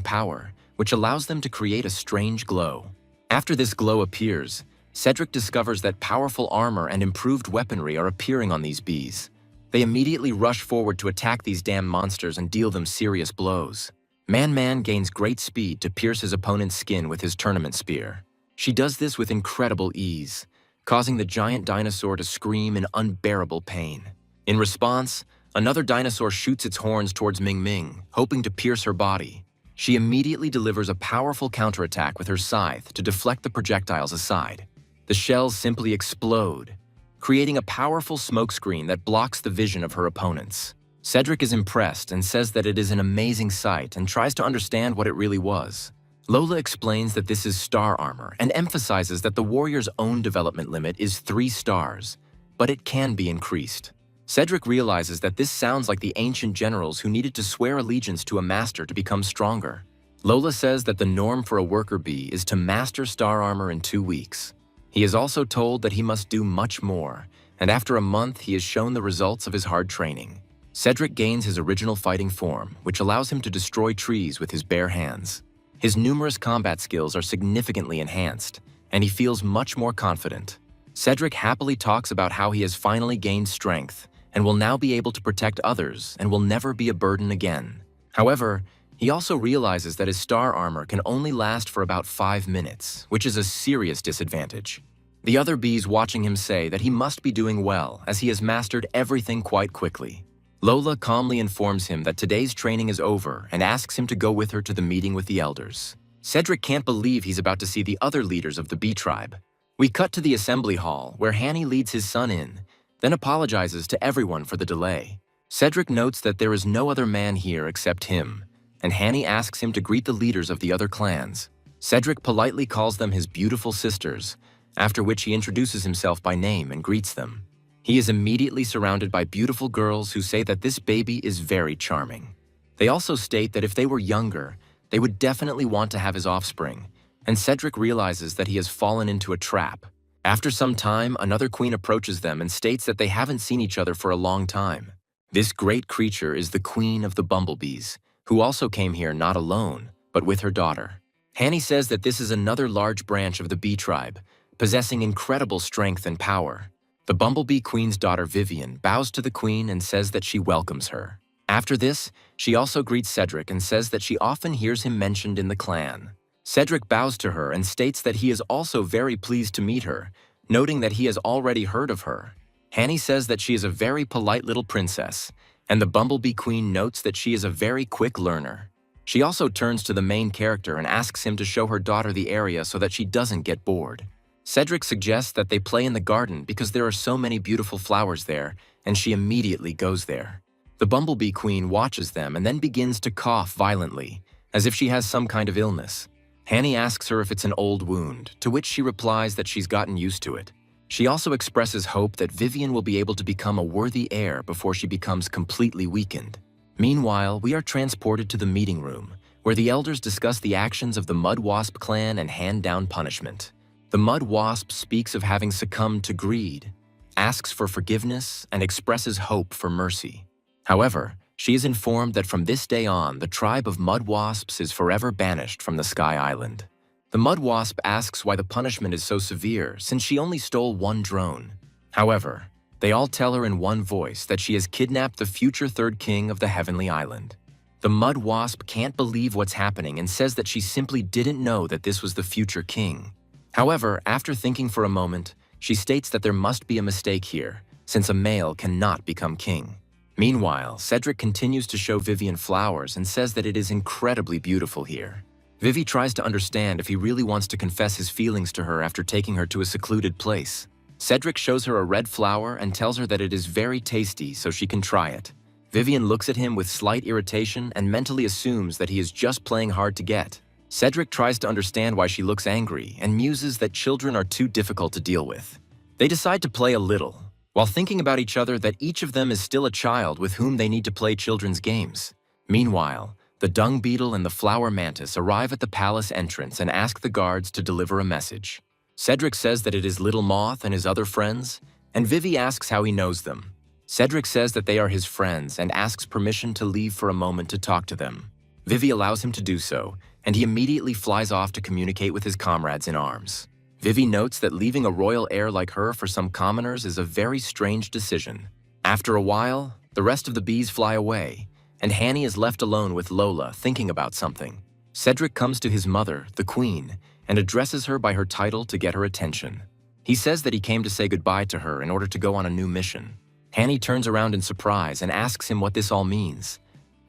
power, which allows them to create a strange glow. After this glow appears, Cedric discovers that powerful armor and improved weaponry are appearing on these bees. They immediately rush forward to attack these damn monsters and deal them serious blows. Man Man gains great speed to pierce his opponent's skin with his tournament spear. She does this with incredible ease, causing the giant dinosaur to scream in unbearable pain. In response, another dinosaur shoots its horns towards Ming Ming, hoping to pierce her body. She immediately delivers a powerful counterattack with her scythe to deflect the projectiles aside. The shells simply explode, creating a powerful smokescreen that blocks the vision of her opponents. Cedric is impressed and says that it is an amazing sight and tries to understand what it really was. Lola explains that this is star armor and emphasizes that the warrior's own development limit is 3 stars, but it can be increased. Cedric realizes that this sounds like the ancient generals who needed to swear allegiance to a master to become stronger. Lola says that the norm for a worker bee is to master star armor in 2 weeks. He is also told that he must do much more, and after a month he is shown the results of his hard training. Cedric gains his original fighting form, which allows him to destroy trees with his bare hands. His numerous combat skills are significantly enhanced, and he feels much more confident. Cedric happily talks about how he has finally gained strength, and will now be able to protect others and will never be a burden again. However, He also realizes that his star armor can only last for about 5 minutes, which is a serious disadvantage. The other bees watching him say that he must be doing well as he has mastered everything quite quickly. Lola calmly informs him that today's training is over and asks him to go with her to the meeting with the elders. Cedric can't believe he's about to see the other leaders of the bee tribe. We cut to the assembly hall where Hanny leads his son in, then apologizes to everyone for the delay. Cedric notes that there is no other man here except him, and Hanny asks him to greet the leaders of the other clans. Cedric politely calls them his beautiful sisters, after which he introduces himself by name and greets them. He is immediately surrounded by beautiful girls who say that this baby is very charming. They also state that if they were younger, they would definitely want to have his offspring, and Cedric realizes that he has fallen into a trap. After some time, another queen approaches them and states that they haven't seen each other for a long time. This great creature is the queen of the bumblebees, who also came here not alone, but with her daughter. Hanny says that this is another large branch of the bee tribe, possessing incredible strength and power. The bumblebee queen's daughter Vivian bows to the queen and says that she welcomes her. After this, she also greets Cedric and says that she often hears him mentioned in the clan. Cedric bows to her and states that he is also very pleased to meet her, noting that he has already heard of her. Hanny says that she is a very polite little princess, and the bumblebee queen notes that she is a very quick learner. She also turns to the main character and asks him to show her daughter the area so that she doesn't get bored. Cedric suggests that they play in the garden because there are so many beautiful flowers there, and she immediately goes there. The bumblebee queen watches them and then begins to cough violently, as if she has some kind of illness. Hanny asks her if it's an old wound, to which she replies that she's gotten used to it. She also expresses hope that Vivian will be able to become a worthy heir before she becomes completely weakened. Meanwhile, we are transported to the meeting room, where the elders discuss the actions of the Mud Wasp clan and hand down punishment. The Mud Wasp speaks of having succumbed to greed, asks for forgiveness, and expresses hope for mercy. However, she is informed that from this day on, the tribe of Mud Wasps is forever banished from the Sky Island. The Mud Wasp asks why the punishment is so severe since she only stole one drone. However, they all tell her in one voice that she has kidnapped the future third king of the Heavenly Island. The Mud Wasp can't believe what's happening and says that she simply didn't know that this was the future king. However, after thinking for a moment, she states that there must be a mistake here, since a male cannot become king. Meanwhile, Cedric continues to show Vivian flowers and says that it is incredibly beautiful here. Vivi tries to understand if he really wants to confess his feelings to her after taking her to a secluded place. Cedric shows her a red flower and tells her that it is very tasty so she can try it. Vivian looks at him with slight irritation and mentally assumes that he is just playing hard to get. Cedric tries to understand why she looks angry and muses that children are too difficult to deal with. They decide to play a little, while thinking about each other that each of them is still a child with whom they need to play children's games. Meanwhile, the dung beetle and the flower mantis arrive at the palace entrance and ask the guards to deliver a message. Cedric says that it is Little Moth and his other friends, and Vivi asks how he knows them. Cedric says that they are his friends and asks permission to leave for a moment to talk to them. Vivi allows him to do so, and he immediately flies off to communicate with his comrades in arms. Vivi notes that leaving a royal heir like her for some commoners is a very strange decision. After a while, the rest of the bees fly away, and Hanny is left alone with Lola thinking about something. Cedric comes to his mother, the queen, and addresses her by her title to get her attention. He says that he came to say goodbye to her in order to go on a new mission. Hanny turns around in surprise and asks him what this all means,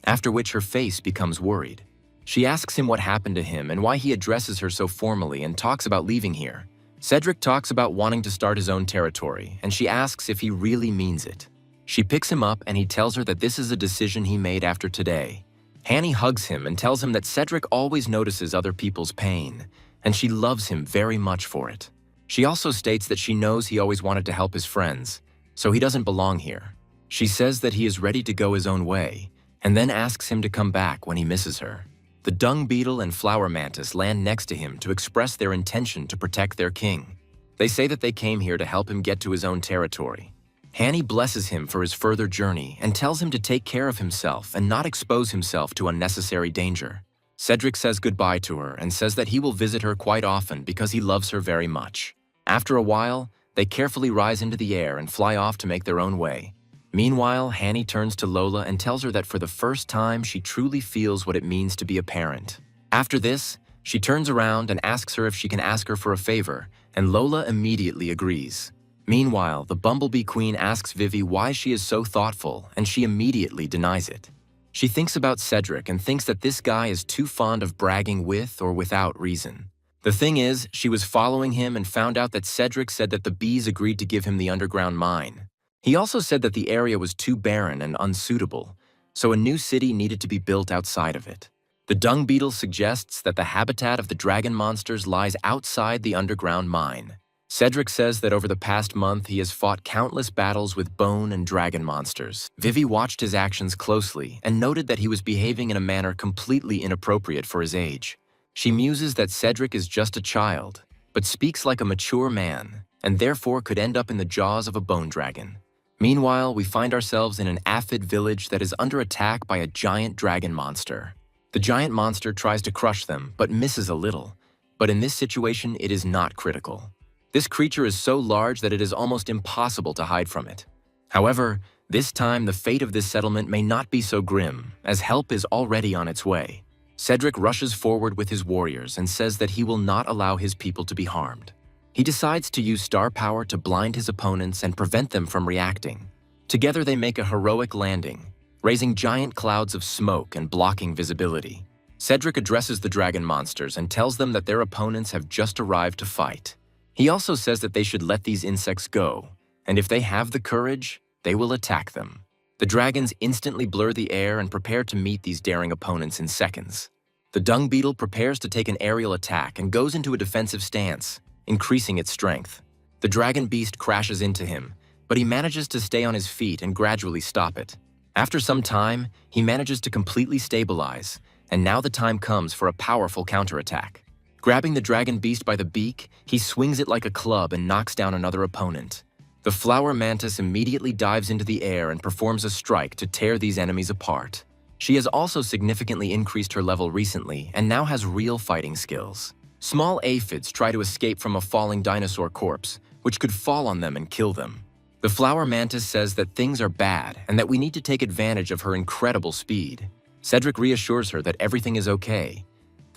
after which her face becomes worried. She asks him what happened to him and why he addresses her so formally and talks about leaving here. Cedric talks about wanting to start his own territory, and she asks if he really means it. She picks him up and he tells her that this is a decision he made after today. Hanny hugs him and tells him that Cedric always notices other people's pain, and she loves him very much for it. She also states that she knows he always wanted to help his friends, so he doesn't belong here. She says that he is ready to go his own way, and then asks him to come back when he misses her. The dung beetle and flower mantis land next to him to express their intention to protect their king. They say that they came here to help him get to his own territory. Hanny blesses him for his further journey and tells him to take care of himself and not expose himself to unnecessary danger. Cedric says goodbye to her and says that he will visit her quite often because he loves her very much. After a while, they carefully rise into the air and fly off to make their own way. Meanwhile, Hanny turns to Lola and tells her that for the first time she truly feels what it means to be a parent. After this, she turns around and asks her if she can ask her for a favor, and Lola immediately agrees. Meanwhile, the Bumblebee Queen asks Vivi why she is so thoughtful, and she immediately denies it. She thinks about Cedric and thinks that this guy is too fond of bragging with or without reason. The thing is, she was following him and found out that Cedric said that the bees agreed to give him the underground mine. He also said that the area was too barren and unsuitable, so a new city needed to be built outside of it. The dung beetle suggests that the habitat of the dragon monsters lies outside the underground mine. Cedric says that over the past month he has fought countless battles with bone and dragon monsters. Vivi watched his actions closely and noted that he was behaving in a manner completely inappropriate for his age. She muses that Cedric is just a child, but speaks like a mature man, and therefore could end up in the jaws of a bone dragon. Meanwhile, we find ourselves in an aphid village that is under attack by a giant dragon monster. The giant monster tries to crush them, but misses a little. But in this situation, it is not critical. This creature is so large that it is almost impossible to hide from it. However, this time the fate of this settlement may not be so grim, as help is already on its way. Cedric rushes forward with his warriors and says that he will not allow his people to be harmed. He decides to use star power to blind his opponents and prevent them from reacting. Together they make a heroic landing, raising giant clouds of smoke and blocking visibility. Cedric addresses the dragon monsters and tells them that their opponents have just arrived to fight. He also says that they should let these insects go, and if they have the courage, they will attack them. The dragons instantly blur the air and prepare to meet these daring opponents in seconds. The dung beetle prepares to take an aerial attack and goes into a defensive stance, increasing its strength. The dragon beast crashes into him, but he manages to stay on his feet and gradually stop it. After some time, he manages to completely stabilize, and now the time comes for a powerful counterattack. Grabbing the dragon beast by the beak, he swings it like a club and knocks down another opponent. The flower mantis immediately dives into the air and performs a strike to tear these enemies apart. She has also significantly increased her level recently and now has real fighting skills. Small aphids try to escape from a falling dinosaur corpse, which could fall on them and kill them. The flower mantis says that things are bad and that we need to take advantage of her incredible speed. Cedric reassures her that everything is okay,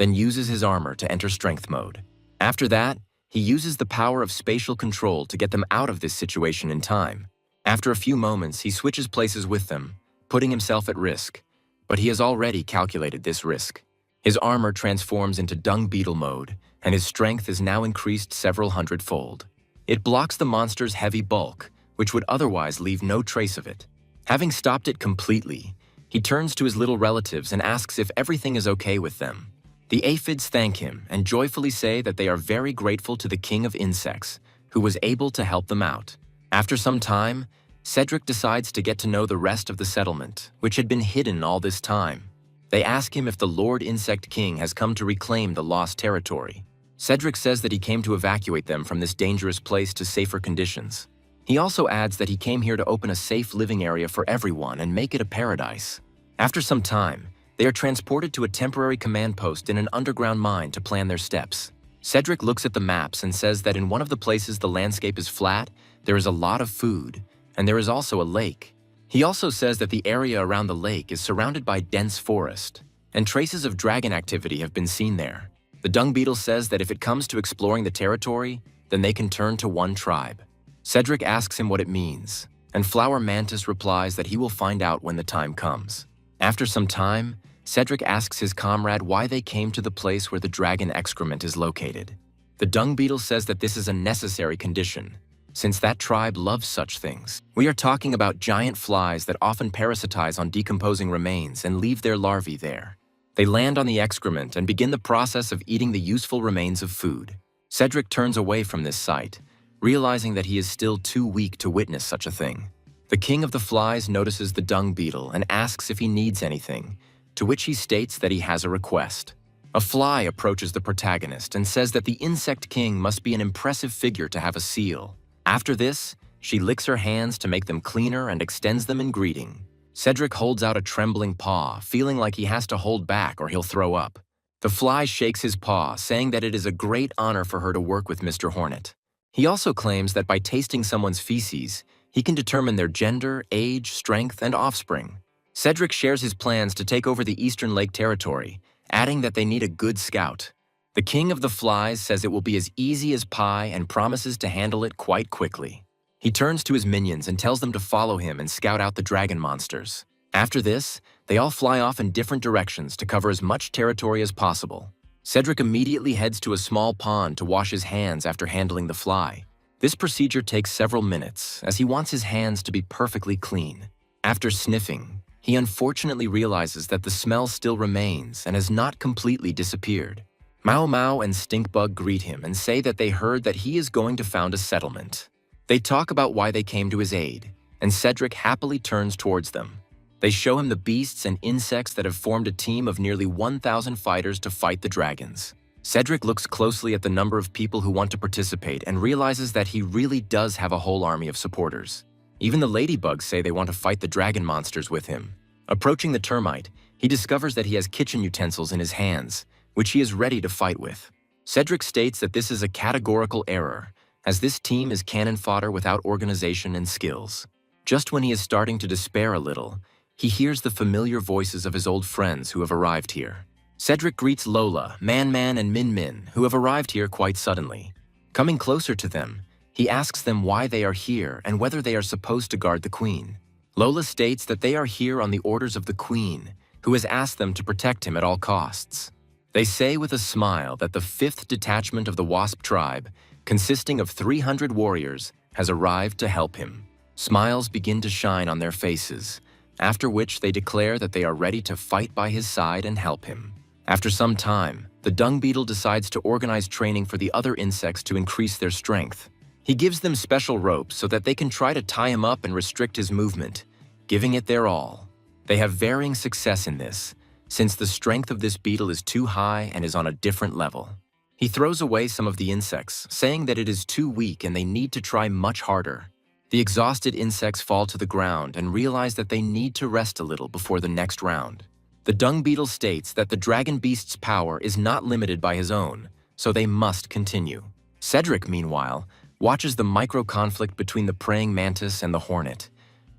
then uses his armor to enter strength mode. After that, he uses the power of spatial control to get them out of this situation in time. After a few moments, he switches places with them, putting himself at risk, but he has already calculated this risk. His armor transforms into dung beetle mode, and his strength is now increased several hundredfold. It blocks the monster's heavy bulk, which would otherwise leave no trace of it. Having stopped it completely, he turns to his little relatives and asks if everything is okay with them. The aphids thank him and joyfully say that they are very grateful to the king of insects, who was able to help them out. After some time, Cedric decides to get to know the rest of the settlement, which had been hidden all this time. They ask him if the Lord Insect King has come to reclaim the lost territory. Cedric says that he came to evacuate them from this dangerous place to safer conditions. He also adds that he came here to open a safe living area for everyone and make it a paradise. After some time, they are transported to a temporary command post in an underground mine to plan their steps. Cedric looks at the maps and says that in one of the places the landscape is flat, there is a lot of food, and there is also a lake. He also says that the area around the lake is surrounded by dense forest, and traces of dragon activity have been seen there. The dung beetle says that if it comes to exploring the territory, then they can turn to one tribe. Cedric asks him what it means, and Flower Mantis replies that he will find out when the time comes. After some time, Cedric asks his comrade why they came to the place where the dragon excrement is located. The dung beetle says that this is a necessary condition, since that tribe loves such things. We are talking about giant flies that often parasitize on decomposing remains and leave their larvae there. They land on the excrement and begin the process of eating the useful remains of food. Cedric turns away from this sight, realizing that he is still too weak to witness such a thing. The king of the flies notices the dung beetle and asks if he needs anything, to which he states that he has a request. A fly approaches the protagonist and says that the insect king must be an impressive figure to have a seal. After this, she licks her hands to make them cleaner and extends them in greeting. Cedric holds out a trembling paw, feeling like he has to hold back or he'll throw up. The fly shakes his paw, saying that it is a great honor for her to work with Mr. Hornet. He also claims that by tasting someone's feces, He can determine their gender, age, strength, and offspring. Cedric shares his plans to take over the Eastern Lake Territory, adding that they need a good scout. The King of the Flies says it will be as easy as pie and promises to handle it quite quickly. He turns to his minions and tells them to follow him and scout out the dragon monsters. After this, they all fly off in different directions to cover as much territory as possible. Cedric immediately heads to a small pond to wash his hands after handling the fly. This procedure takes several minutes, as he wants his hands to be perfectly clean. After sniffing, he unfortunately realizes that the smell still remains and has not completely disappeared. Mao Mao and Stinkbug greet him and say that they heard that he is going to found a settlement. They talk about why they came to his aid, and Cedric happily turns towards them. They show him the beasts and insects that have formed a team of nearly 1,000 fighters to fight the dragons. Cedric looks closely at the number of people who want to participate and realizes that he really does have a whole army of supporters. Even the ladybugs say they want to fight the dragon monsters with him. Approaching the termite, he discovers that he has kitchen utensils in his hands, which he is ready to fight with. Cedric states that this is a categorical error, as this team is cannon fodder without organization and skills. Just when he is starting to despair a little, he hears the familiar voices of his old friends who have arrived here. Cedric greets Lola, Man Man, and Min Min, who have arrived here quite suddenly. Coming closer to them, he asks them why they are here and whether they are supposed to guard the Queen. Lola states that they are here on the orders of the Queen, who has asked them to protect him at all costs. They say with a smile that the 5th detachment of the Wasp tribe, consisting of 300 warriors, has arrived to help him. Smiles begin to shine on their faces, after which they declare that they are ready to fight by his side and help him. After some time, the dung beetle decides to organize training for the other insects to increase their strength. He gives them special ropes so that they can try to tie him up and restrict his movement, giving it their all. They have varying success in this, since the strength of this beetle is too high and is on a different level. He throws away some of the insects, saying that it is too weak and they need to try much harder. The exhausted insects fall to the ground and realize that they need to rest a little before the next round. The dung beetle states that the dragon beast's power is not limited by his own, so they must continue. Cedric, meanwhile, watches the micro-conflict between the praying mantis and the hornet,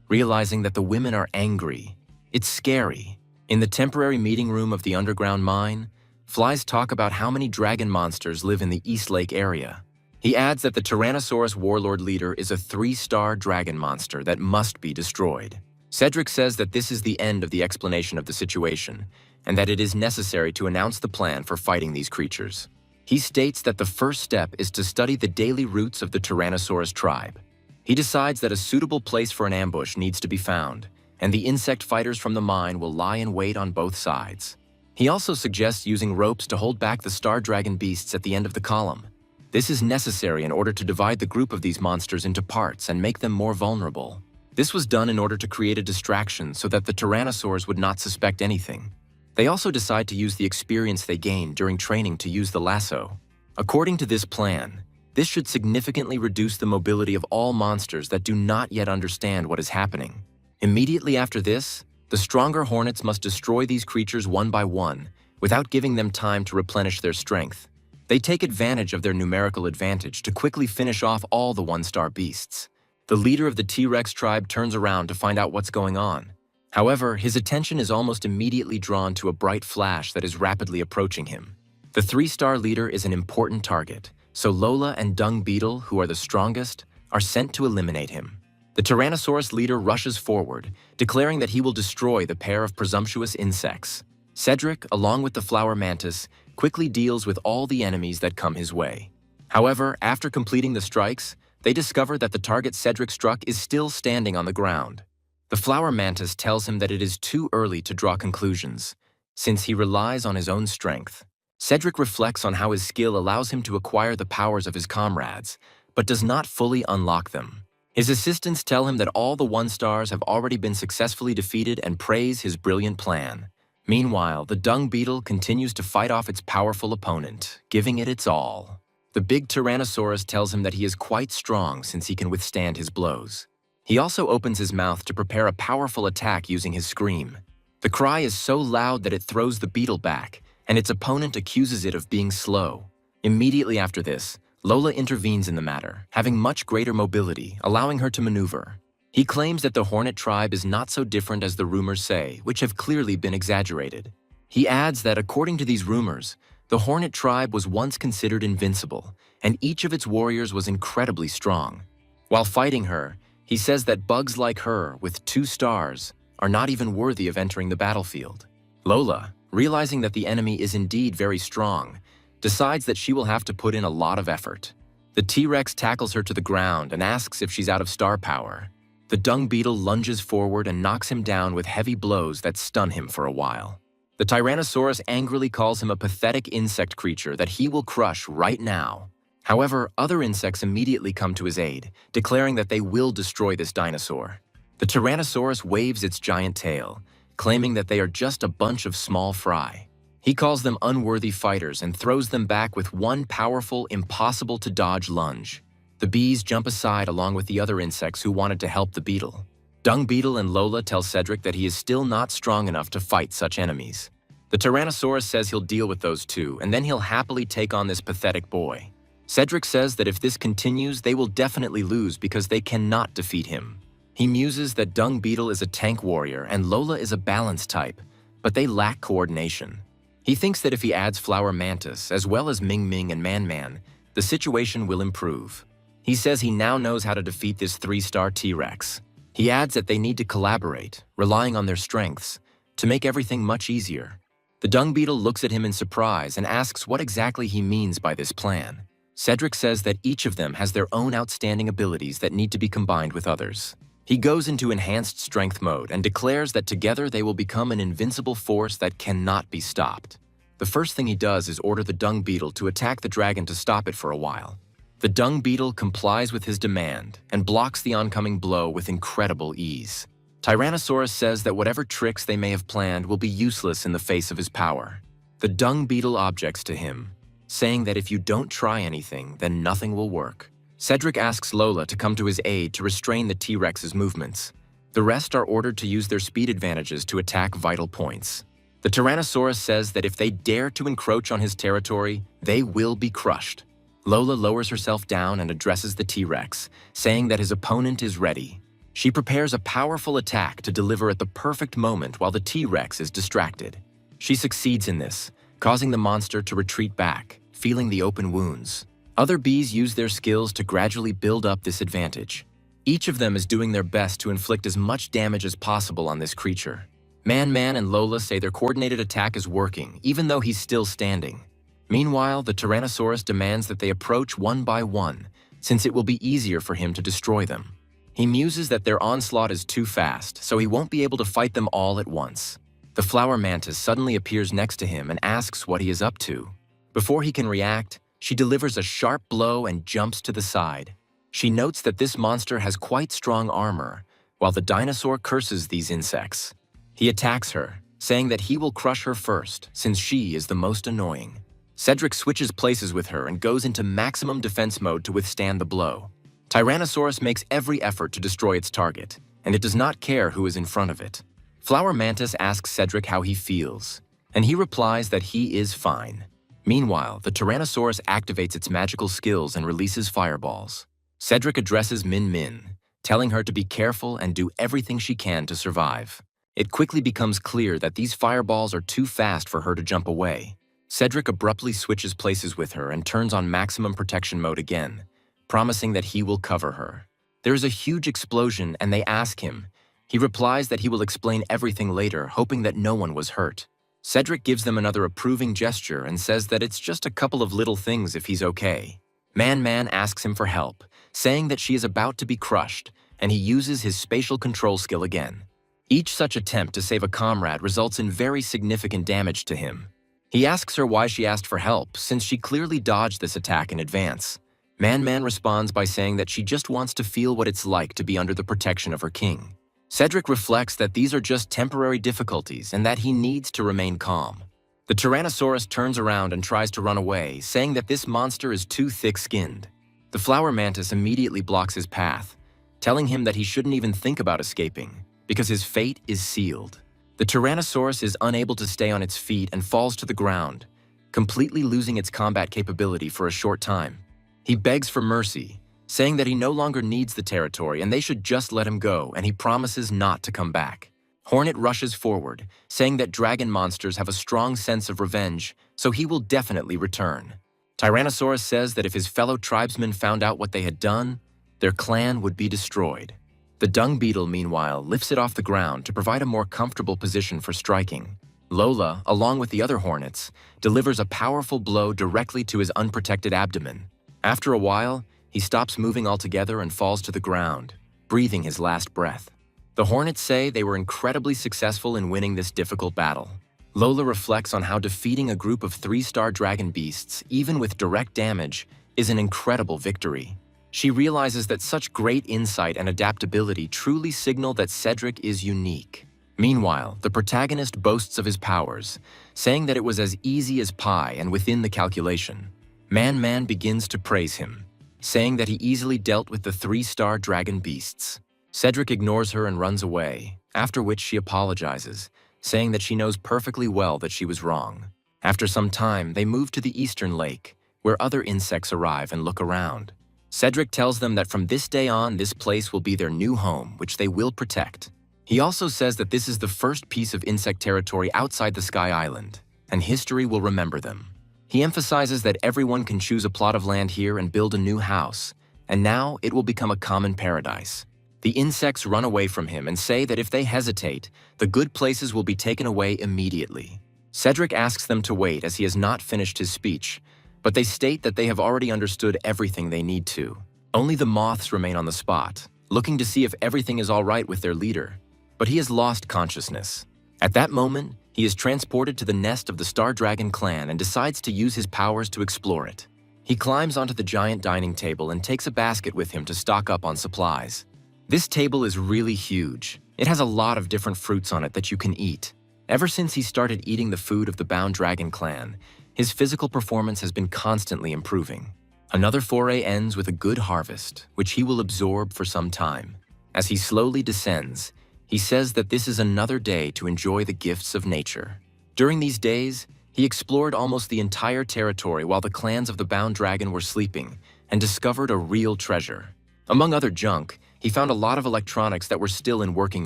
realizing that the women are angry. It's scary. In the temporary meeting room of the underground mine, Flies talk about how many dragon monsters live in the East Lake area. He adds that the Tyrannosaurus warlord leader is a 3-star dragon monster that must be destroyed. Cedric says that this is the end of the explanation of the situation, and that it is necessary to announce the plan for fighting these creatures. He states that the first step is to study the daily routes of the Tyrannosaurus tribe. He decides that a suitable place for an ambush needs to be found, and the insect fighters from the mine will lie in wait on both sides. He also suggests using ropes to hold back the star dragon beasts at the end of the column. This is necessary in order to divide the group of these monsters into parts and make them more vulnerable. This was done in order to create a distraction so that the tyrannosaurs would not suspect anything. They also decide to use the experience they gained during training to use the lasso. According to this plan, this should significantly reduce the mobility of all monsters that do not yet understand what is happening. Immediately after this, the stronger hornets must destroy these creatures one by one, without giving them time to replenish their strength. They take advantage of their numerical advantage to quickly finish off all the 1-star beasts. The leader of the T-Rex tribe turns around to find out what's going on. However, his attention is almost immediately drawn to a bright flash that is rapidly approaching him. The 3-star leader is an important target, so Lola and Dung Beetle, who are the strongest, are sent to eliminate him. The Tyrannosaurus leader rushes forward, declaring that he will destroy the pair of presumptuous insects. Cedric, along with the flower mantis, quickly deals with all the enemies that come his way. However, after completing the strikes, they discover that the target Cedric struck is still standing on the ground. The flower mantis tells him that it is too early to draw conclusions, since he relies on his own strength. Cedric reflects on how his skill allows him to acquire the powers of his comrades, but does not fully unlock them. His assistants tell him that all the 1-stars have already been successfully defeated and praise his brilliant plan. Meanwhile, the dung beetle continues to fight off its powerful opponent, giving it its all. The big Tyrannosaurus tells him that he is quite strong since he can withstand his blows. He also opens his mouth to prepare a powerful attack using his scream. The cry is so loud that it throws the beetle back, and its opponent accuses it of being slow. Immediately after this, Lola intervenes in the matter, having much greater mobility, allowing her to maneuver. He claims that the Hornet tribe is not so different as the rumors say, which have clearly been exaggerated. He adds that according to these rumors, the Hornet tribe was once considered invincible, and each of its warriors was incredibly strong. While fighting her, he says that bugs like her, with 2 stars, are not even worthy of entering the battlefield. Lola, realizing that the enemy is indeed very strong, decides that she will have to put in a lot of effort. The T-Rex tackles her to the ground and asks if she's out of star power. The dung beetle lunges forward and knocks him down with heavy blows that stun him for a while. The Tyrannosaurus angrily calls him a pathetic insect creature that he will crush right now. However, other insects immediately come to his aid, declaring that they will destroy this dinosaur. The Tyrannosaurus waves its giant tail, claiming that they are just a bunch of small fry. He calls them unworthy fighters and throws them back with one powerful, impossible-to-dodge lunge. The bees jump aside along with the other insects who wanted to help the beetle. Dung Beetle and Lola tell Cedric that he is still not strong enough to fight such enemies. The Tyrannosaurus says he'll deal with those two, and then he'll happily take on this pathetic boy. Cedric says that if this continues, they will definitely lose because they cannot defeat him. He muses that Dung Beetle is a tank warrior and Lola is a balance type, but they lack coordination. He thinks that if he adds Flower Mantis, as well as Ming Ming and Man Man, the situation will improve. He says he now knows how to defeat this 3-star T-Rex. He adds that they need to collaborate, relying on their strengths, to make everything much easier. The Dung Beetle looks at him in surprise and asks what exactly he means by this plan. Cedric says that each of them has their own outstanding abilities that need to be combined with others. He goes into enhanced strength mode and declares that together they will become an invincible force that cannot be stopped. The first thing he does is order the Dung Beetle to attack the dragon to stop it for a while. The Dung Beetle complies with his demand and blocks the oncoming blow with incredible ease. Tyrannosaurus says that whatever tricks they may have planned will be useless in the face of his power. The Dung Beetle objects to him, saying that if you don't try anything, then nothing will work. Cedric asks Lola to come to his aid to restrain the T-Rex's movements. The rest are ordered to use their speed advantages to attack vital points. The Tyrannosaurus says that if they dare to encroach on his territory, they will be crushed. Lola lowers herself down and addresses the T-Rex, saying that his opponent is ready. She prepares a powerful attack to deliver at the perfect moment while the T-Rex is distracted. She succeeds in this, causing the monster to retreat back, feeling the open wounds. Other bees use their skills to gradually build up this advantage. Each of them is doing their best to inflict as much damage as possible on this creature. Man Man and Lola say their coordinated attack is working, even though he's still standing. Meanwhile, the Tyrannosaurus demands that they approach one by one, since it will be easier for him to destroy them. He muses that their onslaught is too fast, so he won't be able to fight them all at once. The Flower Mantis suddenly appears next to him and asks what he is up to. Before he can react, she delivers a sharp blow and jumps to the side. She notes that this monster has quite strong armor, while the dinosaur curses these insects. He attacks her, saying that he will crush her first, since she is the most annoying. Cedric switches places with her and goes into maximum defense mode to withstand the blow. Tyrannosaurus makes every effort to destroy its target, and it does not care who is in front of it. Flower Mantis asks Cedric how he feels, and he replies that he is fine. Meanwhile, the Tyrannosaurus activates its magical skills and releases fireballs. Cedric addresses Min Min, telling her to be careful and do everything she can to survive. It quickly becomes clear that these fireballs are too fast for her to jump away. Cedric abruptly switches places with her and turns on maximum protection mode again, promising that he will cover her. There is a huge explosion and they ask him. He replies that he will explain everything later, hoping that no one was hurt. Cedric gives them another approving gesture and says that it's just a couple of little things if he's okay. Man Man asks him for help, saying that she is about to be crushed, and he uses his spatial control skill again. Each such attempt to save a comrade results in very significant damage to him. He asks her why she asked for help, since she clearly dodged this attack in advance. Man Man responds by saying that she just wants to feel what it's like to be under the protection of her king. Cedric reflects that these are just temporary difficulties and that he needs to remain calm. The Tyrannosaurus turns around and tries to run away, saying that this monster is too thick-skinned. The Flower Mantis immediately blocks his path, telling him that he shouldn't even think about escaping, because his fate is sealed. The Tyrannosaurus is unable to stay on its feet and falls to the ground, completely losing its combat capability for a short time. He begs for mercy, saying that he no longer needs the territory and they should just let him go, and he promises not to come back. Hornet rushes forward, saying that dragon monsters have a strong sense of revenge, so he will definitely return. Tyrannosaurus says that if his fellow tribesmen found out what they had done, their clan would be destroyed. The dung beetle, meanwhile, lifts it off the ground to provide a more comfortable position for striking. Lola, along with the other hornets, delivers a powerful blow directly to his unprotected abdomen. After a while, he stops moving altogether and falls to the ground, breathing his last breath. The hornets say they were incredibly successful in winning this difficult battle. Lola reflects on how defeating a group of 3-star dragon beasts, even with direct damage, is an incredible victory. She realizes that such great insight and adaptability truly signal that Cedric is unique. Meanwhile, the protagonist boasts of his powers, saying that it was as easy as pie and within the calculation. Man begins to praise him, saying that he easily dealt with the 3-star dragon beasts. Cedric ignores her and runs away, after which she apologizes, saying that she knows perfectly well that she was wrong. After some time, they move to the eastern lake, where other insects arrive and look around. Cedric tells them that from this day on, this place will be their new home, which they will protect. He also says that this is the first piece of insect territory outside the Sky Island, and history will remember them. He emphasizes that everyone can choose a plot of land here and build a new house, and now it will become a common paradise. The insects run away from him and say that if they hesitate, the good places will be taken away immediately. Cedric asks them to wait as he has not finished his speech, but they state that they have already understood everything they need to. Only the moths remain on the spot, looking to see if everything is all right with their leader, but he has lost consciousness. At that moment, he is transported to the nest of the Star Dragon clan and decides to use his powers to explore it. He climbs onto the giant dining table and takes a basket with him to stock up on supplies. This table is really huge. It has a lot of different fruits on it that you can eat. Ever since he started eating the food of the Bound Dragon clan, his physical performance has been constantly improving. Another foray ends with a good harvest, which he will absorb for some time. As he slowly descends, he says that this is another day to enjoy the gifts of nature. During these days, he explored almost the entire territory while the clans of the Bound Dragon were sleeping and discovered a real treasure. Among other junk, he found a lot of electronics that were still in working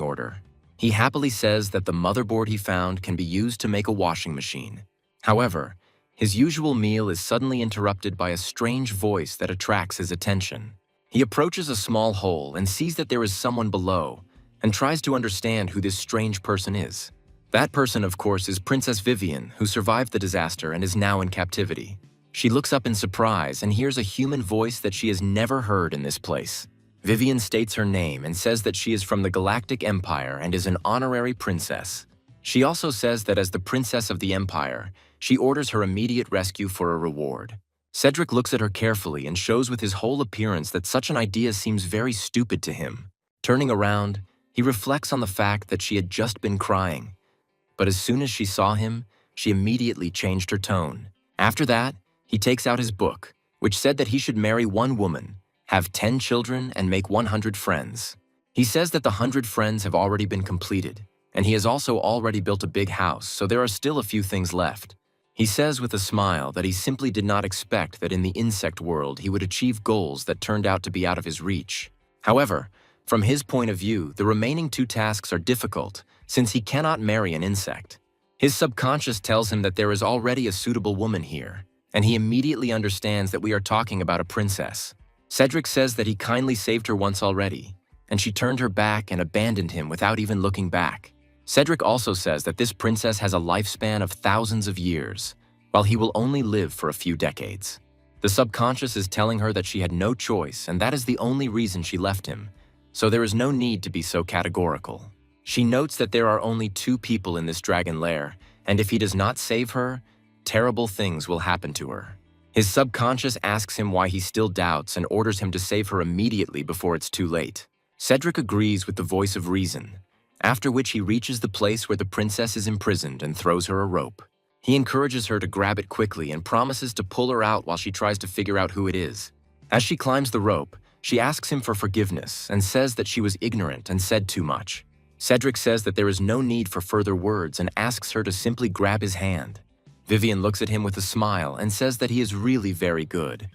order. He happily says that the motherboard he found can be used to make a washing machine. However, his usual meal is suddenly interrupted by a strange voice that attracts his attention. He approaches a small hole and sees that there is someone below, and tries to understand who this strange person is. That person, of course, is Princess Vivian, who survived the disaster and is now in captivity. She looks up in surprise and hears a human voice that she has never heard in this place. Vivian states her name and says that she is from the Galactic Empire and is an honorary princess. She also says that as the princess of the Empire, she orders her immediate rescue for a reward. Cedric looks at her carefully and shows with his whole appearance that such an idea seems very stupid to him. Turning around, he reflects on the fact that she had just been crying. But as soon as she saw him, she immediately changed her tone. After that, he takes out his book, which said that he should marry one woman, have 10 children, and make 100 friends. He says that the 100 friends have already been completed, and he has also already built a big house, so there are still a few things left. He says with a smile that he simply did not expect that in the insect world he would achieve goals that turned out to be out of his reach. However, from his point of view, the remaining 2 tasks are difficult, since he cannot marry an insect. His subconscious tells him that there is already a suitable woman here, and he immediately understands that we are talking about a princess. Cedric says that he kindly saved her once already, and she turned her back and abandoned him without even looking back. Cedric also says that this princess has a lifespan of thousands of years, while he will only live for a few decades. The subconscious is telling her that she had no choice, and that is the only reason she left him, so there is no need to be so categorical. She notes that there are only 2 people in this dragon lair, and if he does not save her, terrible things will happen to her. His subconscious asks him why he still doubts and orders him to save her immediately before it's too late. Cedric agrees with the voice of reason, after which he reaches the place where the princess is imprisoned and throws her a rope. He encourages her to grab it quickly and promises to pull her out while she tries to figure out who it is. As she climbs the rope, she asks him for forgiveness and says that she was ignorant and said too much. Cedric says that there is no need for further words and asks her to simply grab his hand. Vivian looks at him with a smile and says that he is really very good.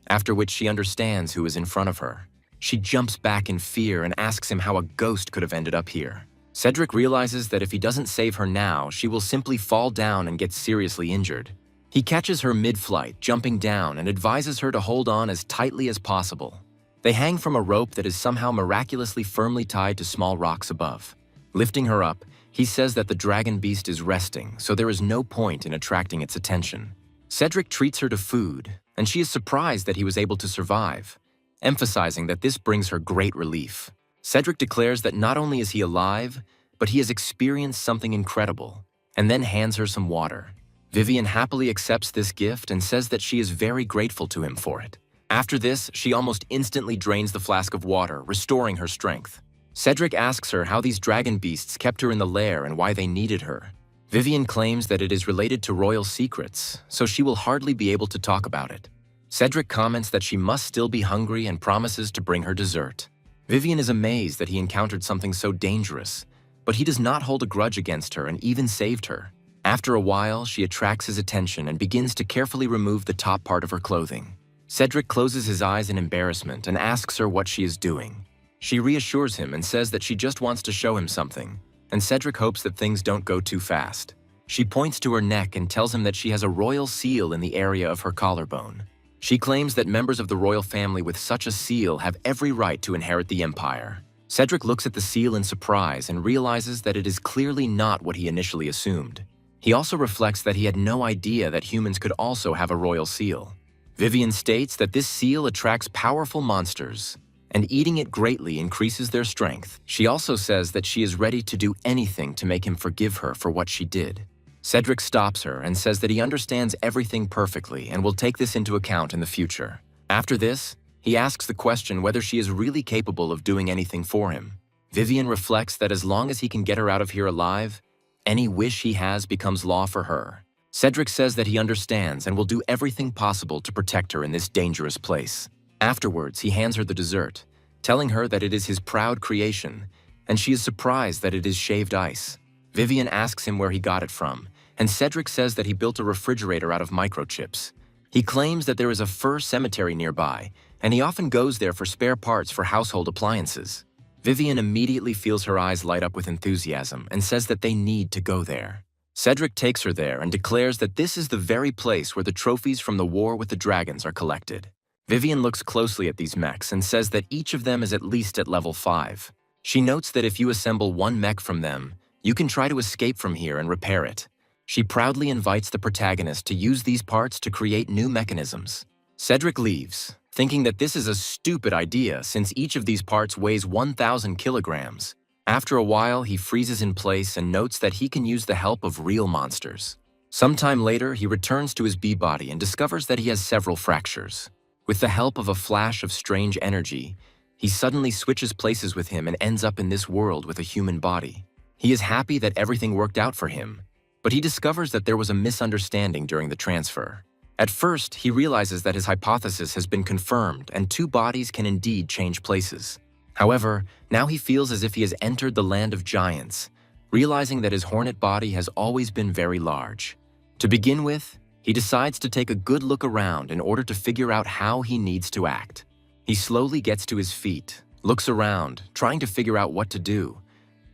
after which she understands who is in front of her. She jumps back in fear and asks him how a ghost could have ended up here. Cedric realizes that if he doesn't save her now, she will simply fall down and get seriously injured. He catches her mid-flight, jumping down, and advises her to hold on as tightly as possible. They hang from a rope that is somehow miraculously firmly tied to small rocks above. Lifting her up, he says that the dragon beast is resting, so there is no point in attracting its attention. Cedric treats her to food, and she is surprised that he was able to survive, emphasizing that this brings her great relief. Cedric declares that not only is he alive, but he has experienced something incredible, and then hands her some water. Vivian happily accepts this gift and says that she is very grateful to him for it. After this, she almost instantly drains the flask of water, restoring her strength. Cedric asks her how these dragon beasts kept her in the lair and why they needed her. Vivian claims that it is related to royal secrets, so she will hardly be able to talk about it. Cedric comments that she must still be hungry and promises to bring her dessert. Vivian is amazed that he encountered something so dangerous, but he does not hold a grudge against her and even saved her. After a while, she attracts his attention and begins to carefully remove the top part of her clothing. Cedric closes his eyes in embarrassment and asks her what she is doing. She reassures him and says that she just wants to show him something, and Cedric hopes that things don't go too fast. She points to her neck and tells him that she has a royal seal in the area of her collarbone. She claims that members of the royal family with such a seal have every right to inherit the empire. Cedric looks at the seal in surprise and realizes that it is clearly not what he initially assumed. He also reflects that he had no idea that humans could also have a royal seal. Vivian states that this seal attracts powerful monsters, and eating it greatly increases their strength. She also says that she is ready to do anything to make him forgive her for what she did. Cedric stops her and says that he understands everything perfectly and will take this into account in the future. After this, he asks the question whether she is really capable of doing anything for him. Vivian reflects that as long as he can get her out of here alive, any wish he has becomes law for her. Cedric says that he understands and will do everything possible to protect her in this dangerous place. Afterwards, he hands her the dessert, telling her that it is his proud creation, and she is surprised that it is shaved ice. Vivian asks him where he got it from, and Cedric says that he built a refrigerator out of microchips. He claims that there is a fur cemetery nearby, and he often goes there for spare parts for household appliances. Vivian immediately feels her eyes light up with enthusiasm and says that they need to go there. Cedric takes her there and declares that this is the very place where the trophies from the war with the dragons are collected. Vivian looks closely at these mechs and says that each of them is at least at level 5. She notes that if you assemble one mech from them, you can try to escape from here and repair it. She proudly invites the protagonist to use these parts to create new mechanisms. Cedric leaves, thinking that this is a stupid idea since each of these parts weighs 1,000 kilograms. After a while, he freezes in place and notes that he can use the help of real monsters. Sometime later, he returns to his bee-body and discovers that he has several fractures. With the help of a flash of strange energy, he suddenly switches places with him and ends up in this world with a human body. He is happy that everything worked out for him, but he discovers that there was a misunderstanding during the transfer. At first, he realizes that his hypothesis has been confirmed and two bodies can indeed change places. However, now he feels as if he has entered the land of giants, realizing that his hornet body has always been very large. To begin with, he decides to take a good look around in order to figure out how he needs to act. He slowly gets to his feet, looks around, trying to figure out what to do,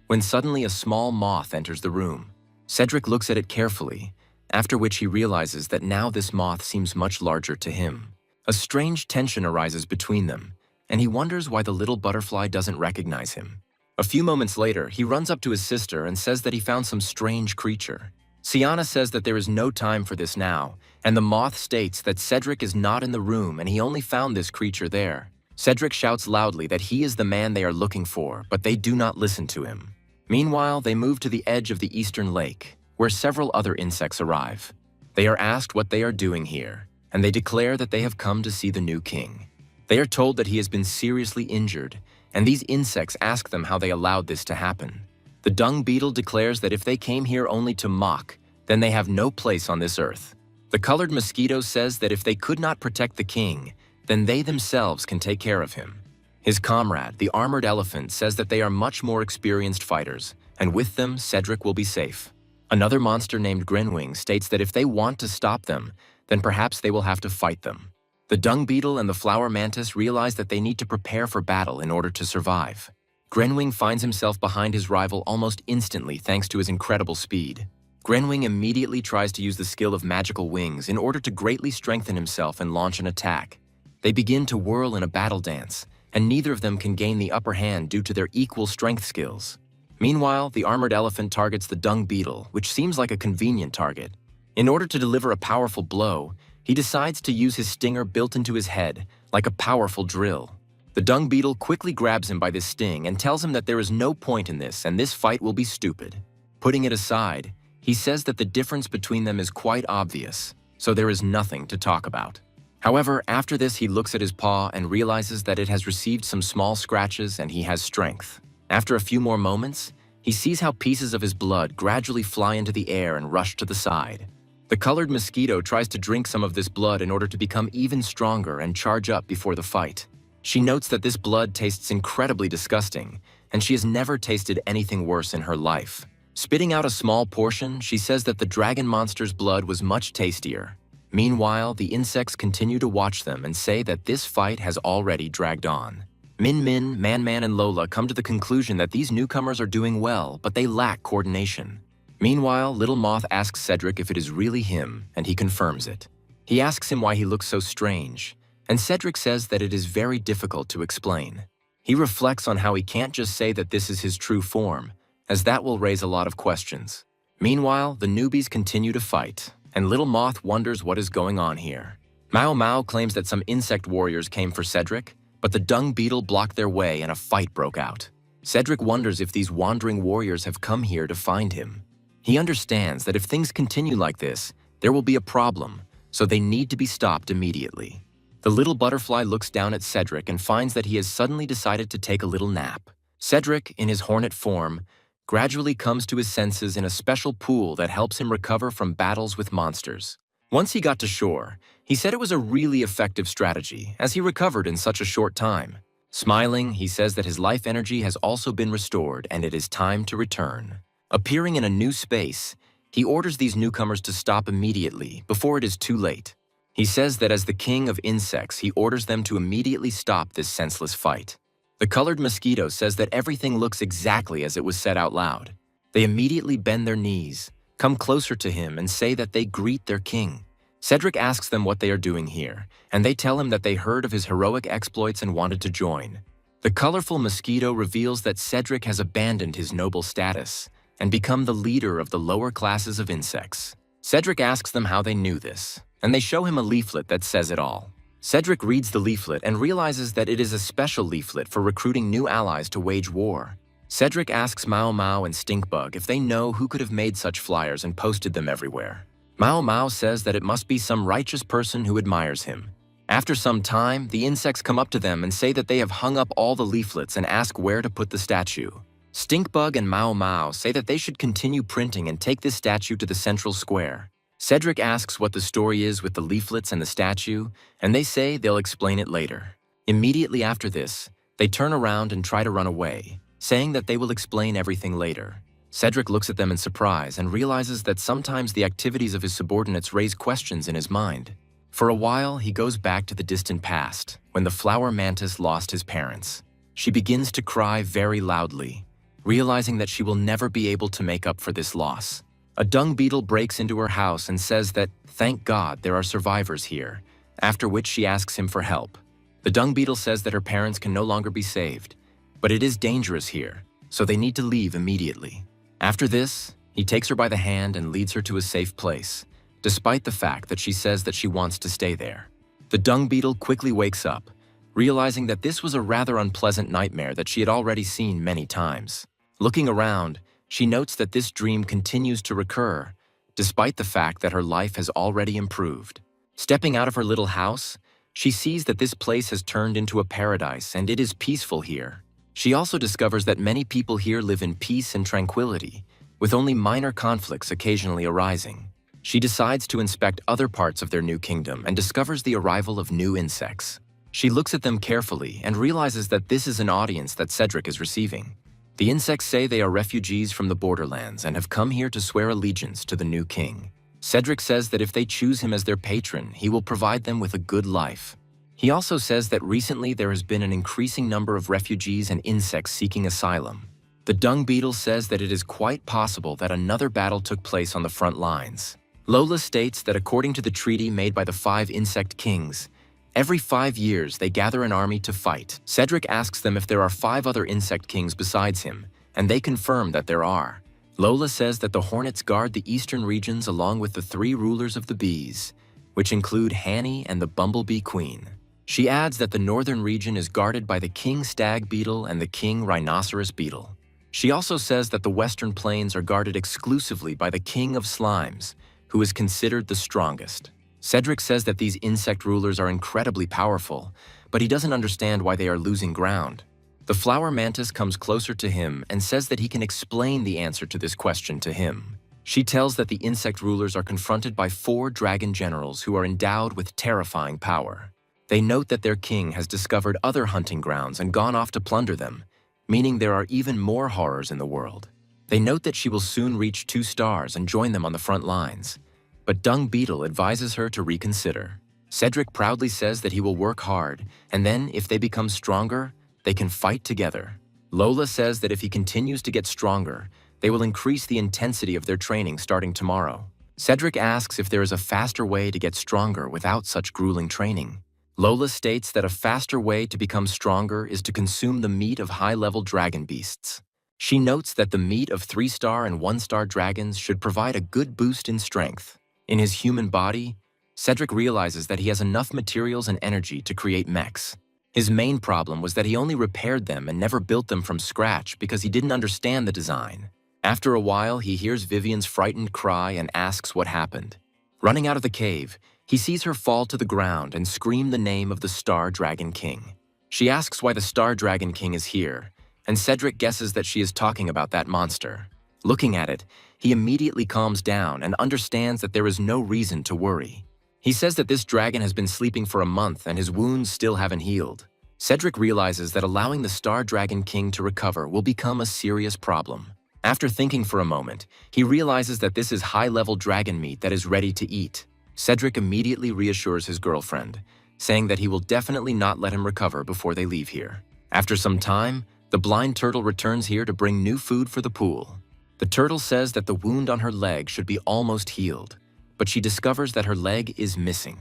when suddenly a small moth enters the room. Cedric looks at it carefully, after which he realizes that now this moth seems much larger to him. A strange tension arises between them, and he wonders why the little butterfly doesn't recognize him. A few moments later, he runs up to his sister and says that he found some strange creature. Sienna says that there is no time for this now, and the moth states that Cedric is not in the room and he only found this creature there. Cedric shouts loudly that he is the man they are looking for, but they do not listen to him. Meanwhile, they move to the edge of the eastern lake, where several other insects arrive. They are asked what they are doing here, and they declare that they have come to see the new king. They are told that he has been seriously injured, and these insects ask them how they allowed this to happen. The dung beetle declares that if they came here only to mock, then they have no place on this earth. The colored mosquito says that if they could not protect the king, then they themselves can take care of him. His comrade, the armored elephant, says that they are much more experienced fighters, and with them, Cedric will be safe. Another monster named Grinwing states that if they want to stop them, then perhaps they will have to fight them. The dung beetle and the flower mantis realize that they need to prepare for battle in order to survive. Grenwing finds himself behind his rival almost instantly thanks to his incredible speed. Grenwing immediately tries to use the skill of magical wings in order to greatly strengthen himself and launch an attack. They begin to whirl in a battle dance, and neither of them can gain the upper hand due to their equal strength skills. Meanwhile, the armored elephant targets the dung beetle, which seems like a convenient target. In order to deliver a powerful blow, he decides to use his stinger built into his head, like a powerful drill. The dung beetle quickly grabs him by this sting and tells him that there is no point in this and this fight will be stupid. Putting it aside, he says that the difference between them is quite obvious, so there is nothing to talk about. However, after this he looks at his paw and realizes that it has received some small scratches and he has strength. After a few more moments, he sees how pieces of his blood gradually fly into the air and rush to the side. The colored mosquito tries to drink some of this blood in order to become even stronger and charge up before the fight. She notes that this blood tastes incredibly disgusting, and she has never tasted anything worse in her life. Spitting out a small portion, she says that the dragon monster's blood was much tastier. Meanwhile, the insects continue to watch them and say that this fight has already dragged on. Min Min, Man Man, and Lola come to the conclusion that these newcomers are doing well, but they lack coordination. Meanwhile, Little Moth asks Cedric if it is really him, and he confirms it. He asks him why he looks so strange, and Cedric says that it is very difficult to explain. He reflects on how he can't just say that this is his true form, as that will raise a lot of questions. Meanwhile, the newbies continue to fight, and Little Moth wonders what is going on here. Mao Mao claims that some insect warriors came for Cedric, but the dung beetle blocked their way and a fight broke out. Cedric wonders if these wandering warriors have come here to find him. He understands that if things continue like this, there will be a problem, so they need to be stopped immediately. The little butterfly looks down at Cedric and finds that he has suddenly decided to take a little nap. Cedric, in his hornet form, gradually comes to his senses in a special pool that helps him recover from battles with monsters. Once he got to shore, he said it was a really effective strategy, as he recovered in such a short time. Smiling, he says that his life energy has also been restored and it is time to return. Appearing in a new space, he orders these newcomers to stop immediately before it is too late. He says that as the king of insects, he orders them to immediately stop this senseless fight. The colored mosquito says that everything looks exactly as it was said out loud. They immediately bend their knees, come closer to him, and say that they greet their king. Cedric asks them what they are doing here, and they tell him that they heard of his heroic exploits and wanted to join. The colorful mosquito reveals that Cedric has abandoned his noble status and become the leader of the lower classes of insects. Cedric asks them how they knew this, and they show him a leaflet that says it all. Cedric reads the leaflet and realizes that it is a special leaflet for recruiting new allies to wage war. Cedric asks Mao Mao and Stinkbug if they know who could have made such flyers and posted them everywhere. Mao Mao says that it must be some righteous person who admires him. After some time, the insects come up to them and say that they have hung up all the leaflets and ask where to put the statue. Stinkbug and Mao Mao say that they should continue printing and take this statue to the central square. Cedric asks what the story is with the leaflets and the statue, and they say they'll explain it later. Immediately after this, they turn around and try to run away, saying that they will explain everything later. Cedric looks at them in surprise and realizes that sometimes the activities of his subordinates raise questions in his mind. For a while, he goes back to the distant past, when the flower mantis lost his parents. She begins to cry very loudly, realizing that she will never be able to make up for this loss. A dung beetle breaks into her house and says that, thank God, there are survivors here, after which she asks him for help. The dung beetle says that her parents can no longer be saved, but it is dangerous here, so they need to leave immediately. After this, he takes her by the hand and leads her to a safe place, despite the fact that she says that she wants to stay there. The dung beetle quickly wakes up, realizing that this was a rather unpleasant nightmare that she had already seen many times. Looking around, she notes that this dream continues to recur, despite the fact that her life has already improved. Stepping out of her little house, she sees that this place has turned into a paradise and it is peaceful here. She also discovers that many people here live in peace and tranquility, with only minor conflicts occasionally arising. She decides to inspect other parts of their new kingdom and discovers the arrival of new insects. She looks at them carefully and realizes that this is an audience that Cedric is receiving. The insects say they are refugees from the borderlands and have come here to swear allegiance to the new king. Cedric says that if they choose him as their patron, he will provide them with a good life. He also says that recently there has been an increasing number of refugees and insects seeking asylum. The dung beetle says that it is quite possible that another battle took place on the front lines. Lola states that according to the treaty made by the 5 insect kings, every 5 years they gather an army to fight. Cedric asks them if there are 5 other insect kings besides him, and they confirm that there are. Lola says that the hornets guard the eastern regions along with the 3 rulers of the bees, which include Hanny and the bumblebee queen. She adds that the northern region is guarded by the king stag beetle and the king rhinoceros beetle. She also says that the western plains are guarded exclusively by the king of slimes, who is considered the strongest. Cedric says that these insect rulers are incredibly powerful, but he doesn't understand why they are losing ground. The flower mantis comes closer to him and says that he can explain the answer to this question to him. She tells that the insect rulers are confronted by 4 dragon generals who are endowed with terrifying power. They note that their king has discovered other hunting grounds and gone off to plunder them, meaning there are even more horrors in the world. They note that she will soon reach 2 stars and join them on the front lines, but Dung Beetle advises her to reconsider. Cedric proudly says that he will work hard, and then, if they become stronger, they can fight together. Lola says that if he continues to get stronger, they will increase the intensity of their training starting tomorrow. Cedric asks if there is a faster way to get stronger without such grueling training. Lola states that a faster way to become stronger is to consume the meat of high-level dragon beasts. She notes that the meat of 3-star and 1-star dragons should provide a good boost in strength. In his human body, Cedric realizes that he has enough materials and energy to create mechs. His main problem was that he only repaired them and never built them from scratch because he didn't understand the design. After a while, he hears Vivian's frightened cry and asks what happened. Running out of the cave, he sees her fall to the ground and scream the name of the Star Dragon King. She asks why the Star Dragon King is here, and Cedric guesses that she is talking about that monster. Looking at it, he immediately calms down and understands that there is no reason to worry. He says that this dragon has been sleeping for a month and his wounds still haven't healed. Cedric realizes that allowing the Star Dragon King to recover will become a serious problem. After thinking for a moment, he realizes that this is high-level dragon meat that is ready to eat. Cedric immediately reassures his girlfriend, saying that he will definitely not let him recover before they leave here. After some time, the blind turtle returns here to bring new food for the pool. The turtle says that the wound on her leg should be almost healed, but she discovers that her leg is missing.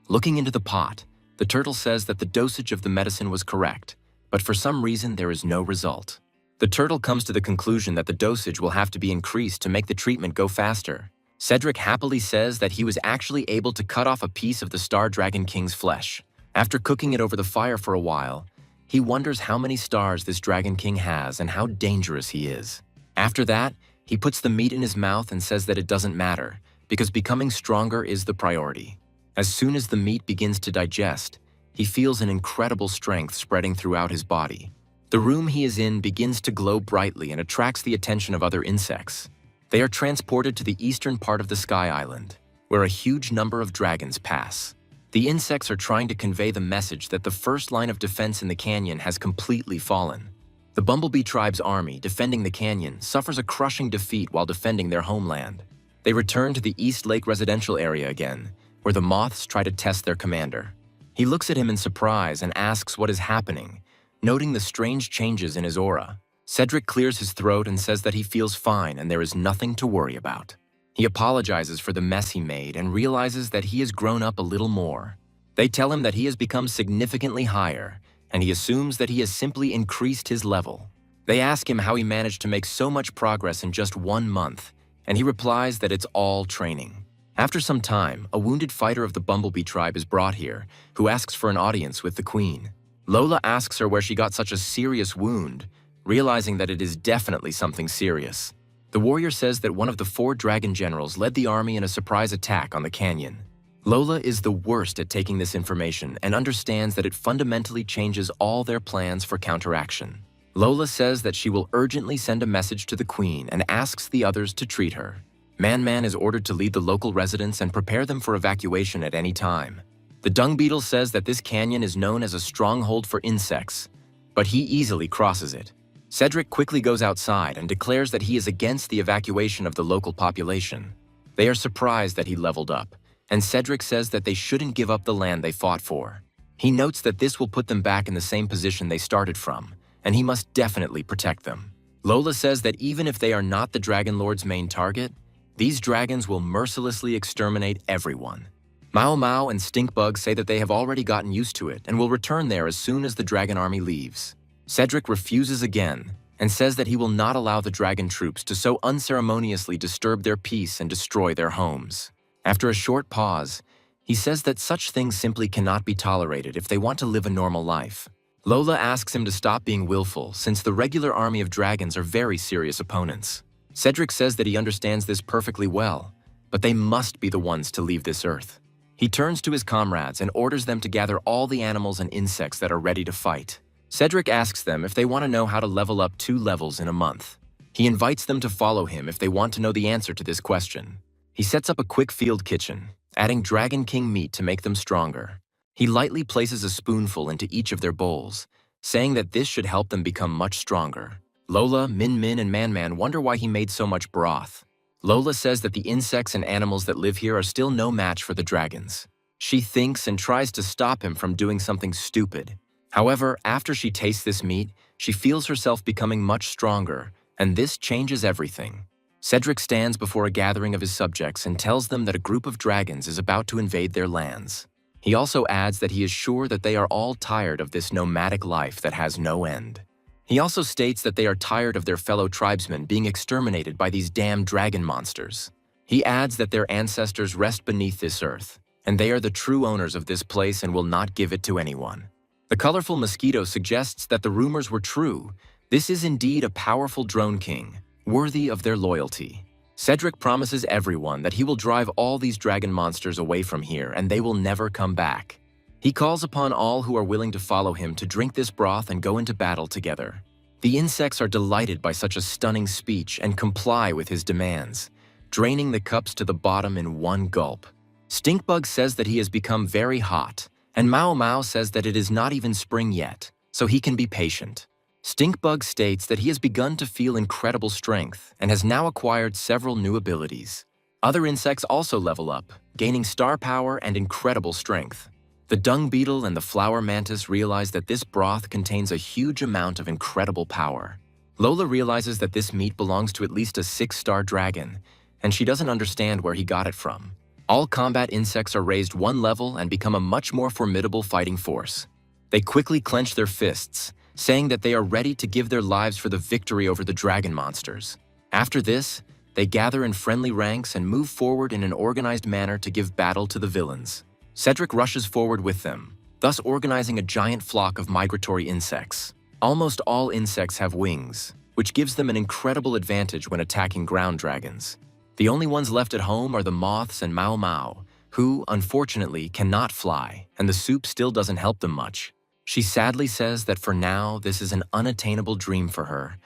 Looking into the pot, the turtle says that the dosage of the medicine was correct, but for some reason there is no result. The turtle comes to the conclusion that the dosage will have to be increased to make the treatment go faster. Cedric happily says that he was actually able to cut off a piece of the Star Dragon King's flesh. After cooking it over the fire for a while, he wonders how many stars this Dragon King has and how dangerous he is. After that, he puts the meat in his mouth and says that it doesn't matter, because becoming stronger is the priority. As soon as the meat begins to digest, he feels an incredible strength spreading throughout his body. The room he is in begins to glow brightly and attracts the attention of other insects. They are transported to the eastern part of the Sky Island, where a huge number of dragons pass. The insects are trying to convey the message that the first line of defense in the canyon has completely fallen. The Bumblebee tribe's army defending the canyon suffers a crushing defeat while defending their homeland. They return to the East Lake residential area again, where the moths try to test their commander. He looks at him in surprise and asks what is happening, noting the strange changes in his aura. Cedric clears his throat and says that he feels fine and there is nothing to worry about. He apologizes for the mess he made and realizes that he has grown up a little more. They tell him that he has become significantly higher, and he assumes that he has simply increased his level. They ask him how he managed to make so much progress in just 1 month, and he replies that it's all training. After some time, a wounded fighter of the Bumblebee tribe is brought here, who asks for an audience with the queen. Lola asks her where she got such a serious wound, realizing that it is definitely something serious. The warrior says that one of the 4 dragon generals led the army in a surprise attack on the canyon. Lola is the worst at taking this information and understands that it fundamentally changes all their plans for counteraction. Lola says that she will urgently send a message to the queen and asks the others to treat her. Man is ordered to lead the local residents and prepare them for evacuation at any time. The dung beetle says that this canyon is known as a stronghold for insects, but he easily crosses it. Cedric quickly goes outside and declares that he is against the evacuation of the local population. They are surprised that he leveled up, and Cedric says that they shouldn't give up the land they fought for. He notes that this will put them back in the same position they started from, and he must definitely protect them. Lola says that even if they are not the Dragon Lord's main target, these dragons will mercilessly exterminate everyone. Mao Mao and Stinkbug say that they have already gotten used to it and will return there as soon as the dragon army leaves. Cedric refuses again and says that he will not allow the dragon troops to so unceremoniously disturb their peace and destroy their homes. After a short pause, he says that such things simply cannot be tolerated if they want to live a normal life. Lola asks him to stop being willful since the regular army of dragons are very serious opponents. Cedric says that he understands this perfectly well, but they must be the ones to leave this earth. He turns to his comrades and orders them to gather all the animals and insects that are ready to fight. Cedric asks them if they want to know how to level up 2 levels in a month. He invites them to follow him if they want to know the answer to this question. He sets up a quick field kitchen, adding Dragon King meat to make them stronger. He lightly places a spoonful into each of their bowls, saying that this should help them become much stronger. Lola, Min Min, and Man Man wonder why he made so much broth. Lola says that the insects and animals that live here are still no match for the dragons. She thinks and tries to stop him from doing something stupid. However, after she tastes this meat, she feels herself becoming much stronger, and this changes everything. Cedric stands before a gathering of his subjects and tells them that a group of dragons is about to invade their lands. He also adds that he is sure that they are all tired of this nomadic life that has no end. He also states that they are tired of their fellow tribesmen being exterminated by these damn dragon monsters. He adds that their ancestors rest beneath this earth, and they are the true owners of this place and will not give it to anyone. The colorful mosquito suggests that the rumors were true. This is indeed a powerful drone king, worthy of their loyalty. Cedric promises everyone that he will drive all these dragon monsters away from here and they will never come back. He calls upon all who are willing to follow him to drink this broth and go into battle together. The insects are delighted by such a stunning speech and comply with his demands, draining the cups to the bottom in one gulp. Stinkbug says that he has become very hot, and Mao Mao says that it is not even spring yet, so he can be patient. Stinkbug states that he has begun to feel incredible strength and has now acquired several new abilities. Other insects also level up, gaining star power and incredible strength. The dung beetle and the flower mantis realize that this broth contains a huge amount of incredible power. Lola realizes that this meat belongs to at least a 6-star dragon, and she doesn't understand where he got it from. All combat insects are raised 1 level and become a much more formidable fighting force. They quickly clench their fists, saying that they are ready to give their lives for the victory over the dragon monsters. After this, they gather in friendly ranks and move forward in an organized manner to give battle to the villains. Cedric rushes forward with them, thus organizing a giant flock of migratory insects. Almost all insects have wings, which gives them an incredible advantage when attacking ground dragons. The only ones left at home are the moths and Mao Mao, who, unfortunately, cannot fly, and the soup still doesn't help them much. She sadly says that for now, this is an unattainable dream for her,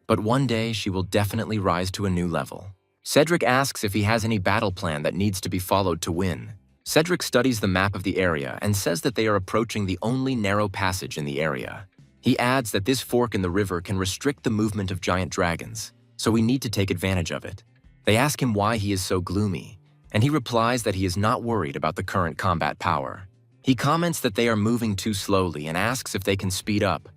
but one day she will definitely rise to a new level. Cedric asks if he has any battle plan that needs to be followed to win. Cedric studies the map of the area and says that they are approaching the only narrow passage in the area. He adds that this fork in the river can restrict the movement of giant dragons, so we need to take advantage of it. They ask him why he is so gloomy, and he replies that he is not worried about the current combat power. He comments that they are moving too slowly and asks if they can speed up,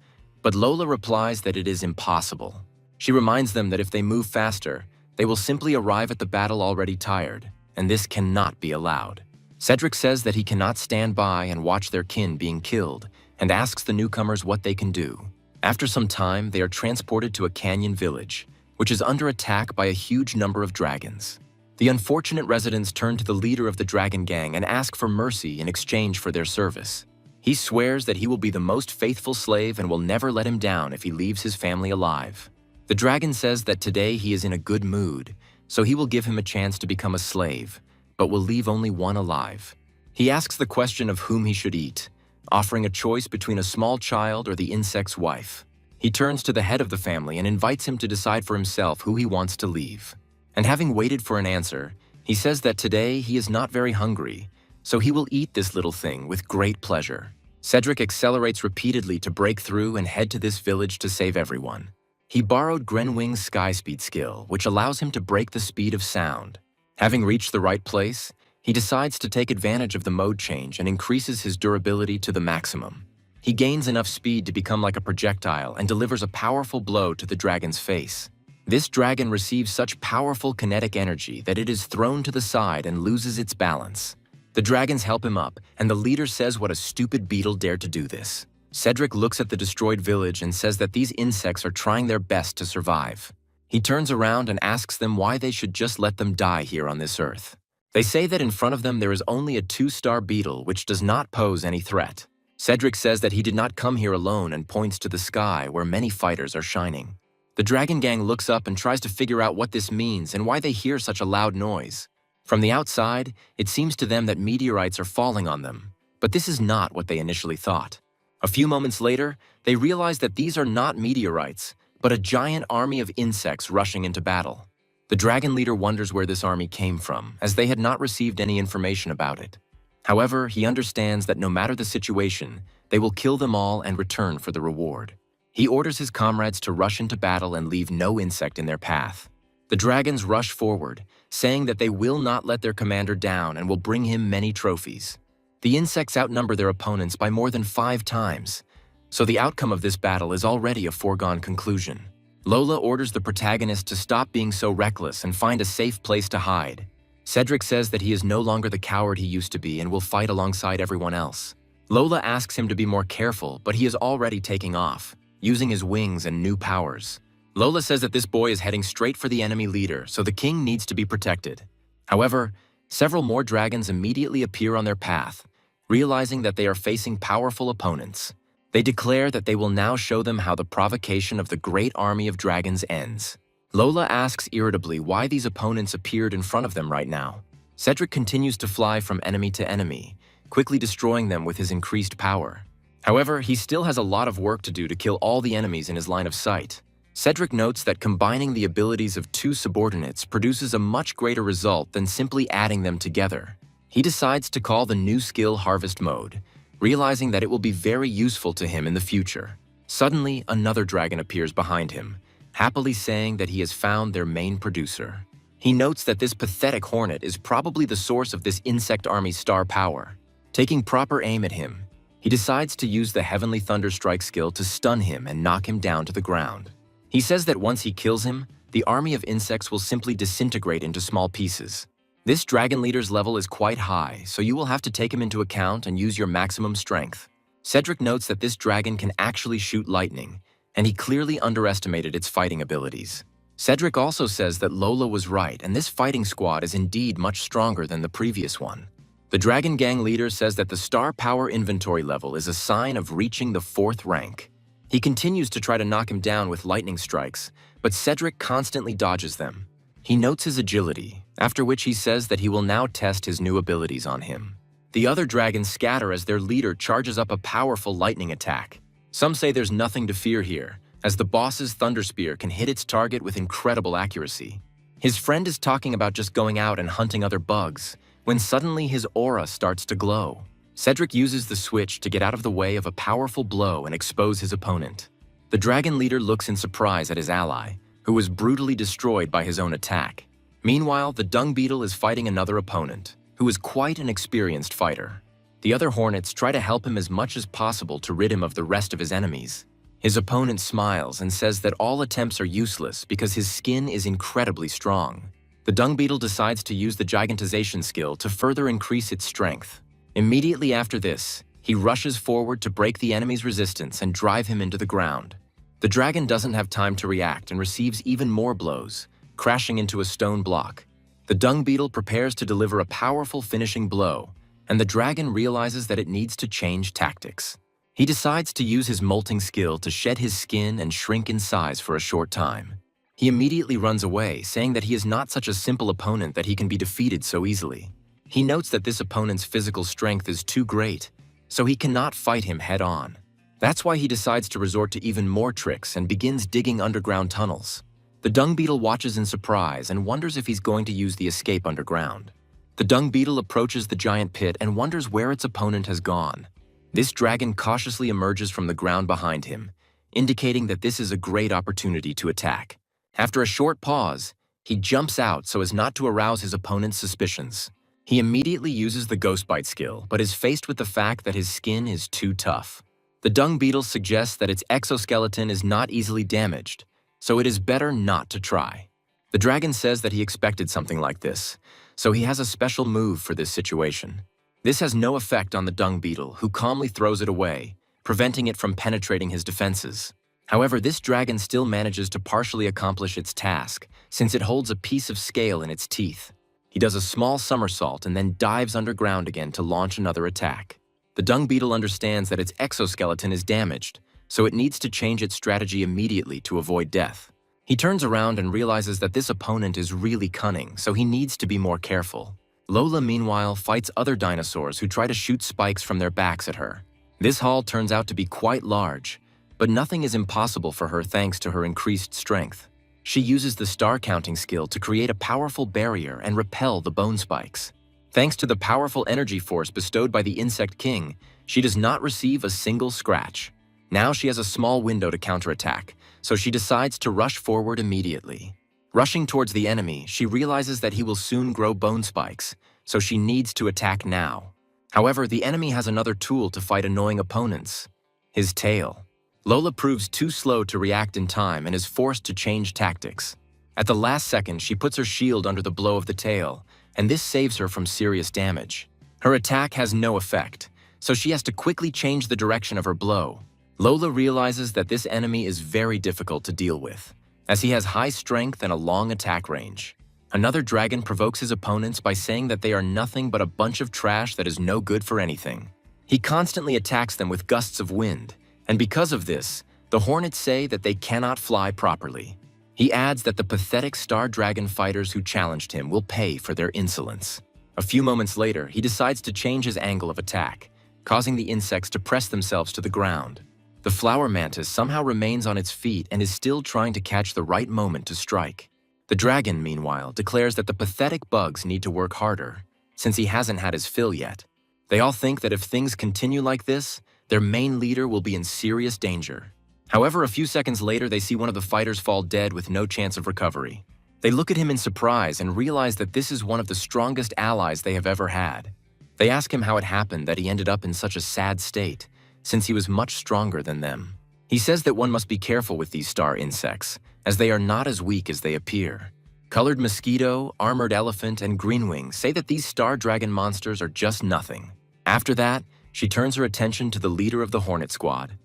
but Lola replies that it is impossible. She reminds them that if they move faster, they will simply arrive at the battle already tired, and this cannot be allowed. Cedric says that he cannot stand by and watch their kin being killed and asks the newcomers what they can do. After some time, they are transported to a canyon village, which is under attack by a huge number of dragons. The unfortunate residents turn to the leader of the dragon gang and ask for mercy in exchange for their service. He swears that he will be the most faithful slave and will never let him down if he leaves his family alive. The dragon says that today he is in a good mood, so he will give him a chance to become a slave, but will leave only one alive. He asks the question of whom he should eat, offering a choice between a small child or the insect's wife. He turns to the head of the family and invites him to decide for himself who he wants to leave. And having waited for an answer, he says that today he is not very hungry, so he will eat this little thing with great pleasure. Cedric accelerates repeatedly to break through and head to this village to save everyone. He borrowed Grenwing's sky speed skill, which allows him to break the speed of sound. Having reached the right place, He decides to take advantage of the mode change and increases his durability to the maximum. He gains enough speed to become like a projectile and delivers a powerful blow to the dragon's face. This dragon receives such powerful kinetic energy that it is thrown to the side and loses its balance. The dragons help him up, and the leader says what a stupid beetle dared to do this. Cedric looks at the destroyed village and says that these insects are trying their best to survive. He turns around and asks them why they should just let them die here on this earth. They say that in front of them there is only a 2-star beetle which does not pose any threat. Cedric says that he did not come here alone and points to the sky where many fighters are shining. The dragon gang looks up and tries to figure out what this means and why they hear such a loud noise. From the outside, it seems to them that meteorites are falling on them, but this is not what they initially thought. A few moments later, they realize that these are not meteorites, but a giant army of insects rushing into battle. The dragon leader wonders where this army came from, as they had not received any information about it. However, he understands that no matter the situation, they will kill them all and return for the reward. He orders his comrades to rush into battle and leave no insect in their path. The dragons rush forward, saying that they will not let their commander down and will bring him many trophies. The insects outnumber their opponents by more than 5 times, so the outcome of this battle is already a foregone conclusion. Lola orders the protagonist to stop being so reckless and find a safe place to hide. Cedric says that he is no longer the coward he used to be and will fight alongside everyone else. Lola asks him to be more careful, but he is already taking off, using his wings and new powers. Lola says that this boy is heading straight for the enemy leader, so the king needs to be protected. However, several more dragons immediately appear on their path, realizing that they are facing powerful opponents. They declare that they will now show them how the provocation of the great army of dragons ends. Lola asks irritably why these opponents appeared in front of them right now. Cedric continues to fly from enemy to enemy, quickly destroying them with his increased power. However, he still has a lot of work to do to kill all the enemies in his line of sight. Cedric notes that combining the abilities of 2 subordinates produces a much greater result than simply adding them together. He decides to call the new skill Harvest Mode, realizing that it will be very useful to him in the future. Suddenly, another dragon appears behind him, happily saying that he has found their main producer. He notes that this pathetic hornet is probably the source of this insect army's star power. Taking proper aim at him, he decides to use the Heavenly Thunder Strike skill to stun him and knock him down to the ground. He says that once he kills him, the army of insects will simply disintegrate into small pieces. This dragon leader's level is quite high, so you will have to take him into account and use your maximum strength. Cedric notes that this dragon can actually shoot lightning, and he clearly underestimated its fighting abilities. Cedric also says that Lola was right, and this fighting squad is indeed much stronger than the previous one. The dragon gang leader says that the star power inventory level is a sign of reaching the 4th rank. He continues to try to knock him down with lightning strikes, but Cedric constantly dodges them. He notes his agility, after which he says that he will now test his new abilities on him. The other dragons scatter as their leader charges up a powerful lightning attack. Some say there's nothing to fear here, as the boss's thunder spear can hit its target with incredible accuracy. His friend is talking about just going out and hunting other bugs, when suddenly his aura starts to glow. Cedric uses the switch to get out of the way of a powerful blow and expose his opponent. The dragon leader looks in surprise at his ally, who was brutally destroyed by his own attack. Meanwhile, the dung beetle is fighting another opponent, who is quite an experienced fighter. The other hornets try to help him as much as possible to rid him of the rest of his enemies. His opponent smiles and says that all attempts are useless because his skin is incredibly strong. The dung beetle decides to use the gigantization skill to further increase its strength. Immediately after this, he rushes forward to break the enemy's resistance and drive him into the ground. The dragon doesn't have time to react and receives even more blows, crashing into a stone block. The dung beetle prepares to deliver a powerful finishing blow, and the dragon realizes that it needs to change tactics. He decides to use his molting skill to shed his skin and shrink in size for a short time. He immediately runs away, saying that he is not such a simple opponent that he can be defeated so easily. He notes that this opponent's physical strength is too great, so he cannot fight him head-on. That's why he decides to resort to even more tricks and begins digging underground tunnels. The dung beetle watches in surprise and wonders if he's going to use the escape underground. The dung beetle approaches the giant pit and wonders where its opponent has gone. This dragon cautiously emerges from the ground behind him, indicating that this is a great opportunity to attack. After a short pause, he jumps out so as not to arouse his opponent's suspicions. He immediately uses the Ghost Bite skill, but is faced with the fact that his skin is too tough. The dung beetle suggests that its exoskeleton is not easily damaged, so it is better not to try. The dragon says that he expected something like this, so he has a special move for this situation. This has no effect on the dung beetle, who calmly throws it away, preventing it from penetrating his defenses. However, this dragon still manages to partially accomplish its task, since it holds a piece of scale in its teeth. He does a small somersault and then dives underground again to launch another attack. The dung beetle understands that its exoskeleton is damaged, so it needs to change its strategy immediately to avoid death. He turns around and realizes that this opponent is really cunning, so he needs to be more careful. Lola, meanwhile, fights other dinosaurs who try to shoot spikes from their backs at her. This haul turns out to be quite large, but nothing is impossible for her thanks to her increased strength. She uses the star counting skill to create a powerful barrier and repel the bone spikes. Thanks to the powerful energy force bestowed by the Insect King, she does not receive a single scratch. Now she has a small window to counterattack, so she decides to rush forward immediately. Rushing towards the enemy, she realizes that he will soon grow bone spikes, so she needs to attack now. However, the enemy has another tool to fight annoying opponents: his tail. Lola proves too slow to react in time and is forced to change tactics. At the last second, she puts her shield under the blow of the tail, and this saves her from serious damage. Her attack has no effect, so she has to quickly change the direction of her blow. Lola realizes that this enemy is very difficult to deal with, as he has high strength and a long attack range. Another dragon provokes his opponents by saying that they are nothing but a bunch of trash that is no good for anything. He constantly attacks them with gusts of wind, and because of this, the hornets say that they cannot fly properly. He adds that the pathetic star dragon fighters who challenged him will pay for their insolence. A few moments later, he decides to change his angle of attack, causing the insects to press themselves to the ground. The flower mantis somehow remains on its feet and is still trying to catch the right moment to strike. The dragon, meanwhile, declares that the pathetic bugs need to work harder, since he hasn't had his fill yet. They all think that if things continue like this, their main leader will be in serious danger. However, a few seconds later, they see one of the fighters fall dead with no chance of recovery. They look at him in surprise and realize that this is one of the strongest allies they have ever had. They ask him how it happened that he ended up in such a sad state, since he was much stronger than them. He says that one must be careful with these star insects, as they are not as weak as they appear. Colored mosquito, armored elephant, and greenwing say that these star dragon monsters are just nothing. After that, she turns her attention to the leader of the Hornet Squad,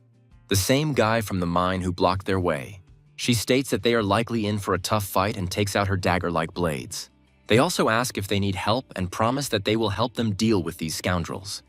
the same guy from the mine who blocked their way. She states that they are likely in for a tough fight and takes out her dagger-like blades. They also ask if they need help and promise that they will help them deal with these scoundrels.